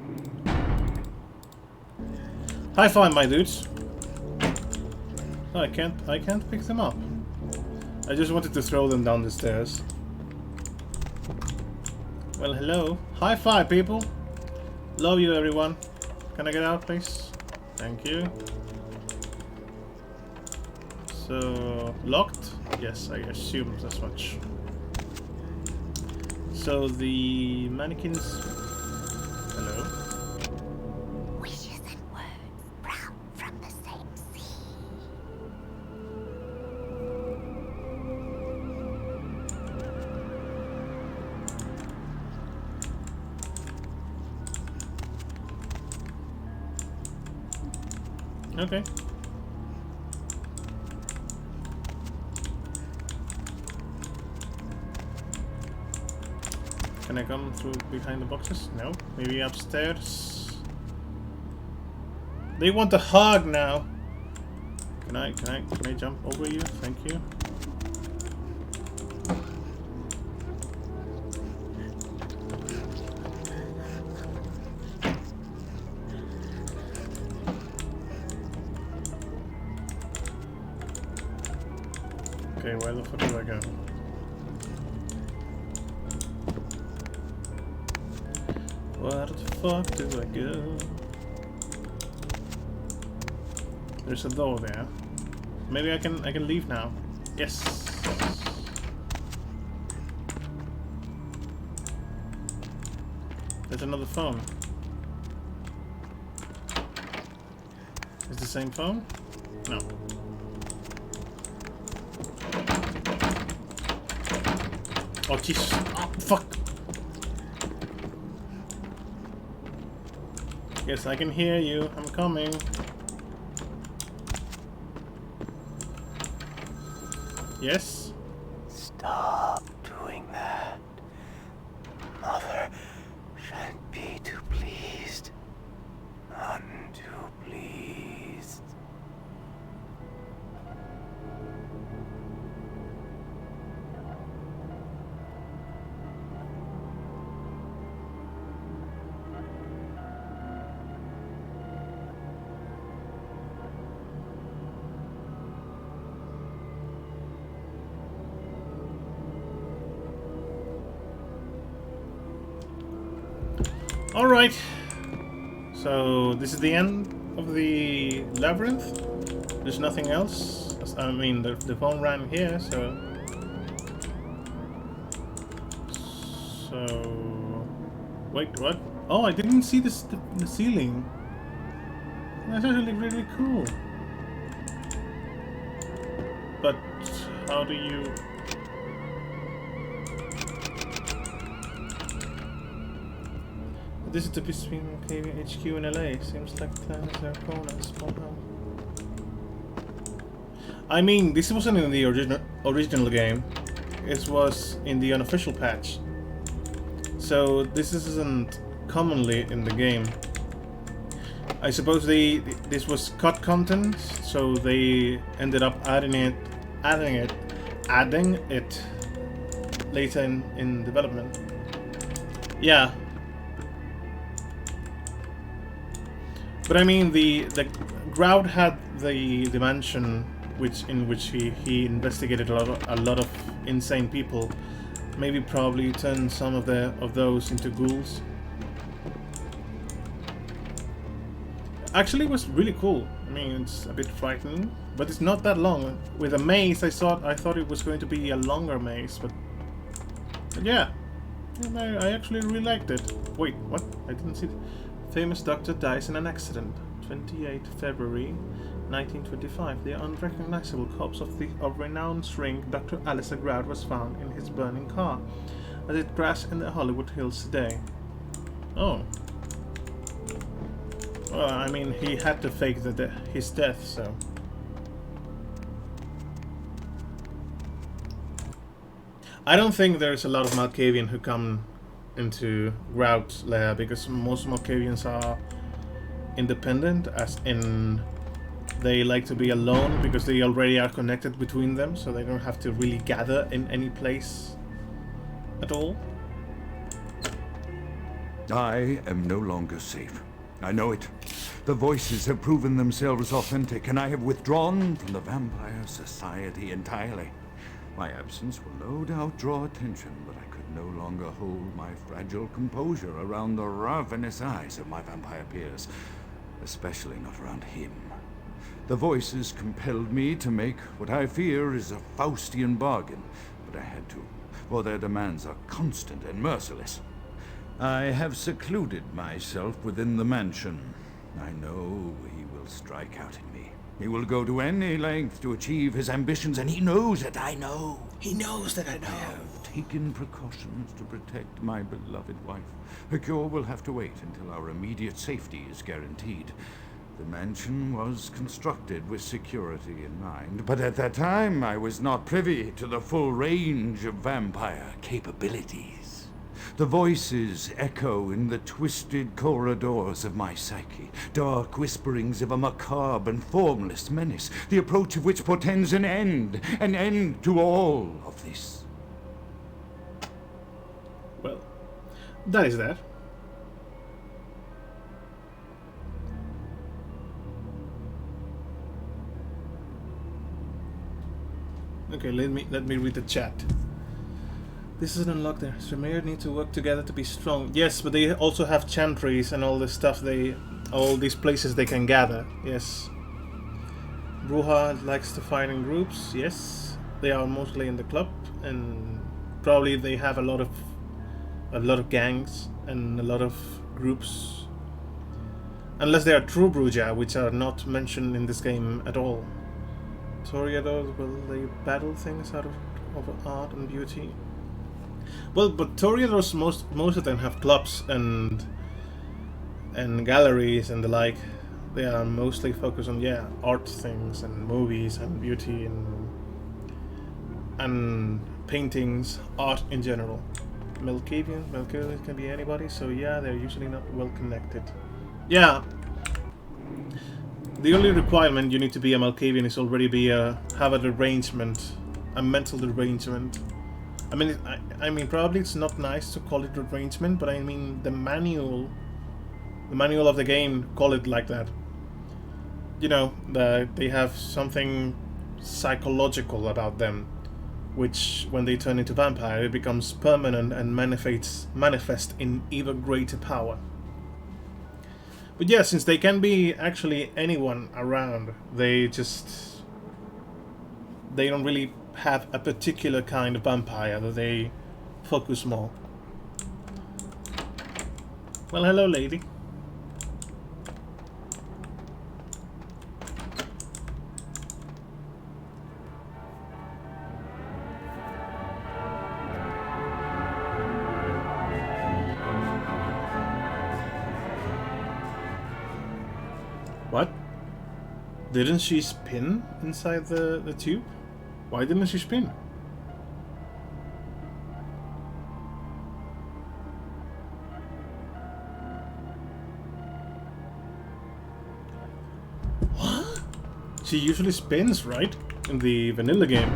High five, my dudes. Oh, I can't pick them up. I just wanted to throw them down the stairs. Well, hello. High five, people. Love you, everyone. Can I get out, please? Thank you. So, locked? Yes, I assumed as much. So the mannequins. Hello. Wishes and words sprout from the same sea. Okay. Can I come through behind the boxes? No. Maybe upstairs. They want a hug now. Can I jump over you? Thank you. Okay, where the fuck do I go? Where the fuck do I go? There's a door there. Maybe I can leave now. Yes. There's another phone. Is the same phone? No. Oh Jesus! Oh, fuck! Yes, I can hear you. I'm coming. Yes? Stop doing that. Mother shan't be too pleased. None too pleased. Alright. So, this is the end of the labyrinth. There's nothing else. I mean, the phone rang here, so... Wait, what? Oh, I didn't see the ceiling. That's actually really cool. But, how do you... This is the between HQ and LA. Seems like plans are corners. I mean, this wasn't in the original game. It was in the unofficial patch. So this isn't commonly in the game. I suppose this was cut content, so they ended up adding it later in development. Yeah. But I mean, the Grout had the mansion in which he investigated a lot of insane people, maybe probably turn some of those into ghouls. Actually, it was really cool. I mean, it's a bit frightening, but it's not that long. With a maze, I thought it was going to be a longer maze, but yeah, I actually really liked it. Wait, what? I didn't see it. Famous doctor dies in an accident. 28 February 1925. The unrecognizable corpse of renowned shrink Dr. Alistair Grout was found in his burning car as it crashed in the Hollywood Hills today. Oh. Well, I mean, he had to fake his death, so... I don't think there's a lot of Malkavian who come into Grout's lair, because most Malkavians are independent, as in they like to be alone because they already are connected between them, so they don't have to really gather in any place at all. I am no longer safe. I know it. The voices have proven themselves authentic, and I have withdrawn from the Vampire Society entirely. My absence will no doubt draw attention, but I could no longer hold my fragile composure around the ravenous eyes of my vampire peers, especially not around him. The voices compelled me to make what I fear is a Faustian bargain, but I had to, for their demands are constant and merciless. I have secluded myself within the mansion. I know he will strike out at me. He will go to any length to achieve his ambitions, and he knows that I know. He knows that I know. I have taken precautions to protect my beloved wife. Her cure will have to wait until our immediate safety is guaranteed. The mansion was constructed with security in mind, but at that time I was not privy to the full range of vampire capabilities. The voices echo in the twisted corridors of my psyche, dark whisperings of a macabre and formless menace, the approach of which portends an end to all of this. Well, that is that. Okay, let me read the chat. This is unlocked there. Tremere need to work together to be strong. Yes, but they also have chantries and all this stuff. All these places they can gather. Yes. Bruja likes to fight in groups. Yes, they are mostly in the club, and probably they have a lot of gangs and a lot of groups. Unless they are true Bruja, which are not mentioned in this game at all. Toreadors, will they battle things out of art and beauty? Well, but Toreadors, most of them have clubs and galleries and the like. They are mostly focused on art things and movies and beauty and paintings, art in general. Malkavians can be anybody, so yeah, they're usually not well connected. Yeah. The only requirement you need to be a Malkavian is already have a derangement, a mental derangement. I mean, probably it's not nice to call it derangement, but I mean the manual of the game call it like that. You know, that they have something psychological about them, which when they turn into vampire, it becomes permanent and manifest in even greater power. But yeah, since they can be actually anyone around, they don't really have a particular kind of vampire that they focus more. Well, hello, lady. What? Didn't she spin inside the tube? Why didn't she spin? What? She usually spins, right? In the vanilla game.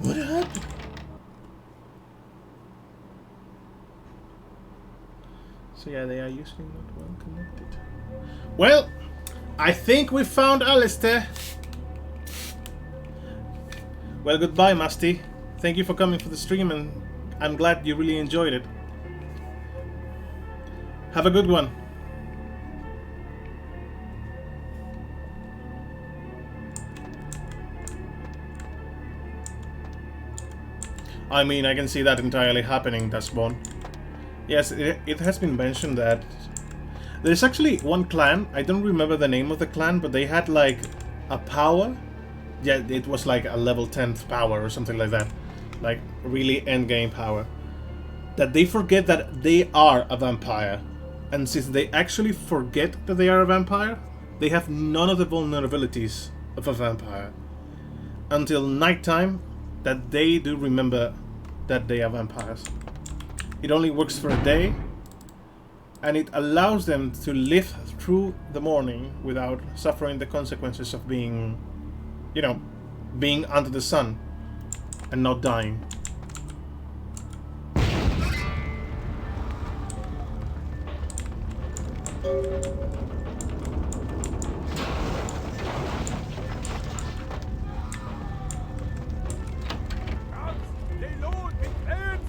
What happened? So yeah, they are usually not well connected. Well, I think we found Alistair. Well, goodbye, Musty. Thank you for coming for the stream, and I'm glad you really enjoyed it. Have a good one. I mean, I can see that entirely happening, Dustborn. Yes, it has been mentioned that there's actually one clan, I don't remember the name of the clan, but they had like a power. Yeah, it was like a level 10th power or something like that. Like really endgame power. That they forget that they are a vampire. And since they actually forget that they are a vampire, they have none of the vulnerabilities of a vampire. Until nighttime, that they do remember that they are vampires. It only works for a day, and it allows them to live through the morning without suffering the consequences of being, you know, being under the sun and not dying.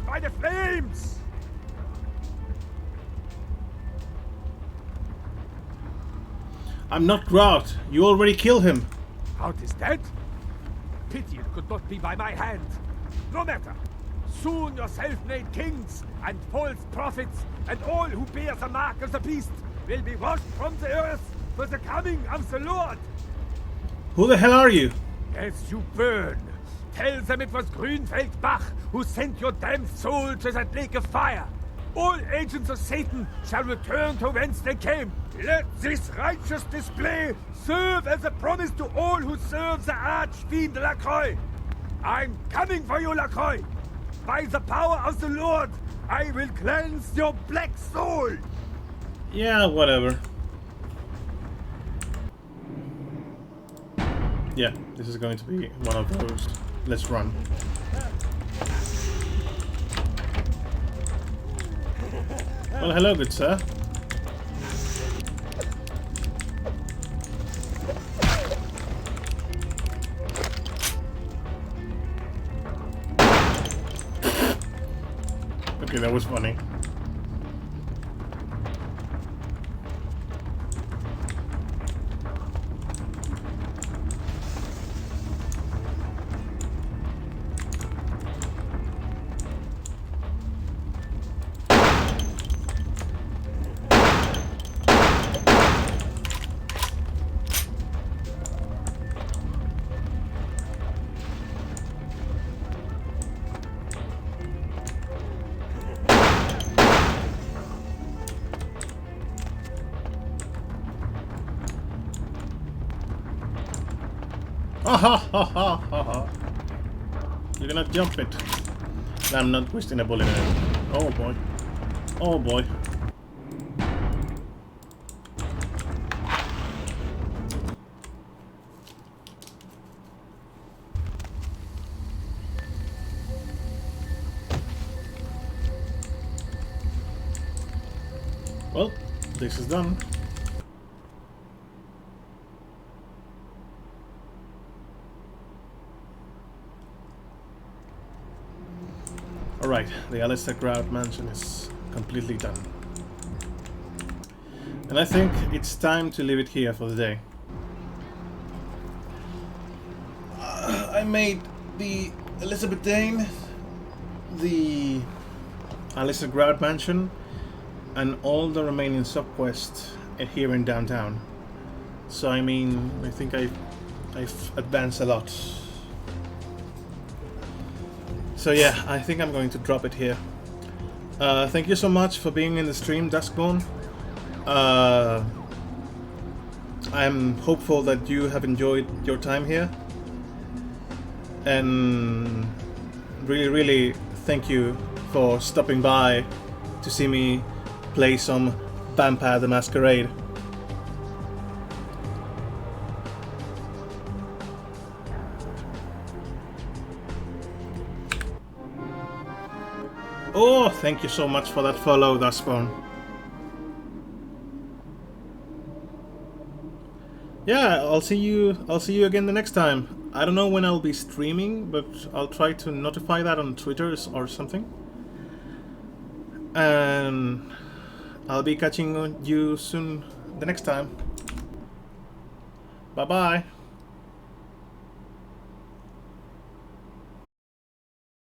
By the flames! I'm not Grout. You already killed him. Grout is dead? Pity it could not be by my hand. No matter. Soon your self-made kings and false prophets and all who bear the mark of the beast will be washed from the earth for the coming of the Lord. Who the hell are you? As you burn, tell them it was Grünfeld Bach who sent your damned soul to that lake of fire. All agents of Satan shall return to whence they came. Let this righteous display serve as a promise to all who serve the archfiend Lacroix. I'm coming for you, Lacroix. By the power of the Lord, I will cleanse your black soul. Yeah, whatever. Yeah, this is going to be one of those. Let's run. Well, hello, good sir. Okay, that was funny. You're gonna jump it. I'm not wasting a bullet. Oh boy. Oh boy. Well, this is done. Alright, the Alistair Grout mansion is completely done. And I think it's time to leave it here for the day. I made the Elizabeth Dane, the Alistair Grout mansion, and all the remaining subquests here in downtown. So I mean, I think I've advanced a lot. So yeah, I think I'm going to drop it here. Thank you so much for being in the stream, Duskbone. I'm hopeful that you have enjoyed your time here. And really thank you for stopping by to see me play some Vampire the Masquerade. Oh, thank you so much for that follow, Duskbone. Yeah, I'll see you again the next time. I don't know when I'll be streaming, but I'll try to notify that on Twitter or something. And I'll be catching you soon the next time. Bye bye.